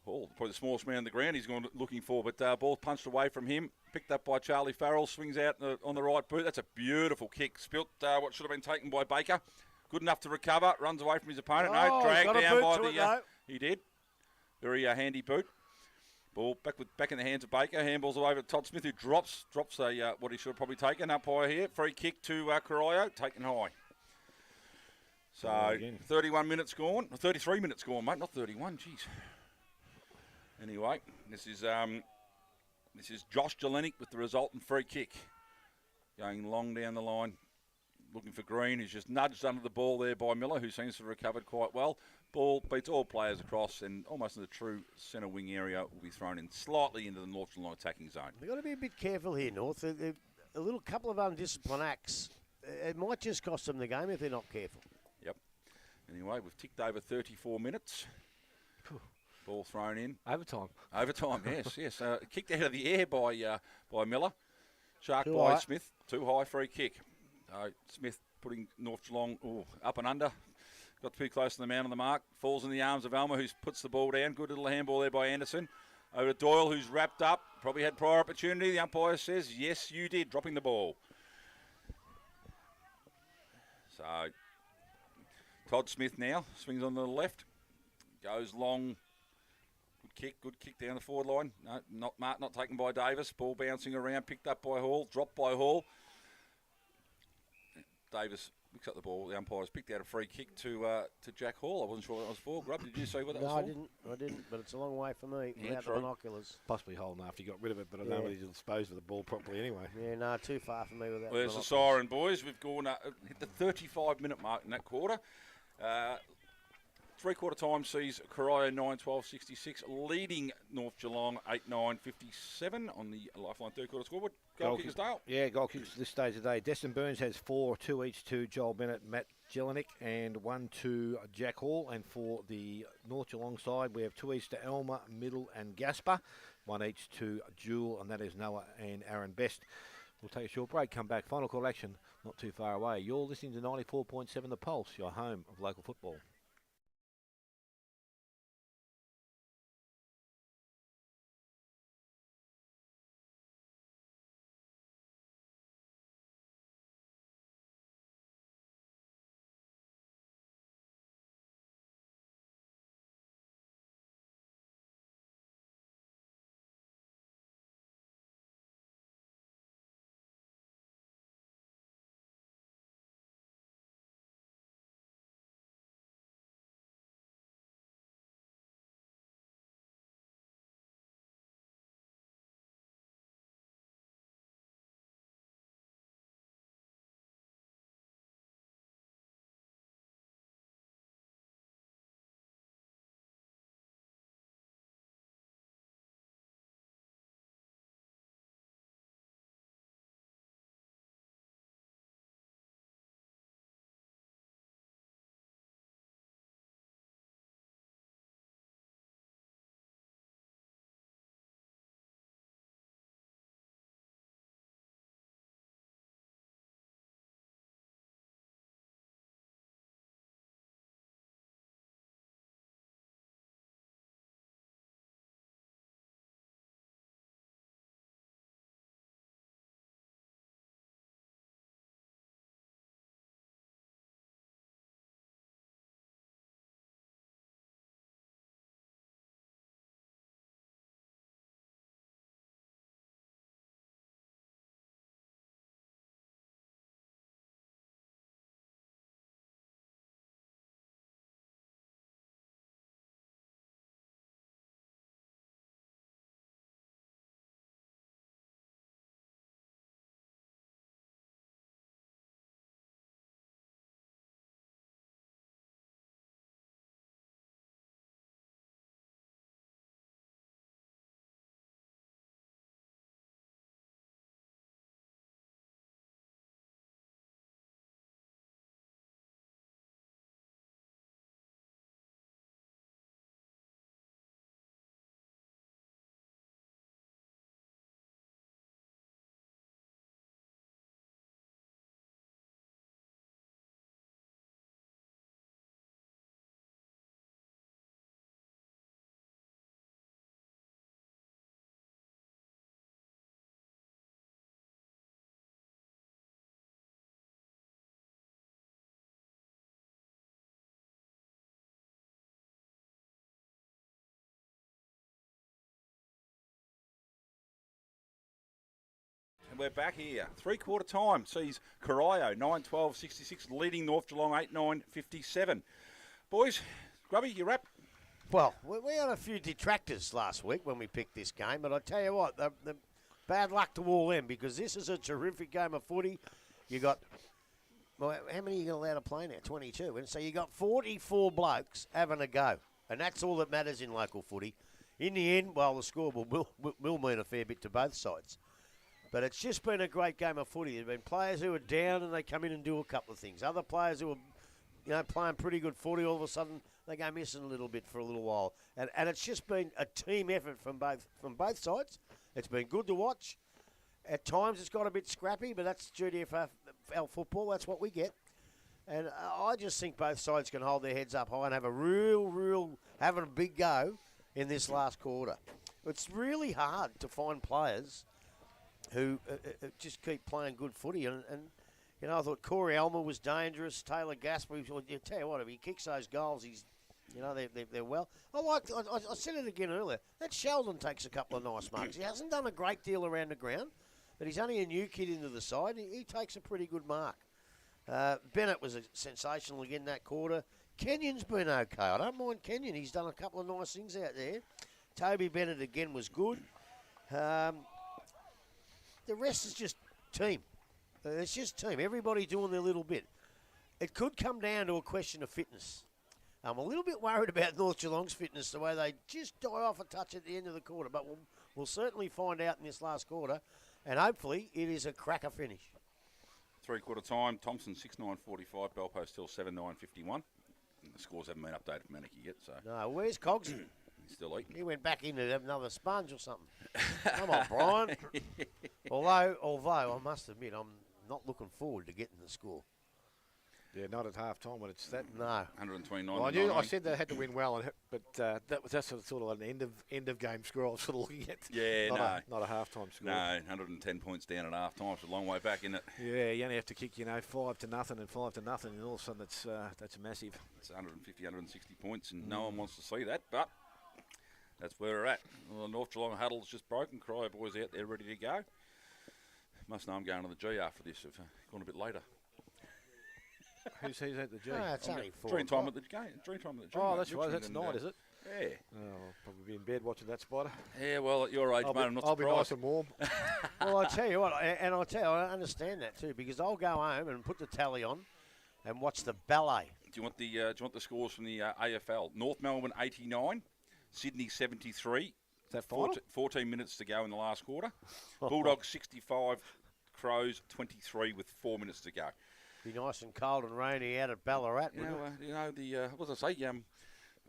C: Oh, probably the smallest man on the ground he's gone looking for, but ball punched away from him. Picked up by Charlie Farrell, swings out on the right boot. That's a beautiful kick. Spilt what should have been taken by Baker. Good enough to recover, runs away from his opponent. No, dragged down by the... he did. Very handy boot. Ball back in the hands of Baker. Handballs away to Todd Smith, who drops what he should have probably taken. Umpire here. Free kick to Corio, taken high. So 31 minutes gone. 33 minutes gone, mate. Not 31. Jeez. Anyway, this is Josh Jelenik with the resultant free kick. Going long down the line. Looking for Green, who's just nudged under the ball there by Miller, who seems to have recovered quite well. Ball beats all players across and almost in the true centre wing area will be thrown in slightly into the North Geelong attacking zone.
A: They've got to be a bit careful here, North. A little couple of undisciplined acts. It might just cost them the game if they're not careful.
C: Yep. Anyway, we've ticked over 34 minutes. Ball thrown in.
B: Overtime,
C: yes. Kicked out of the air by Miller. Shark
A: Too
C: by
A: high.
C: Smith. Too high, free kick. Smith putting North Geelong up and under. Got too close to the man on the mark. Falls in the arms of Alma, who puts the ball down. Good little handball there by Anderson. Over to Doyle, who's wrapped up. Probably had prior opportunity. The umpire says, yes, you did, dropping the ball. So, Todd Smith now swings on the left. Goes long. Good kick down the forward line. No, not Mark, not taken by Davis. Ball bouncing around, picked up by Hall, dropped by Hall. Davis picks up the ball. The umpires picked out a free kick to Jack Hall. I wasn't sure what that was for. Grub, did you see what that was for?
A: No, I didn't, but it's a long way for me without the binoculars.
B: Possibly holding after he got rid of it, but I don't know whether he disposed of the ball properly anyway.
A: Yeah, no, too far for me with that.
C: Well, there's the siren, boys. We've gone hit the 35-minute mark in that quarter. Three-quarter time sees Corio 9-12-66 leading North Geelong 8-9-57 on the Lifeline third-quarter scoreboard. Goal kickers, Dale.
B: Yeah, goal kickers this stage today. Destin Burns has 4, 2 each to Joel Bennett, Matt Jelinek, and 1 to Jack Hall. And for the North Geelong side, we have 2 each to Elmer, Middle, and Gasper. 1 each to Jewel, and that is Noah and Aaron Best. We'll take a short break, come back. Final call action, not too far away. You're listening to 94.7 The Pulse, your home of local football.
C: And we're back here. Three-quarter time sees Corio 9-12-66 leading North Geelong 8-9-57. Boys, Grubby, you wrap?
A: Well, we had a few detractors last week when we picked this game, but I tell you what, the bad luck to all them, because this is a terrific game of footy. You got, well, how many are you allowed to play now? 22. And so you got 44 blokes having a go, and that's all that matters in local footy. In the end, well, the score will mean a fair bit to both sides. But it's just been a great game of footy. There have been players who are down and they come in and do a couple of things. Other players who are, playing pretty good footy, all of a sudden they go missing a little bit for a little while. And it's just been a team effort from both sides. It's been good to watch. At times it's got a bit scrappy, but that's GDFNL football. That's what we get. And I just think both sides can hold their heads up high and have a having a big go in this last quarter. It's really hard to find players who just keep playing good footy. And you know, I thought Corio was dangerous. Taylor Gasper, you tell you what, if he kicks those goals, he's, you know, they're well. I said it again earlier. That Sheldon takes a couple of nice marks. He hasn't done a great deal around the ground, but he's only a new kid into the side. He takes a pretty good mark. Bennett was sensational again that quarter. Kenyon's been okay. I don't mind Kenyon. He's done a couple of nice things out there. Toby Bennett again was good. The rest is just team. It's just team. Everybody doing their little bit. It could come down to a question of fitness. I'm a little bit worried about North Geelong's fitness, the way they just die off a touch at the end of the quarter. But we'll certainly find out in this last quarter. And hopefully it is a cracker finish.
C: 3/4 time, Thompson 6:9:45, Bellpost still 7:9:51. The scores haven't been updated from Anarchy yet, so.
A: No, where's Cogsy?
C: He's still eating.
A: He went back in to have another sponge or something. Come on, Brian. Although I must admit, I'm not looking forward to getting the score.
B: Yeah, not at half time when it's that.
A: No.
C: 129.
B: Well, I said they had to win well, but that's sort of an end of game score I was sort of looking at.
C: Yeah,
B: not a half time score.
C: No, 110 points down at half time. It's a long way back, isn't it?
B: Yeah, you only have to kick 5-0 and 5-0, and all of a sudden that's massive.
C: It's 150, 160 points, and no one wants to see that, but that's where we're at. Well, the North Geelong huddle's just broken. Corio boys out there ready to go. Must know I'm going to the G after this. I've gone a bit later.
B: Who's at the G?
A: No, it's only 4
C: Dream time at the game. Dream time at the G.
B: Oh,
C: mate.
B: that's right. That's
C: Richmond
B: night,
C: and,
B: is it?
C: Yeah.
B: Oh, I'll probably be in bed watching that, Spider.
C: Yeah, well, at your age, mate, I'm not
B: I'll be
C: surprised.
B: nice and warm.
A: Well, I'll tell you what, and I'll tell you, I understand that too, because I'll go home and put the tally on and watch the ballet.
C: Do you want the scores from the AFL? North Melbourne 89, Sydney 73.
B: Is that final?
C: 14 minutes to go in the last quarter. Bulldogs 65, Crows 23 with 4 minutes to go.
A: Be nice and cold and rainy out at Ballarat.
C: What did I say?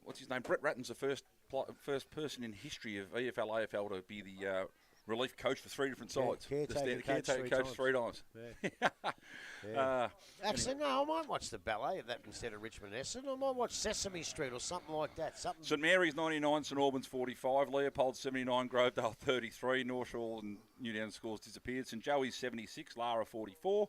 C: What's his name? Brett Ratton's the first person in history of EFL, AFL to be the relief coach for 3 different sides.
A: Caretaker
C: coach 3 times.
A: Yeah. Actually, no, I might watch the ballet of that instead of Richmond Essendon. I might watch Sesame Street or something like that.
C: St Mary's 99, St Albans 45, Leopold 79, Grovedale 33, North Shore and Newtown scores disappeared. St Joey's 76, Lara 44.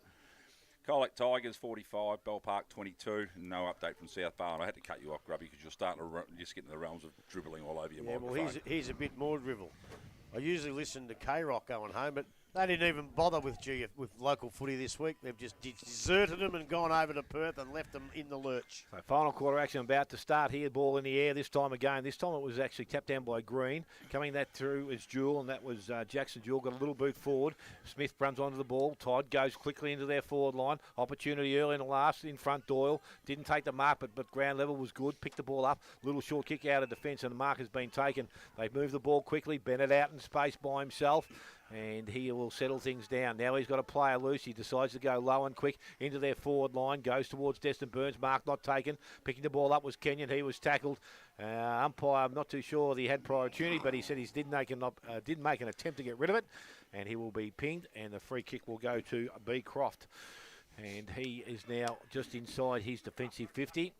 C: Colac Tigers 45, Bell Park 22, and no update from South Bar. And I had to cut you off, Grubby, because you're starting to just get in the realms of dribbling all over your microphone.
A: Well, here's a bit more dribble. I usually listen to K-Rock going home, but they didn't even bother with local footy this week. They've just deserted them and gone over to Perth and left them in the lurch.
B: So final quarter action about to start here. Ball in the air this time again. This time it was actually tapped down by Green. Coming that through is Jewell, and that was Jackson Jewell. Got a little boot forward. Smith runs onto the ball. Todd goes quickly into their forward line. Opportunity early in the last in front. Doyle didn't take the mark, but ground level was good. Picked the ball up. Little short kick out of defence, and the mark has been taken. They've moved the ball quickly. Bennett out in space by himself. And he will settle things down. Now he's got a player loose. He decides to go low and quick into their forward line. Goes towards Destin Burns. Mark not taken. Picking the ball up was Kenyon. He was tackled. Umpire, I'm not too sure that he had prior opportunity, but he said he did make an attempt to get rid of it. And he will be pinged. And the free kick will go to B. Croft. And he is now just inside his defensive 50.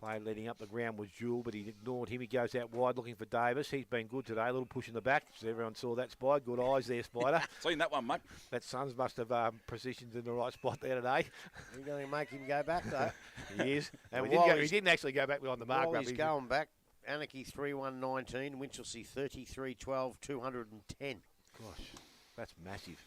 B: Play leading up the ground was Jewell, but he ignored him. He goes out wide looking for Davis. He's been good today. A little push in the back. So everyone saw that, Spider. Good eyes there, Spider.
C: Seen that one, mate.
B: That Suns must have positioned in the right spot there today.
A: You're going to make him go back, though.
B: He is.
A: And
B: he didn't actually go back behind the mark.
A: While he's going back, Anarchy 3-1-19, Winchelsea 33-12, 210.
B: Gosh, that's massive.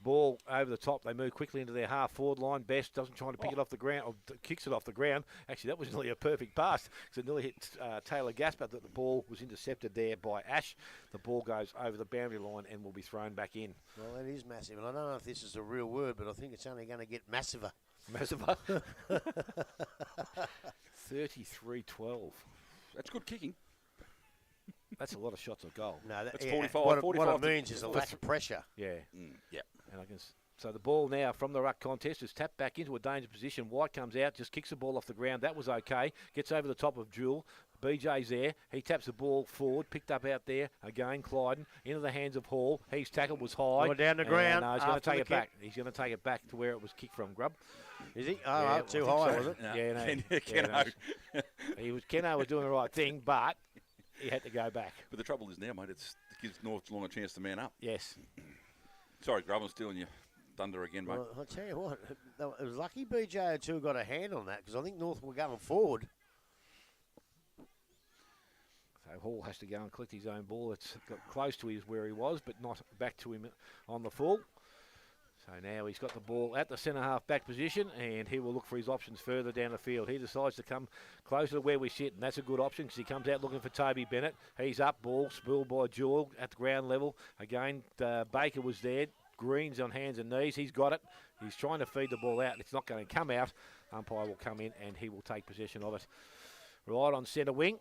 B: Ball over the top. They move quickly into their half-forward line. Best doesn't try to pick it off the ground, or kicks it off the ground. Actually, that was nearly a perfect pass because it nearly hit Taylor Gasper. That the ball was intercepted there by Ash. The ball goes over the boundary line and will be thrown back in.
A: Well, that is massive. And I don't know if this is a real word, but I think it's only going to get massiver.
B: Massiver. 33-12.
C: That's good kicking.
B: That's a lot of shots of goal.
A: No,
C: That's 45.
A: What
C: 45
A: it means is a lack of pressure.
B: Yeah.
C: Yeah.
B: And so the ball now from the ruck contest is tapped back into a dangerous position. White comes out, just kicks the ball off the ground. That was okay. Gets over the top of Jewell. BJ's there. He taps the ball forward. Picked up out there. Again, Clyden. Into the hands of Hall. His tackle was high.
A: Or down the ground.
B: He's going to take it back. He's going to take it back to where it was kicked from, Grub.
A: Is he?
B: Yeah,
A: too high, was it?
C: No.
B: Yeah, no.
C: Keno.
B: Keno was doing the right thing, but he had to go back.
C: But the trouble is now, mate, it gives North Geelong a chance to man up.
B: Yes.
C: Sorry, Grub, I'm stealing your thunder again, mate.
A: Well, I'll tell you what, it was lucky BJ02 got a hand on that because I think North were going forward.
B: So Hall has to go and collect his own ball. It's got close to where he was, but not back to him on the full. So now he's got the ball at the centre half back position, and he will look for his options further down the field. He decides to come closer to where we sit, and that's a good option because he comes out looking for Toby Bennett. He's up, ball spoiled by Jewel at the ground level. Again, Baker was there. Green's on hands and knees. He's got it. He's trying to feed the ball out. It's not going to come out. Umpire will come in, and he will take possession of it. Right on centre wing.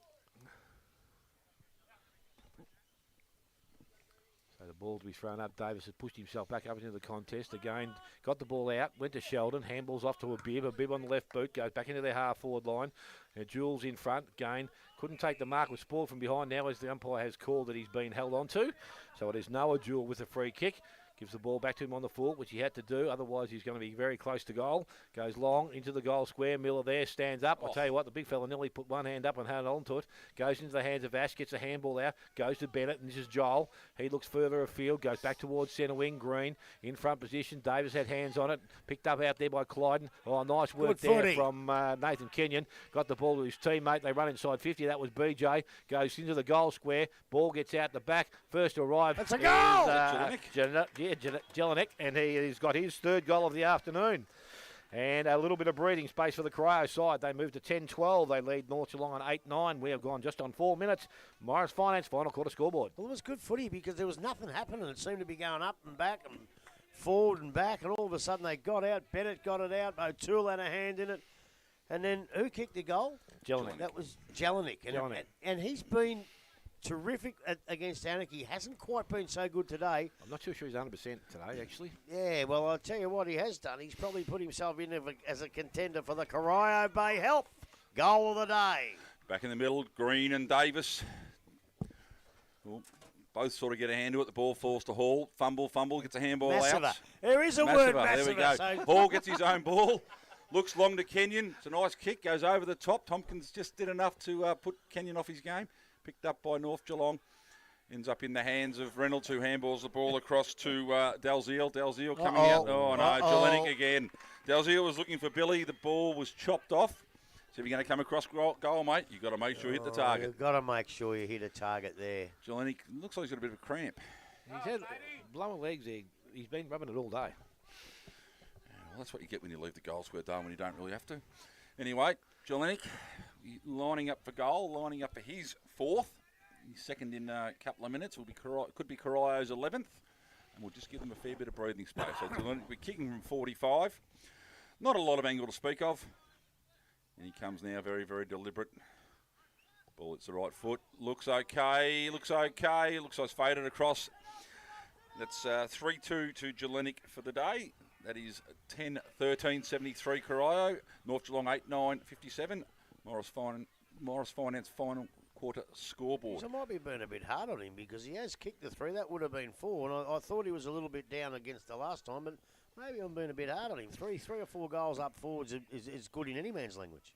B: So the ball to be thrown up. Davis has pushed himself back up into the contest. Again, got the ball out, went to Sheldon, handballs off to a bib on the left boot, goes back into their half-forward line. Now Jules in front, again, couldn't take the mark, was spoiled from behind now as the umpire has called that he's been held onto. So it is Noah Jewell with a free kick. Gives the ball back to him on the full, which he had to do. Otherwise, he's going to be very close to goal. Goes long into the goal square. Miller there stands up. I'll tell you what, the big fella nearly put one hand up and held on to it. Goes into the hands of Ash, gets a handball out. Goes to Bennett, and this is Joel. He looks further afield, goes back towards centre wing. Green in front position. Davis had hands on it. Picked up out there by Clyden. Oh, nice work there from Nathan Kenyon. Got the ball to his teammate. They run inside 50. That was BJ. Goes into the goal square. Ball gets out the back. First to arrive.
A: That's a goal!
B: Jelinek, and he's got his third goal of the afternoon. And a little bit of breathing space for the Corio side. They move to 10-12. They lead North Geelong on 8-9. We have gone just on 4 minutes. Morris Finance final quarter scoreboard.
A: Well, it was good footy because there was nothing happening. It seemed to be going up and back and forward and back, and all of a sudden they got out. Bennett got it out. O'Toole had a hand in it. And then who kicked the goal?
B: Jelinek.
A: That was Jelinek. And he's been terrific against Anarchy. Hasn't quite been so good today.
B: I'm not too sure he's 100% today, actually.
A: Yeah, well, I'll tell you what he has done. He's probably put himself in as a contender for the Corio Bay Help goal of the day.
C: Back in the middle, Green and Davis. Well, both sort of get a hand to it. The ball falls to Hall. Fumble, gets a handball out.
A: There is a word,
C: Massiva. There we go.
A: So
C: Hall gets his own ball. Looks long to Kenyon. It's a nice kick. Goes over the top. Tompkins just did enough to put Kenyon off his game. Picked up by North Geelong. Ends up in the hands of Reynolds, who handballs the ball across to Dalziel. Dalziel coming out. Oh, no. Jelinek again. Dalziel was looking for Billy. The ball was chopped off. So if you're going to come across goal, mate, you've got to make sure you hit the target.
A: You've got to make sure you hit a target there.
C: Jelinek looks like he's got a bit of a cramp.
B: He's had blown legs there. He's been rubbing it all day.
C: Well, that's what you get when you leave the goal square down when you don't really have to. Anyway, Jelinek lining up for goal, lining up for his fourth. He's second in a couple of minutes. Could be Corio's 11th. And we'll just give them a fair bit of breathing space. So Jelinek will be kicking from 45. Not a lot of angle to speak of. And he comes now very, very deliberate. Ball hits the right foot. Looks okay. Looks like it's faded across. That's 3-2 to Jelinek for the day. That is 10-13-73 Corio. North Geelong 8-9-57. Morris Finance final quarter scoreboard.
A: So I might be being a bit hard on him because he has kicked the 3. That would have been 4. And I thought he was a little bit down against the last time, but maybe I'm being a bit hard on him. Three or four goals up forwards is good in any man's language.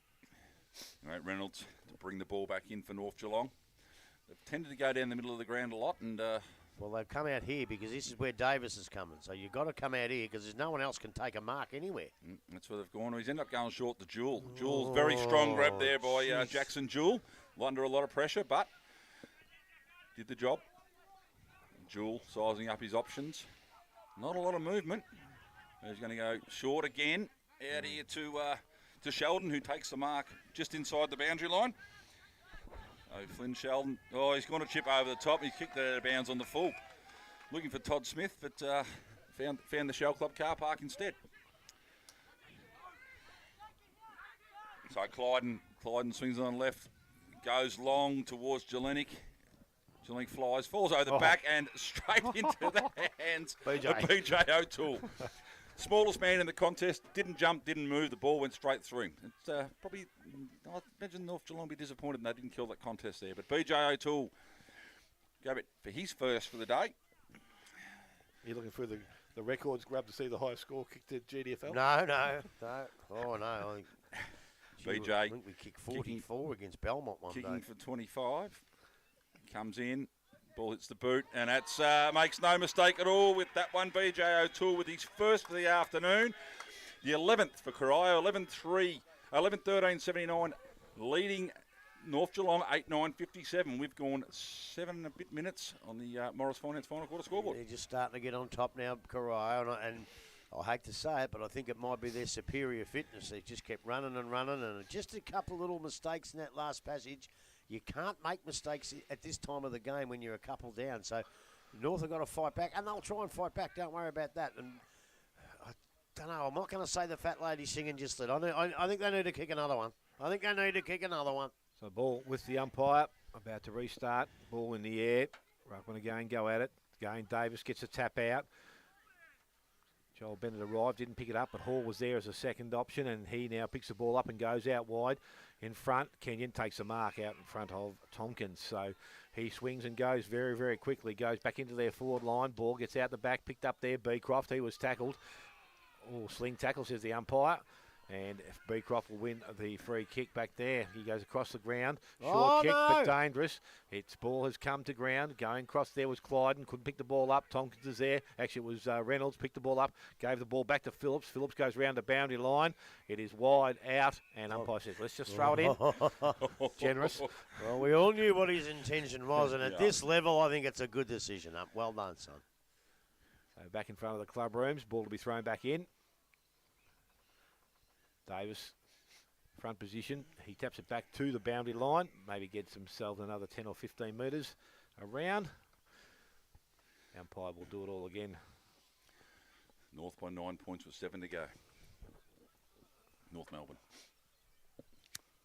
C: All right, Reynolds to bring the ball back in for North Geelong. They've tended to go down the middle of the ground a lot, and
A: well, they've come out here because this is where Davis is coming. So you've got to come out here because there's no one else can take a mark anywhere.
C: That's where they've gone. He's ended up going short to Jewel. Jewel's very strong grab there by Jackson Jewel. Under a lot of pressure, but did the job. Jewel sizing up his options. Not a lot of movement. He's going to go short again. Out here to Sheldon, who takes the mark just inside the boundary line. Oh, Flynn Sheldon. Oh, he's going to chip over the top. He kicked it out of bounds on the full. Looking for Todd Smith, but found the Shell Club car park instead. So Clyden swings on the left, goes long towards Jelinek. Jelinek flies, falls over the back and straight into the hands of BJ O'Toole. Smallest man in the contest, didn't jump, didn't move, the ball went straight through him. It's probably, I imagine North Geelong be disappointed they didn't kill that contest there. But BJ O'Toole, go for his first for the day.
B: You're looking for the records grab to see the highest score kicked at GDFL?
A: No. Oh, no.
C: BJ.
A: I think we kicked 44 against Belmont one day.
C: Kicking for 25. Comes in. Ball hits the boot, and that's makes no mistake at all with that one. BJ O'Toole with his first for the afternoon. The 11th for Corio, 11-13-79, leading North Geelong 8-9-57. We've gone 7 and a bit minutes on the Morris Finance final quarter scoreboard.
A: They're just starting to get on top now, Corio, and I hate to say it, but I think it might be their superior fitness. They just kept running and running, and just a couple of little mistakes in that last passage. You can't make mistakes at this time of the game when you're a couple down. So North have got to fight back, and they'll try and fight back. Don't worry about that. And I don't know. I'm not going to say the fat lady singing just that. I think they need to kick another one.
B: So ball with the umpire, about to restart. Ball in the air. Ruckman again, go at it. Again, Davis gets a tap out. Joel Bennett arrived, didn't pick it up, but Hall was there as a second option, and he now picks the ball up and goes out wide. In front, Kenyon takes a mark out in front of Tompkins. So he swings and goes very, very quickly. Goes back into their forward line. Ball gets out the back, picked up there. Beecroft, he was tackled. Oh, sling tackle, says the umpire. And Beecroft will win the free kick back there. He goes across the ground. Short kick, but dangerous. Its ball has come to ground. Going across there was Clyden. Couldn't pick the ball up. Tompkins is there. Actually, it was Reynolds. Picked the ball up. Gave the ball back to Phillips. Phillips goes round the boundary line. It is wide out. And umpire says, let's just throw it in. Generous.
A: Well, we all knew what his intention was. And at this level, I think it's a good decision. Well done, son.
B: So back in front of the club rooms. Ball to be thrown back in. Davis, front position. He taps it back to the boundary line. Maybe gets himself another 10 or 15 metres around. Umpire will do it all again.
C: North by 9 points with 7 to go. North Melbourne.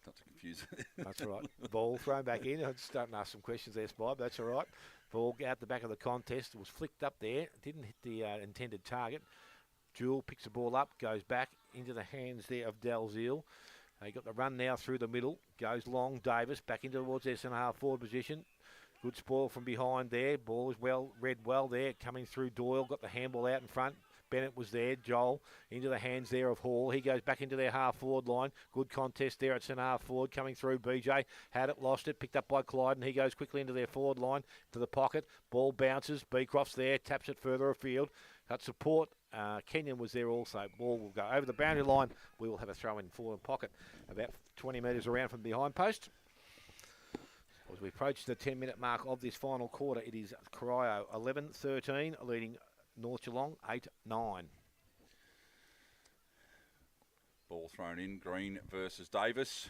C: Not to confuse.
B: That's all right. Ball thrown back in. I'm starting to ask some questions there, Spy. That's all right. Ball out the back of the contest. It was flicked up there. Didn't hit the intended target. Jewell picks the ball up, goes back into the hands there of Dalziel. They got the run now through the middle. Goes long, Davis back into towards their centre half forward position. Good spoil from behind there. Ball is read well there. Coming through Doyle. Got the handball out in front. Bennett was there. Joel into the hands there of Hall. He goes back into their half forward line. Good contest there at centre half forward. Coming through BJ. Had it, lost it. Picked up by Clyde, and he goes quickly into their forward line to the pocket. Ball bounces. Beecroft's there. Taps it further afield. Got support. Kenyon was there also. Ball will go over the boundary line. We will have a throw in forward pocket about 20 metres around from behind post. As we approach the 10-minute mark of this final quarter, it is Corio 11-13 leading North Geelong 8-9.
C: Ball thrown in. Green versus Davis.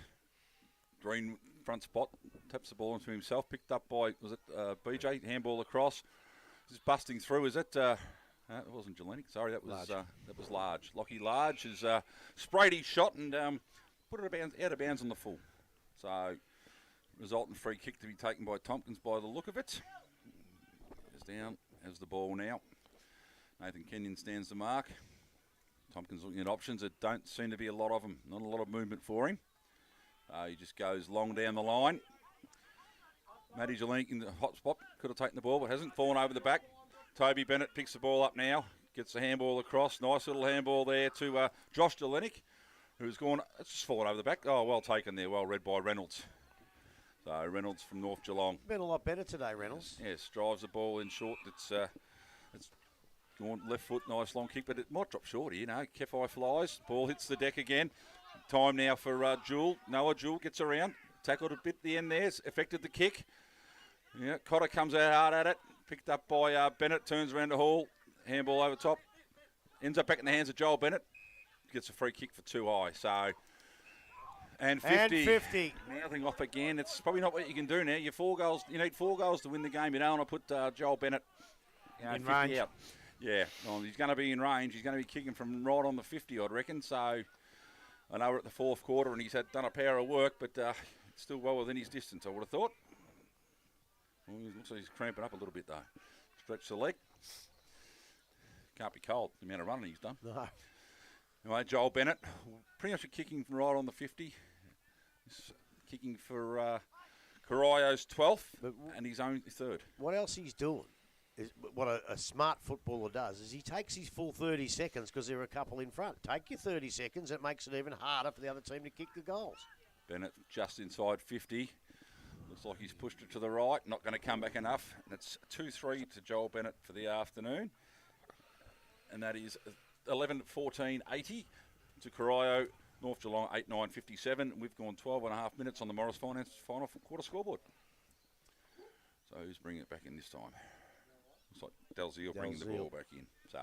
C: Green front spot. Taps the ball into himself. Picked up by, was it BJ? Handball across. Just busting through. Is it... it wasn't Jelenic. Sorry, that was Large. Lockie Large has sprayed his shot and put it out of bounds on the full. So, resultant free kick to be taken by Tompkins by the look of it. Is down, has the ball now. Nathan Kenyon stands the mark. Tompkins looking at options. There don't seem to be a lot of them. Not a lot of movement for him. He just goes long down the line. Matty Jelenic in the hot spot. Could have taken the ball, but hasn't. Fallen over the back. Toby Bennett picks the ball up now, gets the handball across. Nice little handball there to Josh Jelenic, who's gone, it's just fallen over the back. Oh, well taken there, well read by Reynolds. So Reynolds from North Geelong.
A: Been a lot better today, Reynolds.
C: Yes, drives the ball in short. It's gone left foot, nice long kick, but it might drop short here, Kefi flies, ball hits the deck again. Time now for Jewell. Noah Jewell gets around, tackled a bit at the end there, affected the kick. Yeah, Cotter comes out hard at it. Picked up by Bennett, turns around to Hall. Handball over top. Ends up back in the hands of Joel Bennett. Gets a free kick for too high. So, and 50.
A: And 50.
C: Mouthing off again. It's probably not what you can do now. You need 4 goals to win the game. You don't want to put Joel Bennett
B: in range. Out.
C: Yeah, well, he's going to be in range. He's going to be kicking from right on the 50, I'd reckon. So, I know we're at the 4th quarter and he's done a power of work, but it's still well within his distance, I would have thought. Well, he looks like he's cramping up a little bit, though. Stretch the leg. Can't be cold, the amount of running he's done.
A: No.
C: Anyway, Joel Bennett, pretty much kicking from right on the 50. He's kicking for Corio's 12th and his own 3rd.
A: What else he's doing, is what a smart footballer does, is he takes his full 30 seconds because there are a couple in front. Take your 30 seconds, it makes it even harder for the other team to kick the goals.
C: Bennett just inside 50. Looks like he's pushed it to the right. Not going to come back enough. And it's 2-3 to Joel Bennett for the afternoon. And that is 11-14-80 to Corio. North Geelong 8-9-57. We've gone 12.5 minutes on the Morris Finance final quarter scoreboard. So who's bringing it back in this time? Looks like Dalziel bringing the ball back in. So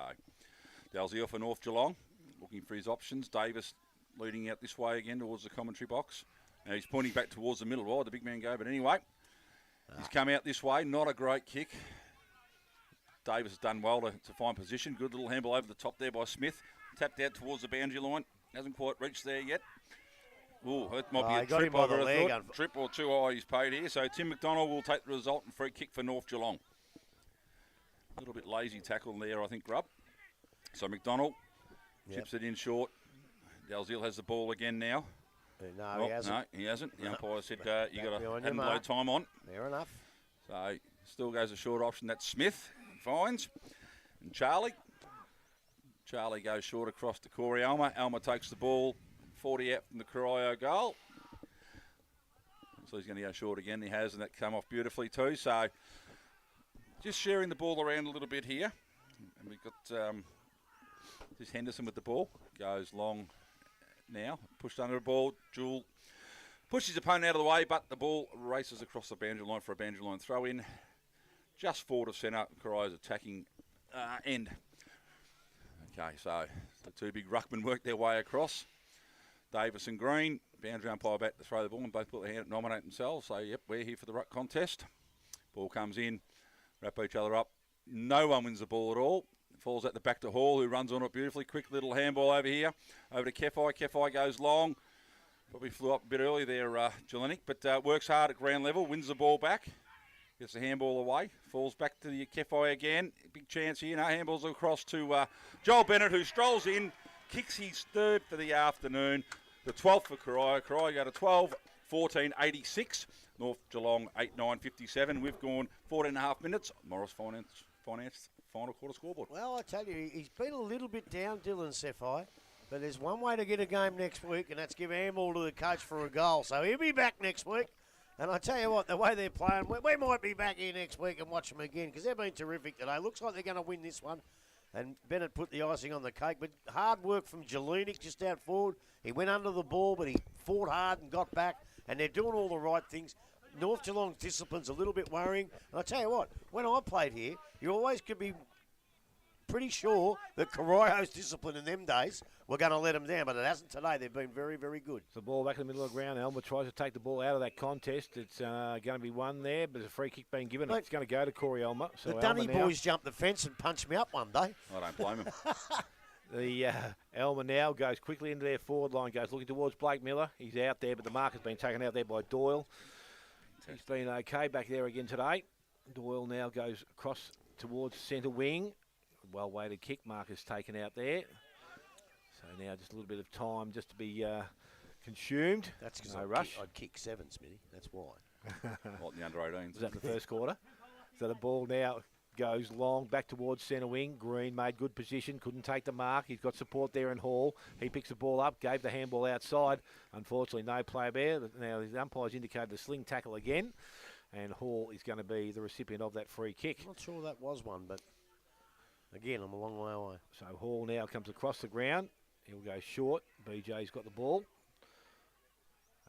C: Dalziel for North Geelong, looking for his options. Davis leading out this way again towards the commentary box. Now he's pointing back towards the middle. Why the big man go? But anyway, he's come out this way. Not a great kick. Davis has done well to find position. Good little handball over the top there by Smith. Tapped out towards the boundary line. Hasn't quite reached there yet. Oh, that might be a trip over a thought. Trip or too high he's paid here. So Tim McDonald will take the result and free kick for North Geelong. A little bit lazy tackle there, I think, Grubb. So McDonald chips it in short. Dalziel has the ball again now.
A: No, he hasn't.
C: No, he hasn't. The umpire said you got to have load time on.
A: Fair enough.
C: So still goes a short option. That's Smith. Finds. And Charlie. Charlie goes short across to Corey Alma. Alma takes the ball 40 out from the Corio goal. So he's going to go short again. He has, and that come off beautifully too. So just sharing the ball around a little bit here. And we've got this Henderson with the ball. Goes long now. Pushed under the ball. Jewel pushes his opponent out of the way, but the ball races across the boundary line for a boundary line throw in. Just forward of centre. Corio's attacking end. Okay, so the two big ruckmen work their way across. Davis and Green, boundary umpire back to throw the ball, and both put their hand up, nominate themselves. So, yep, we're here for the ruck contest. Ball comes in, wrap each other up. No one wins the ball at all. Falls at the back to Hall, who runs on it beautifully. Quick little handball over here. Over to Kefai. Kefai goes long. Probably flew up a bit early there, Jelenic, but works hard at ground level, wins the ball back. Gets the handball away, falls back to the Kefai again. Big chance here. No, handballs across to Joel Bennett, who strolls in, kicks his third for the afternoon. The 12th for Corio. Corio go to 12-14-86. North Geelong 8-9-57. We've gone 14.5 minutes. Morris Finance final quarter scoreboard.
A: Well, I tell you, he's been a little bit down, Dylan Sefai. But there's one way to get a game next week, and that's give handball to the coach for a goal. So he'll be back next week. And I tell you what, the way they're playing, we might be back here next week and watch them again because they've been terrific today. Looks like they're going to win this one. And Bennett put the icing on the cake. But hard work from Jelenic just out forward. He went under the ball, but he fought hard and got back. And they're doing all the right things. North Geelong's discipline's a little bit worrying. And I tell you what, when I played here, you always could be pretty sure that Corio's discipline in them days were going to let them down, but it hasn't today. They've been very, very good.
B: The ball back in the middle of the ground. Elmer tries to take the ball out of that contest. It's going to be one there, but there's a free kick being given. It's going to go to Corey Elmer. So
A: the Dunny boys jumped the fence and punched me up one day.
C: I don't blame him.
B: The Elmer now goes quickly into their forward line, goes looking towards Blake Miller. He's out there, but the mark has been taken out there by Doyle. He's been okay back there again today. Doyle now goes across towards centre wing. Well-weighted kick. Marcus taken out there. So now just a little bit of time just to be consumed.
A: That's because
B: no rush.
A: I'd kick 7, Smithy. That's why.
C: What, in the under-18s?
B: Was that the first quarter? So the ball now goes long back towards centre wing. Green made good position. Couldn't take the mark. He's got support there in Hall. He picks the ball up. Gave the handball outside. Unfortunately, no play there. Now the umpire's indicated the sling tackle again. And Hall is going to be the recipient of that free kick.
A: I'm not sure that was one, but... Again, I'm a long way away.
B: So Hall now comes across the ground. He'll go short. BJ's got the ball.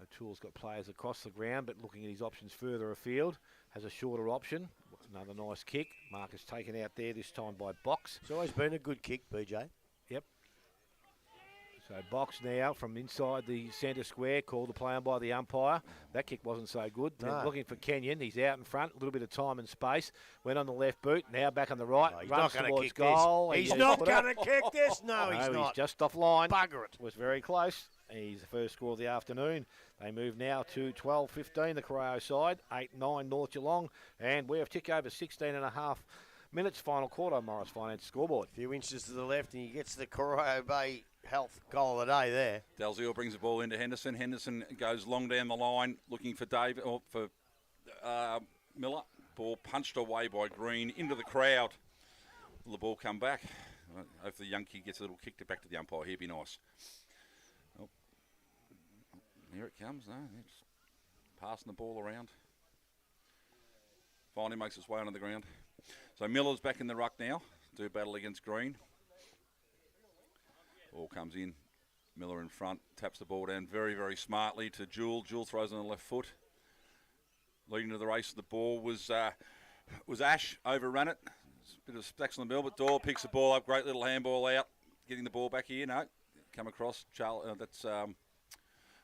B: O'Toole's got players across the ground, but looking at his options further afield, has a shorter option. Another nice kick. Marcus taken out there, this time by Box.
A: It's always been a good kick, BJ.
B: Yep. So Box now from inside the centre square, called the play on by the umpire. That kick wasn't so good.
A: No.
B: Looking for Kenyon. He's out in front, a little bit of time and space. Went on the left boot, now back on the right.
A: No, he's
B: runs
A: not
B: towards
A: kick
B: goal.
A: This. He's not going to kick this. No, he's
B: no,
A: not.
B: He's just offline.
A: Bugger it.
B: Was very close. He's the first score of the afternoon. They move now to 12-15, the Corio side. 8-9 North Geelong. And we have ticked over 16.5 minutes, final quarter, Morris Finance scoreboard.
A: A few inches to the left, and he gets the Corio Bay Health goal of the day there.
C: Dalziel brings the ball into Henderson. Henderson goes long down the line, looking for David or for Miller. Ball punched away by Green into the crowd. Will the ball come back? Hopefully the young kid gets a little kick back to the umpire. He'd be nice. Oh. Here it comes. No, just passing the ball around. finally makes its way onto the ground. So Miller's back in the ruck now. Do battle against Green. Ball comes in. Miller in front, taps the ball down very, very smartly to Jewel. Jewel throws on the left foot. Leading to the race, the ball was Ash, overrun it. It's a bit of stacks on the middle, but Doyle picks the ball up. Great little handball out. Getting the ball back here. No, come across. That's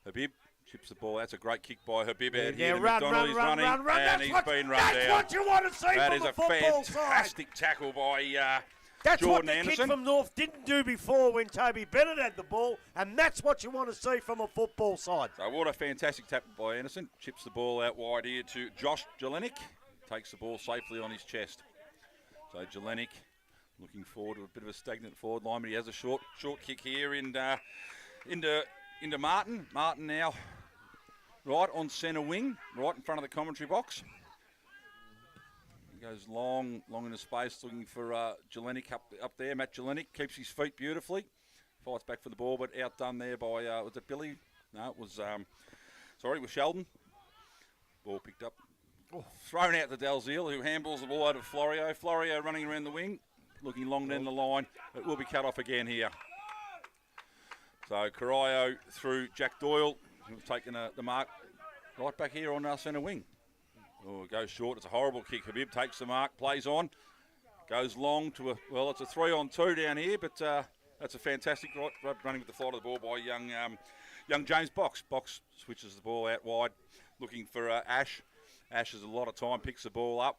C: Habib. Chips the ball. That's a great kick by Habib out here.
A: Run.
C: And he's been run down.
A: That's what you want to see
C: That
A: from
C: is
A: the
C: a
A: football
C: fantastic
A: side.
C: tackle by
A: That's
C: Jordan
A: what the
C: Anderson.
A: kid from North didn't do before when Toby Bennett had the ball, and that's what you want to see from a football side.
C: So what a fantastic tap by Anderson. Chips the ball out wide here to Josh Jelenic. Takes the ball safely on his chest. So Jelenic looking forward to a bit of a stagnant forward line, but he has a short kick here into Martin. Martin now right on centre wing, right in front of the commentary box. He goes long into space looking for Jelenic up there. Matt Jelenic keeps his feet beautifully. Fights back for the ball, but outdone there by, was it Billy? No, it was, it was Sheldon. Ball picked up. Thrown out to Dalziel, who handballs the ball over to Florio. Florio running around the wing, looking long down the line. It will be cut off again here. So Corio through Jack Doyle, who's taken the mark right back here on our centre wing. Oh, it goes short. It's a horrible kick. Habib takes the mark, plays on, goes long to it's a 3-on-2 down here, but that's a fantastic running with the flight of the ball by young James Box. Box switches the ball out wide, looking for Ash. Ash has a lot of time, picks the ball up.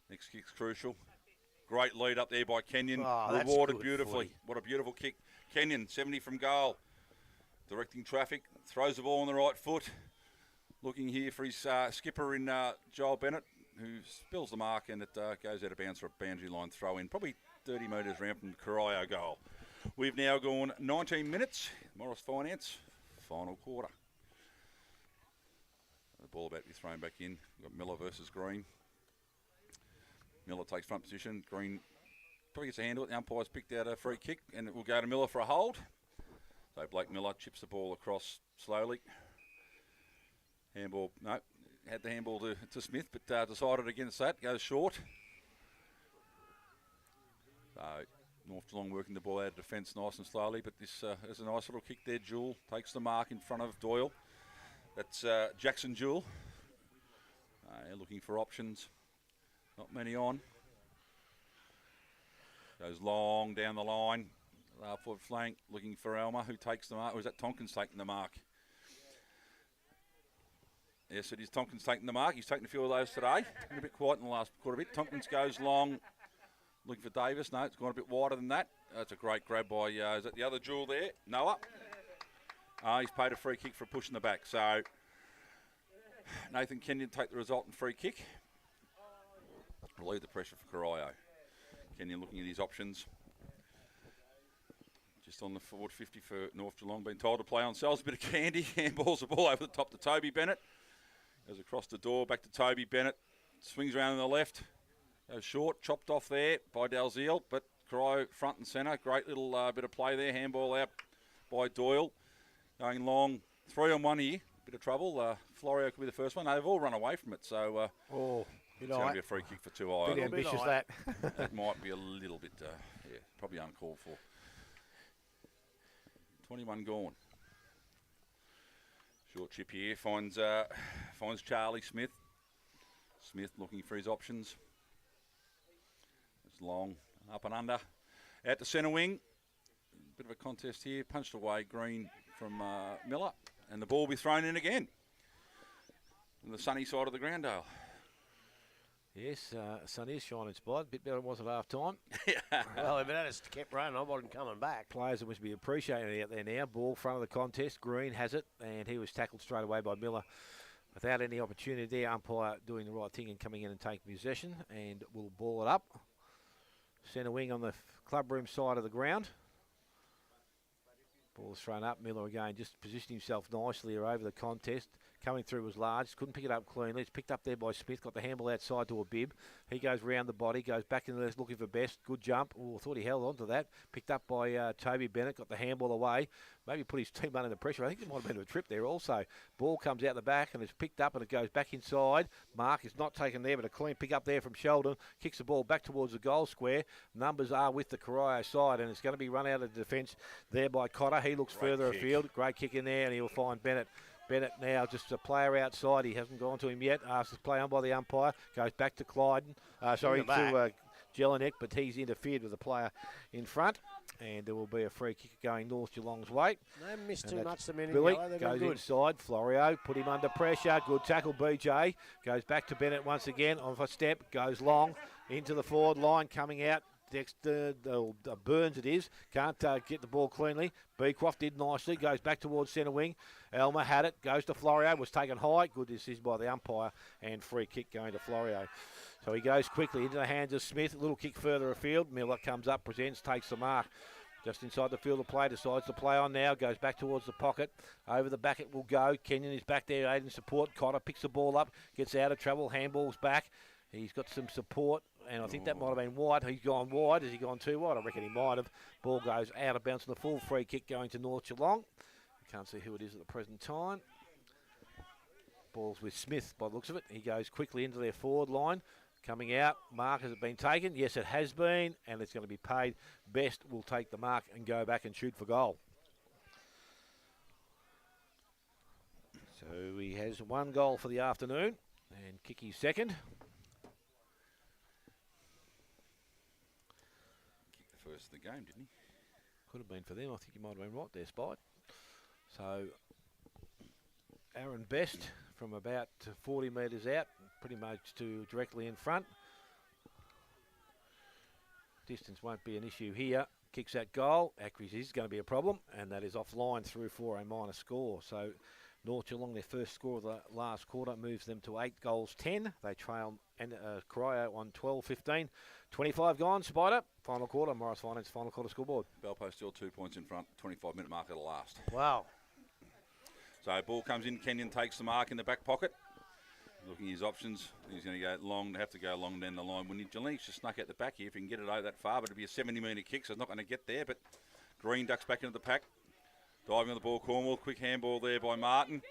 C: Next kick's crucial. Great lead up there by Kenyon. Rewarded beautifully. What a beautiful kick. Kenyon, 70 from goal. Directing traffic. Throws the ball on the right foot. Looking here for his skipper in Joel Bennett, who spills the mark, and it goes out of bounds for a boundary line throw in. Probably 30 metres round from the Corio goal. We've now gone 19 minutes. Morris Finance, final quarter. The ball about to be thrown back in. We've got Miller versus Green. Miller takes front position. Green probably gets a handle. The umpire's picked out a free kick, and it will go to Miller for a hold. So Blake Miller chips the ball across slowly. Handball, no, had the handball to Smith, but decided against that. Goes short. So North Geelong working the ball out of defence nice and slowly, but this is a nice little kick there. Jewel takes the mark in front of Doyle. That's Jackson Jewel. Looking for options. Not many on. Goes long down the line. Forward flank, looking for Elmer, who takes the mark. Or is that Tompkins taking the mark? Yes, it is Tompkins taking the mark. He's taken a few of those today. Been a bit quiet in the last quarter bit. Tompkins goes long, looking for Davis. No, it's gone a bit wider than that. That's a great grab by, is that the other Jewel there? Noah. He's paid a free kick for pushing the back. So Nathan Kenyon take the resultant free kick. Relieve the pressure for Corio. Kenyon looking at his options. Just on the forward 50 for North Geelong. Been told to play on cells. A bit of candy. Handballs the ball over the top to Toby Bennett. Goes across the door, back to Toby Bennett. Swings around on the left. Goes short, chopped off there by Dalziel. But Corio front and centre. Great little bit of play there. Handball out by Doyle. Going long. 3-on-1 here. Bit of trouble. Florio could be the first one. They've all run away from it. So it's going to be a free kick for 2-eye.
B: Bit ambitious, that.
C: That might be a little bit, probably uncalled for. 21 gone. Short chip here. Finds Charlie Smith. Smith looking for his options. It's long. Up and under. Out to centre wing. Bit of a contest here. Punched away Green from Miller. And the ball will be thrown in again. On the sunny side of the ground, Dale.
B: Yes, sun is shining its blood. A bit better than it was at half time.
A: Well, if it had kept running, I wasn't coming back.
B: Players that must be appreciating it out there now. Ball front of the contest. Green has it, and he was tackled straight away by Miller without any opportunity there. Umpire doing the right thing and coming in and taking possession, and will ball it up. Centre wing on the clubroom side of the ground. Ball's thrown up. Miller again just positioned himself nicely here over the contest. coming through was large. Couldn't pick it up cleanly. It's picked up there by Smith. Got the handball outside to a bib. He goes round the body, goes back in there looking for best. Good jump. Oh, I thought he held on to that. Picked up by Toby Bennett. Got the handball away. Maybe put his team under pressure. I think there might have been a trip there also. Ball comes out the back and it's picked up and it goes back inside. Mark is not taken there, but a clean pick up there from Sheldon. Kicks the ball back towards the goal square. Numbers are with the Corio side and it's going to be run out of defence there by Cotter. He looks further afield. Great kick in there and he'll find Bennett. Bennett now just a player outside. He hasn't gone to him yet. Asks to play on by the umpire. Goes back to Clyden. To Jelinek, but he's interfered with the player in front. And there will be a free kick going North Geelong's way.
A: They missed too much the minute.
B: Billy goes inside. Florio put him under pressure. Good tackle, BJ. Goes back to Bennett once again. On a step. Goes long into the forward line. Coming out. Dexter Burns it is. Can't get the ball cleanly. Beecroft did nicely. Goes back towards centre wing. Elmer had it. Goes to Florio. Was taken high. Good decision by the umpire. And free kick going to Florio. So he goes quickly into the hands of Smith. A little kick further afield. Miller comes up, presents, takes the mark. Just inside the field of play. Decides to play on now. Goes back towards the pocket. Over the back it will go. Kenyon is back there aiding support. Cotter picks the ball up. Gets out of trouble. Handball's back. He's got some support. And I think that might have been wide. He's gone wide. Has he gone too wide? I reckon he might have. Ball goes out of bounds on the full free kick going to North Geelong. Can't see who it is at the present time. Ball's with Smith by the looks of it. He goes quickly into their forward line. Coming out. Mark, has it been taken? Yes, it has been. And it's going to be paid. Best will take the mark and go back and shoot for goal. So he has one goal for the afternoon. And Kicky's second.
C: First of the game, didn't he?
B: Could have been for them. I think he might have been right there, Spite. So Aaron Best from about 40 metres out, pretty much to directly in front. Distance won't be an issue here. Kicks that goal. Accuracy is going to be a problem, and that is offline through for a minor score. So North Geelong, their first score of the last quarter, moves them to 8 goals 10. They trail Corio on 12-15. 25 gone, Spider. Final quarter, Morris Finance final quarter scoreboard.
C: Belpo still 2 points in front, 25-minute mark at the last.
A: Wow.
C: So ball comes in, Kenyon takes the mark in the back pocket. Looking at his options, he's going to go long, have to go long down the line. When Jelene's just snuck out the back here, if he can get it over that far, but it'll be a 70-metre kick, so it's not going to get there, but Green ducks back into the pack. Diving on the ball, Cornwall, quick handball there by Martin.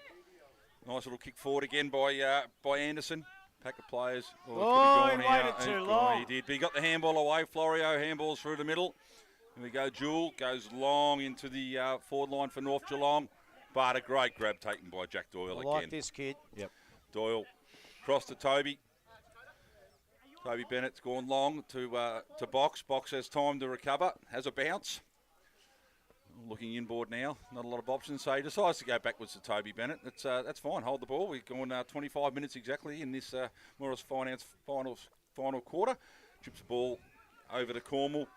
C: Nice little kick forward again by Anderson. Pack of players.
A: Oh, he waited too long.
C: He did, but he got the handball away. Florio handballs through the middle. Here we go, Jewel goes long into the forward line for North Geelong. But a great grab taken by Jack Doyle again.
A: I like this kid.
B: Yep.
C: Doyle cross to Toby. Toby Bennett's gone long to Box. Box has time to recover. Has a bounce. Looking inboard now. Not a lot of options. So he decides to go backwards to Toby Bennett. That's fine. Hold the ball. We've gone 25 minutes exactly in this Morris Finance final quarter. Chips the ball over to Cornwall.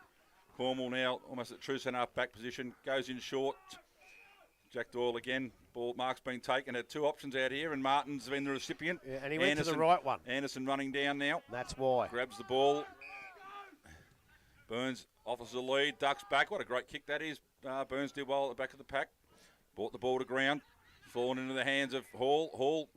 C: Cornwall now almost at true centre half back position. Goes in short. Jack Doyle again. Ball mark's been taken. Had 2 options out here, and Martin's been the recipient.
A: Yeah, and he went to the right one.
C: Anderson running down now.
A: That's why.
C: Grabs the ball. Burns offers the lead. Ducks back. What a great kick that is. Burns did well at the back of the pack. Brought the ball to ground. Fallen into the hands of Hall. Hall,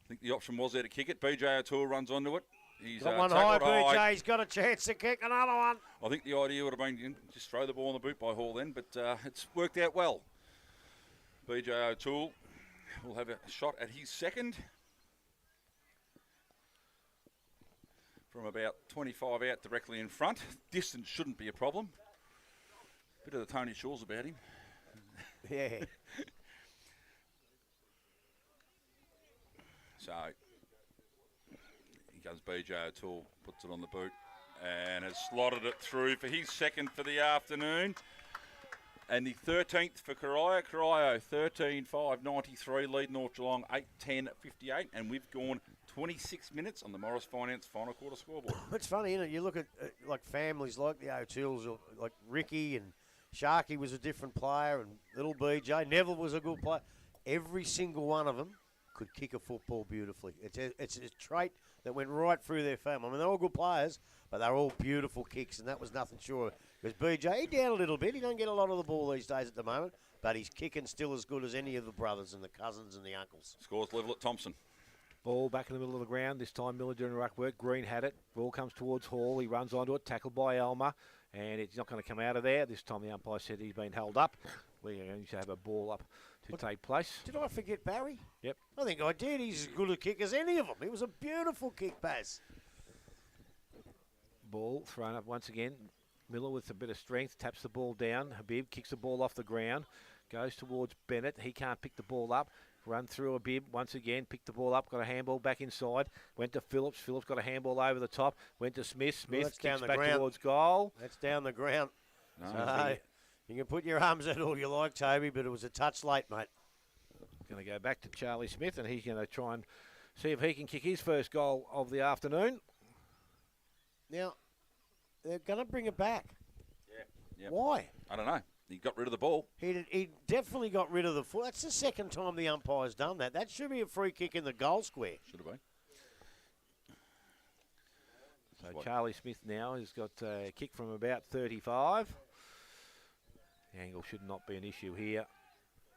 C: I think the option was there to kick it. BJ O'Toole runs onto it. He's
A: got one high, BJ. He's got a chance to kick another one.
C: I think the idea would have been just throw the ball in the boot by Hall then, but it's worked out well. BJ O'Toole will have a shot at his second. From about 25 out directly in front. Distance shouldn't be a problem. Bit of the Tony Shaw's about him.
A: Yeah.
C: So, he comes BJ O'Toole, puts it on the boot, and has slotted it through for his second for the afternoon. And the 13th for Corio. Corio 13-5-93, lead North Geelong 8-10-58, and we've gone 26 minutes on the Morris Finance final quarter scoreboard.
A: It's funny, isn't it? You look at like families like the O'Tooles, or like Ricky and Sharky was a different player, and little BJ Neville was a good player. Every single one of them could kick a football beautifully. It's a trait that went right through their family. I mean, they're all good players, but they're all beautiful kicks, and that was nothing short. Because BJ, he down a little bit. He don't get a lot of the ball these days at the moment, but he's kicking still as good as any of the brothers and the cousins and the uncles.
C: Scores level at Thompson.
B: Ball back in the middle of the ground. This time Miller doing ruck work. Green had it. Ball comes towards Hall. He runs onto it. Tackled by Elmer. And it's not going to come out of there. This time the umpire said he's been held up. We're going to have a ball up to take place.
A: Did I forget Barry?
B: Yep.
A: I think I did. He's as good a kick as any of them. It was a beautiful kick pass.
B: Ball thrown up once again. Miller with a bit of strength taps the ball down. Habib kicks the ball off the ground. Goes towards Bennett. He can't pick the ball up. Run through Habib once again. Picked the ball up. Got a handball back inside. Went to Phillips. Phillips got a handball over the top. Went to Smith. Smith kicks back towards goal.
A: That's down the ground.
C: No,
A: So, you can put your arms out all you like, Toby, but it was a touch late, mate.
B: Going to go back to Charlie Smith, and he's going to try and see if he can kick his first goal of the afternoon.
A: Now, they're going to bring it back.
C: Yeah.
A: Why?
C: I don't know. He got rid of the ball.
A: He definitely got rid of the foot. That's the second time the umpire's done that. That should be a free kick in the goal square.
C: Should have been.
B: So Charlie Smith now has got a kick from about 35. The angle should not be an issue here.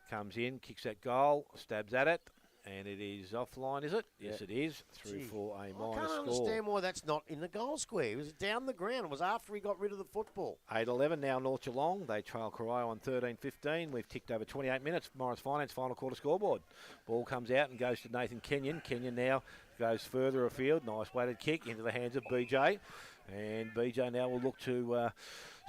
B: Comes in, kicks that goal, stabs at it, and it is offline, is it? Yes, it is. Through for a
A: I
B: minor
A: can't
B: score.
A: understand why that's not in the goal square. It was down the ground. It was after he got rid of the football.
B: 8-11 now, North Geelong. They trail Corio on 13-15. We've ticked over 28 minutes. Morris Finance final quarter scoreboard. Ball comes out and goes to Nathan Kenyon. Kenyon now goes further afield. Nice weighted kick into the hands of BJ. And BJ now will look to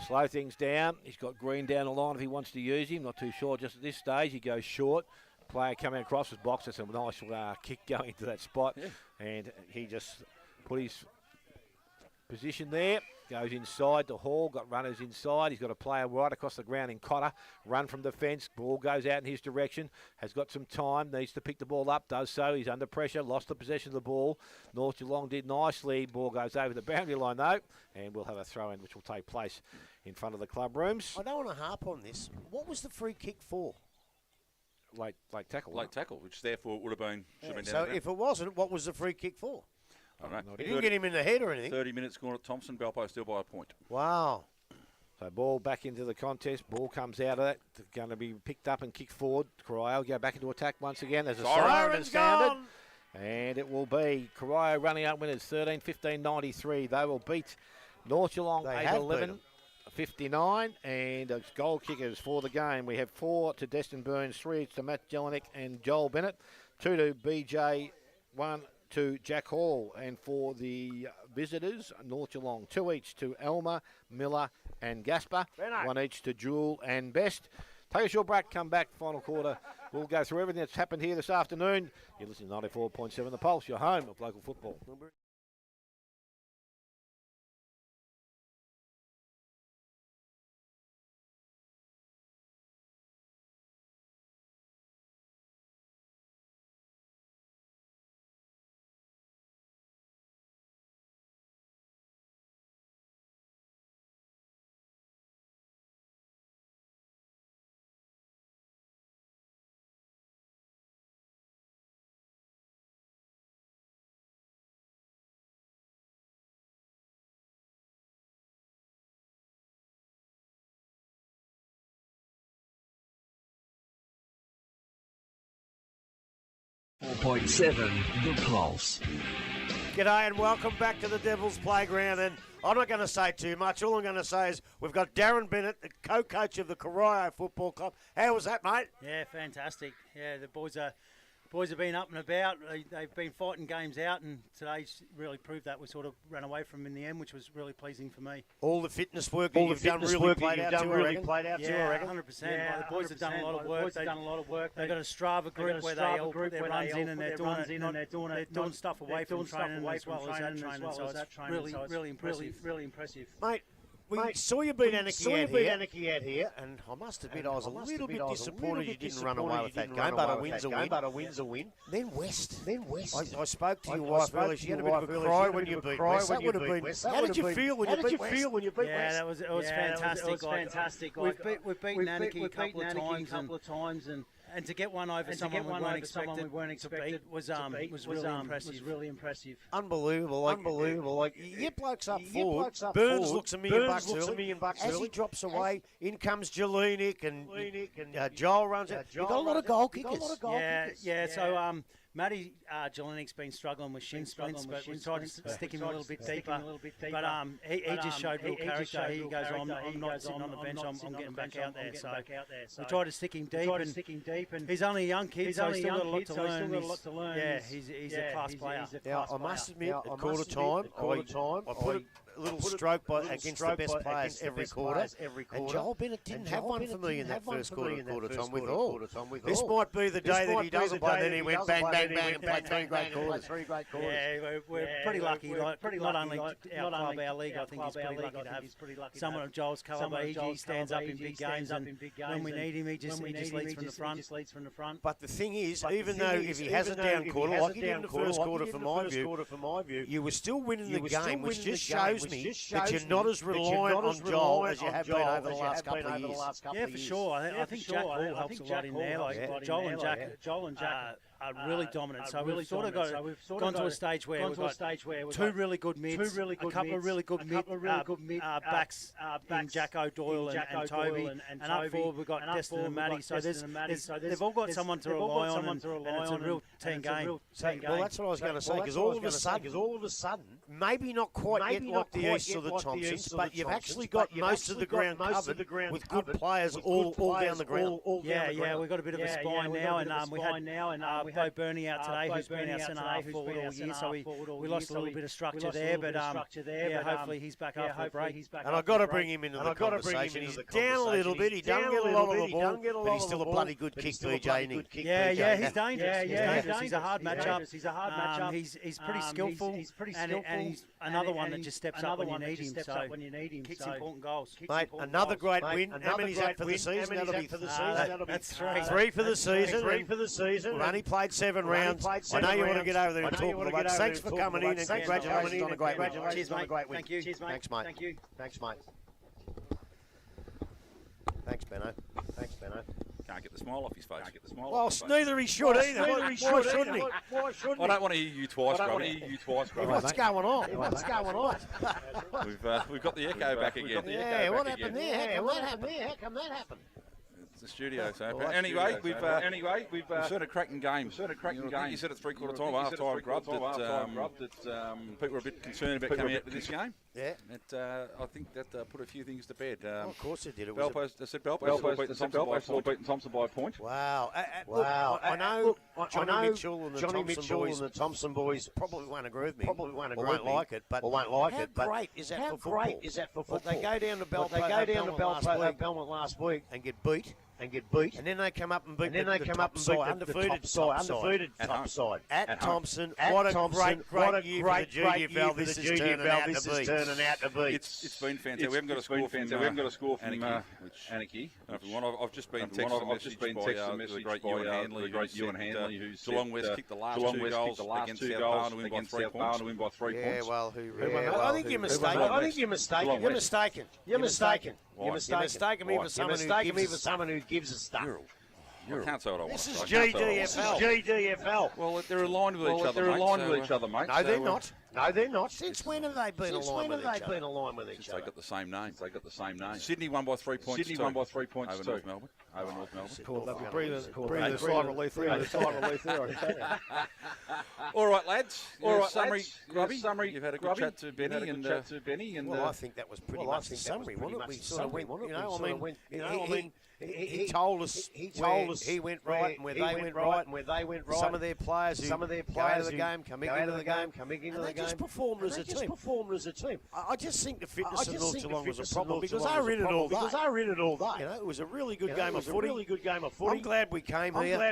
B: slow things down. He's got Green down the line if he wants to use him. Not too sure just at this stage. He goes short. Player coming across his box. That's a nice kick going into that spot. Yeah. And he just put his position there. Goes inside to Hall. Got runners inside. He's got a player right across the ground in Cotter. Run from defence. Ball goes out in his direction. Has got some time. Needs to pick the ball up. Does so. He's under pressure. Lost the possession of the ball. North Geelong did nicely. Ball goes over the boundary line though. And we'll have a throw in which will take place in front of the club rooms.
A: I don't want to harp on this. What was the free kick for?
B: Late tackle.
C: Late tackle, which therefore would have been. Should have been
A: So
C: down the
A: if it wasn't, what was the free kick for?
C: ground. I don't know.
A: He didn't get him in the head or anything.
C: 30 minutes scoring at Thompson. Balpo still by a point.
A: Wow.
B: So ball back into the contest. Ball comes out of that. Going to be picked up and kicked forward. Corio go back into attack once again. There's a siren sounded. And it will be Corio running out winners 13-15-93. They will beat North Geelong 8-11-59. And as goal kickers for the game, we have 4 to Destin Burns, 3 to Matt Jelinek and Joel Bennett, 2 to BJ, 1 to Jack Hall. And for the visitors, North Geelong, 2 each to Elmer, Miller and Gasper, 1 each to Jewel and Best. Take a short break, come back, final quarter. We'll go through everything that's happened here this afternoon. You're listening to 94.7 The Pulse, your home of local football.
E: 4.7 The Pulse.
A: G'day and welcome back to the Devil's Playground. And I'm not going to say too much. All I'm going to say is we've got Darren Bennett, the co-coach of the Corio Football Club. How was that, mate?
F: Yeah, fantastic. Yeah, the boys have been up and about. They've been fighting games out, and today's really proved that. We sort of ran away from them in the end, which was really pleasing for me.
A: All the fitness work that you've done really played out too, I reckon.
F: Yeah, 100%. Yeah, the boys have done a lot of work. They've got a Strava group where they all put their runs in, and they're doing stuff away from training as well as that training. So it's really impressive.
A: Mate, we saw you beat Anarchy out here, and I must admit I was a little bit disappointed you didn't run away with that game, but a win's a win. Then West. I spoke to your wife earlier. She had a bit of a cry when you beat West. That would have been. How did you feel when you beat West?
F: Yeah, it was fantastic. We've beaten Anarchy a couple of times, And to get one over someone we weren't expected was really impressive.
A: Unbelievable. Like, you get blokes up forward. Burns looks $1 million early. As he drops away, in comes Jelinek and Joel runs out. You've got a lot of goal kickers.
F: Yeah. So Matty Jelenek's been struggling with shin splints, but we tried to stick him a little bit deeper. But he just showed real character. He goes, I'm not sitting on the bench. I'm getting back out there. So we tried to stick him deep. And he's only a young kid, so he's still got a lot to learn. Yeah, he's a class player.
A: Now, I must admit, at quarter time, I put a little stroke against the best players every quarter. And Joel Bennett didn't have one for me in that first quarter time with all. This might be the day that he doesn't play. Then he went bang, bang, bang, and played 3 great quarters.
F: Yeah, we're pretty lucky. Not only our club, our league, I think he's pretty lucky to have someone of Joel's calibre. He stands up in big games, and when we need him, he just leads from the front.
A: But the thing is, even though if he has a down quarter, like he did in the first quarter from my view, you were still winning the game, which just shows me that you're not as reliant on Joel as you have been over the last couple of years.
F: Yeah, for sure. I think Jack Hall helps a lot in there. Like Joel and Jack are really dominant. So we've sort of gone to a stage where we've got 2 really good mids, a couple of really good mid backs in Jack O'Doyle and Toby, and up forward we've got Destin and Matty. So they've all got someone to rely on, and it's a real team game.
A: Well, that's what I was going to say, because all of a sudden, maybe not quite yet like the East or the Thompsons, but you've actually got most of the ground covered with good players all down the ground.
F: Yeah, we've got a bit of a spine now, and we had Bo Burney out today, who's been our centre half forward all year, so we lost a little bit of structure there, but hopefully he's back after the break.
A: And I've got to bring him into the conversation. He's down a little bit, he doesn't get a lot of the ball, but he's still a bloody good kick, BJ.
F: Yeah, he's dangerous. He's a hard matchup. He's pretty skillful, and he's another one that just steps up when you need him, so kicks important goals.
A: Mate, another great win. How many's that for the season? That'll be
F: That's 3.
A: 3 for the season. We've only played 7 rounds. I know you want to get over there and talk about it. Thanks for coming in, and congratulations on a great win.
F: Cheers, mate. Thank you.
A: Thanks, mate. Thanks, mate. Thanks, Benno.
C: Can't get the smile off his face.
A: Well, neither he should either. Why shouldn't he?
C: I don't want to hear you twice, Robbie.
A: What's going on?
C: We've got the echo back again.
A: Yeah, what happened there? How come that happened?
C: It's the studio, so. But anyway, we've sort of cracking game. You said at 3/4 time, half time, grubbed that people were a bit concerned about coming out to this game.
A: Yeah.
C: I think that put a few things to bed.
A: Of course it did.
C: Belpost still beaten Thompson by a point.
A: Wow. I know Johnny Mitchell and the Thompson boys probably won't agree with me. Or won't like it. But how great is that for football? They go down to Belmont last week and get beat. And then they come up and beat the top side at Thompson. What a great year for the GDFL this is turning out to be.
C: It's been fantastic. We haven't got a score from Anarchy. I've just been texted a message by the great Ewan Handley, who said Geelong West kicked the last 2 goals against South Barn to win by 3 points.
A: Yeah, well, I think you're mistaken. You're mistaken. You're mistaken me for someone who gives a stuff.
C: I can't say what I want.
A: This is GDFL.
C: Well, they're aligned with each other, mate.
A: No, they're not. No, they're not. Since when have they been aligned with each other?
C: They got the same name. Sydney won by 3 points. Over North Melbourne.
B: Breathe a sigh of relief there.
C: All right, lads. Summary, Grubby. You've had a good chat to Benny.
A: Well, I think that was pretty much the summary, wasn't it? We sort of went, he told us he went right and where they went right. Some of their players who go out of the game, coming into the game, and they just performed as a team. I just think the fitness of North Geelong was a problem because they were in it all day. You know, it was a really good game of footy. I'm glad we came here.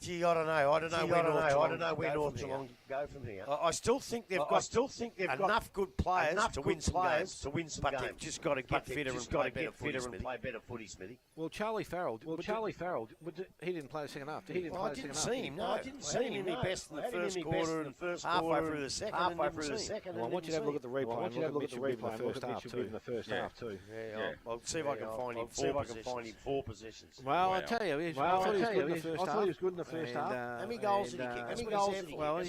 A: Gee, I don't know. I don't know where North Geelong
G: go from here.
A: I still think they've got enough good players to win some games. But they've just got to get fitter and play better footy, Smithy.
B: Well, Charlie Farrell, he didn't play the second half.
A: I didn't see him. No, I didn't see him in my best in the first quarter and halfway through the second.
B: Well, I want you to have a look at the replay and look at Mitchell Gibb in the first half too.
A: Yeah, I'll see if I can find him four positions.
B: Well, I tell you, I thought he was good in the first half.
A: How many goals did he kick? How many goals did he kick?
B: Well,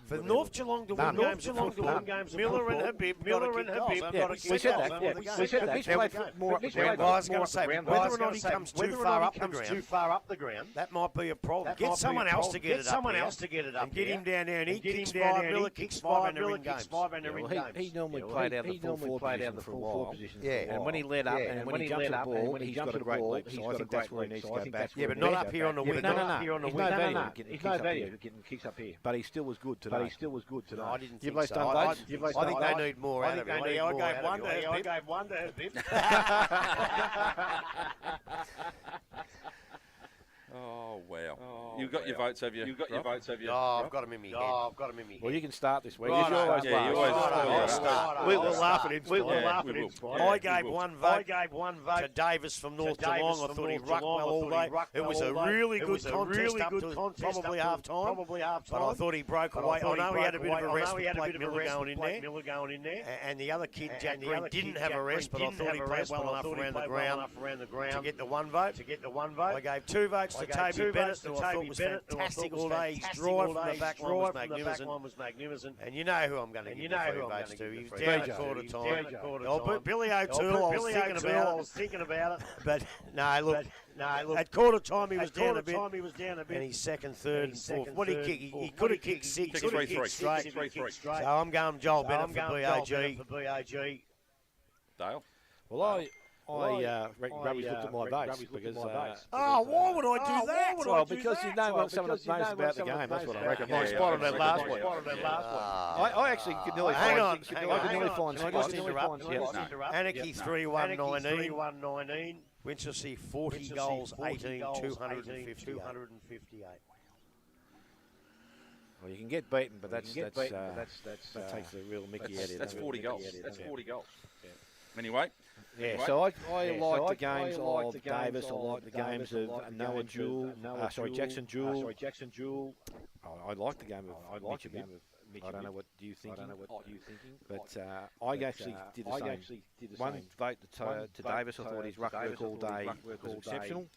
A: for North Geelong to win games of football, Miller and Habib got to kick goals.
B: We said that. We said that. He's played more up the ground.
A: I was going to say, whether or not he comes too far up the ground, that might be a problem. Get someone else to get it up and get him down there, and he kicks 5, Miller kicks 5, and they're in games.
B: He normally played out the full forward position for a while.
A: Yeah,
B: and when he led up and when he jumped to the ball, he's got a great leap. So I think that's where he needs to go back.
A: Yeah, but not up here on the wing.
B: No. He's no value getting kicks up here. But he still was good today.
A: No, I didn't think so.
B: I
A: think they need more out of him. I gave one to Habib.
C: Oh, wow. You've got your votes, have you?
A: Oh, I've got him in my head.
B: Well, you can start this week.
A: Right,
B: You always
C: you always
B: start.
A: We'll laugh at him. I gave
C: will.
A: one vote to Davis from North Geelong. I thought he rucked well all day. It was a really good contest up to probably half time. But I thought he broke away. I know he had a bit of a rest with Blake Miller going in there. And the other kid, Jack Green, didn't have a rest, but I thought he played well enough around the ground to get the one vote. I gave 2 votes to Toby Bennett, who I thought was fantastic all day. His drive from the back line was magnificent. And you know who I'm going to give 3 votes to. He was down at quarter time. Billy O'Toole, I was thinking about it. But no, look. At quarter time he was down a bit, and his second, third, and fourth. What did he kick? He could have kicked 6, could have kicked straight. So I'm going Joel Bennett for BAG.
C: Dale?
B: Well, I reckon Grubby's looked at my votes because...
A: why would I do that?
B: Well, because you know some of the knows about the game. That's what I reckon. My spot on that last one. I actually could nearly find spots.
A: Anarchy 3-1-19. Winchelsea 40 goals, 18, 258.
B: Well, you can get beaten, but that takes the real Mickey out of it.
C: That's 40 goals. That's 40 goals. Anyway.
B: Yeah, so I like the games of Davis. I like the games of Jackson Jewell. I like the game of Mitch a bit. I don't know what you're thinking. But I actually did the same. One vote to Davis. I thought his ruck work all day was exceptional.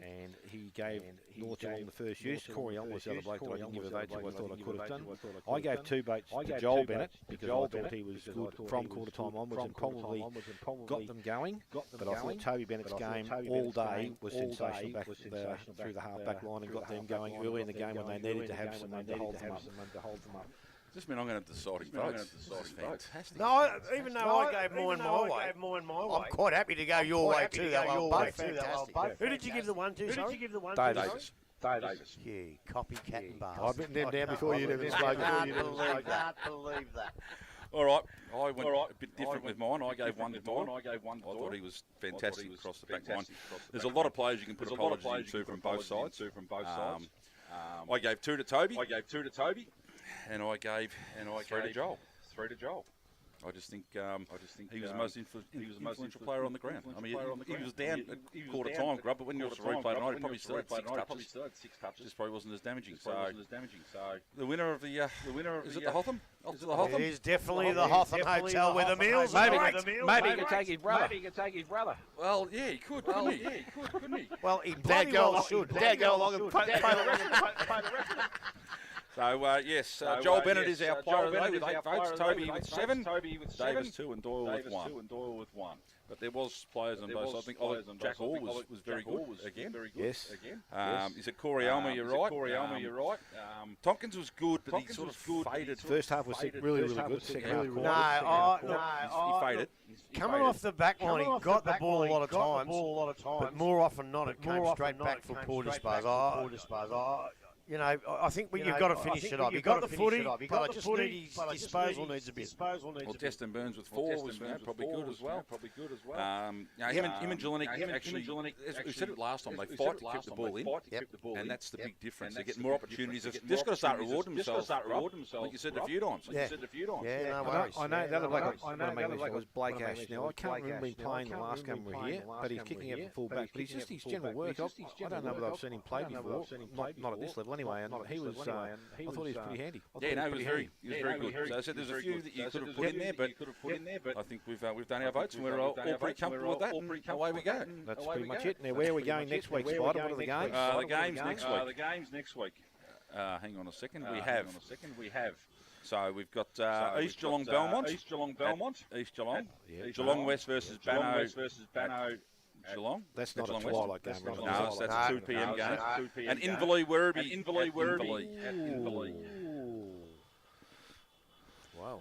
B: And he gave North Geelong the first use. Corio was the other bloke that I didn't give a vote to. I thought I could have done. I gave 2 votes to Joel Bennett because I thought he was good from quarter time onwards and probably got them going. But I thought Toby Bennett's game all day was sensational back through the half-back line and got them going early in the game when they needed to have someone to hold them up.
C: Does this mean I'm going to have deciding votes? Fantastic.
A: No, even though I gave mine my way, I'm quite happy to go your way too. They were both fantastic. Who did you give the one to?
B: Davis.
A: Yeah, copycat and bars.
B: I've written them down before you even spoke.
A: I can't believe that.
C: All right, I went a bit different with mine. I gave one to Doyle. I thought he was fantastic across the back line. There's a lot of players you can put apologies to from both sides. I gave 2 to Toby. And I gave 3 to Joel. I just think he was the most influential player on the ground. I mean, he was down at quarter time, Grub, but when you watched the replay tonight, he probably still had 6 touches. Just probably wasn't as damaging. So the winner of the is it the Hotham?
A: It is definitely the Hotham Hotel where the meals are.
B: Maybe he could take his brother.
C: Well, yeah, he could, couldn't he?
A: Well, he bloody well should.
B: Dad, go along and pay the rest.
C: So, yes, Joel Bennett is our player of the day with 8 votes, Toby with 7, Davis 2 and Doyle with 1. But there was players on both sides. I think Jack Hall was very good again.
B: Yes.
C: Is it Corey Elmer? You're right. Tompkins was good, but he sort of faded.
B: First half was really good. Second
A: No,
B: half,
C: he faded.
A: Coming off the back line, he got the ball a lot of times, but more often not, it came straight back for poor disposal. You know, I think you've got to finish it off. You've got the footy, but I just need his disposal needs a bit.
C: Well, Destin Burns with 4 was probably good as well. Him and Geelong actually, as we said it last time, they fight to keep the ball in, and that's the big difference. They get more opportunities. They've just got to start rewarding themselves. Like you said a few times.
A: Yeah, no worries.
B: I know the other bloke was Blake Ash. Now, I can't remember him playing the last game we were here, but he's kicking out from full back. But he's just his general work. I don't know whether I've seen him play before. Not at this level anyway. And he was, I thought he was pretty handy.
C: Yeah, no, he was very good. So I said there's a few that you could have put in there, but I think we've done our votes and we're all pretty comfortable with that. And away we go.
B: That's pretty much it. Now, where are we going next week, Spider? What are the games?
C: The games next week. Hang on a second. We have. So we've got East Geelong Belmont. East Geelong. Geelong West versus Banno. Geelong.
B: That's not a twilight game.
C: No, that's a 2 p.m. game. And Inverleigh Werribee. Inverleigh.
B: Wow.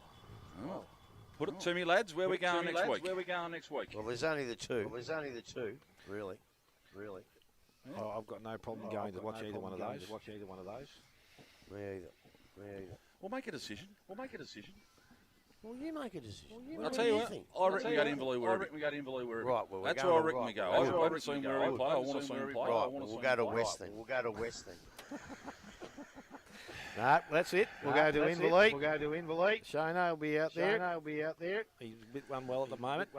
C: Put it to me, lads. Where are we going next week?
A: Well, there's only the two. Really.
B: Oh, I've got no problem going to watch either one of those.
A: Me either.
C: We'll make a decision.
A: Well, you make a decision.
C: I'll tell you what. I reckon we got Inverleigh Werribee.
A: Right, well,
C: that's where I reckon we go. I haven't seen Werribee play. I want to see him play.
A: Right, we'll go to West then.
B: No, that's it. We'll go to Inverleigh. Shano will be out there. He's a bit unwell at the moment.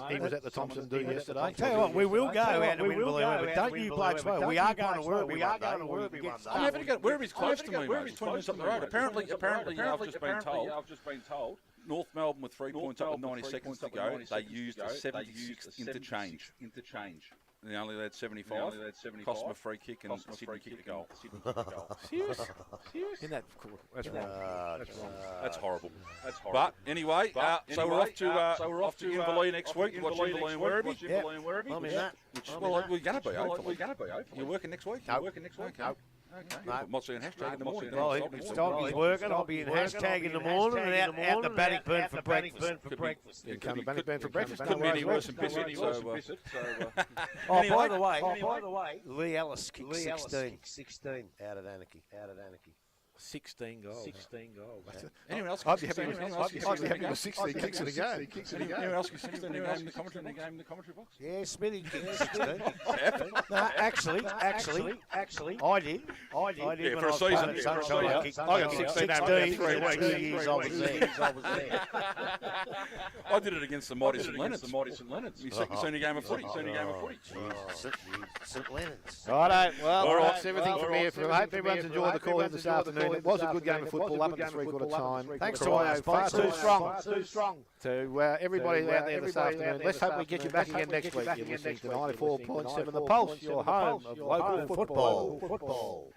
B: He was at the Thompson do yesterday.
A: I'll tell you what, we will go out to Inverleigh, but don't you blokes well. We are going to Werribee.
C: I'm happy to go. Werribee's close to me, mate. 20 minutes up the road. Apparently, I've just been told. North Melbourne with 3 points up with 90 seconds to go. They used a 76th interchange. They only had 75. Cost them a free kick and Sydney kicked the goal.
B: Serious? That's wrong.
C: That's horrible. But anyway, so we're off to Inverleigh next week. Watch Inverleigh and Werribee.
A: I'm in that.
C: Well, we're going to be, hopefully. You're working next week?
A: No.
C: Okay. Might see an hashtag in the morning.
A: Well, he's working. I'll be in hashtag in the morning and out the Bannockburn for breakfast.
B: Come to Bannockburn for breakfast.
C: Couldn't be any worse than Bissett.
A: By the way, Lee Ellis kicked 16 out of Anarchy.
B: 16 goals.
C: Anyone else?
B: I'd be happy with 16 kicks in a game.
C: Anyone else get 16 in the commentary box?
A: Yeah, Smithy kicked 16. No, actually, I did.
C: Yeah, for a season.
A: I
C: got 16
A: over 3 weeks. 2 years I was there.
C: I did it against the mighty St Leonard's. You seen a game of footy.
A: St Leonard's.
B: Righto, well, that's everything from here. I hope everyone's enjoyed the call in this afternoon. It was a good game of football up at the three-quarter time.
A: Thanks to Corio,
B: far too strong. To everybody out there this afternoon, let's hope we get you back again next week. You're listening to 94.7 The Pulse, your home of local football.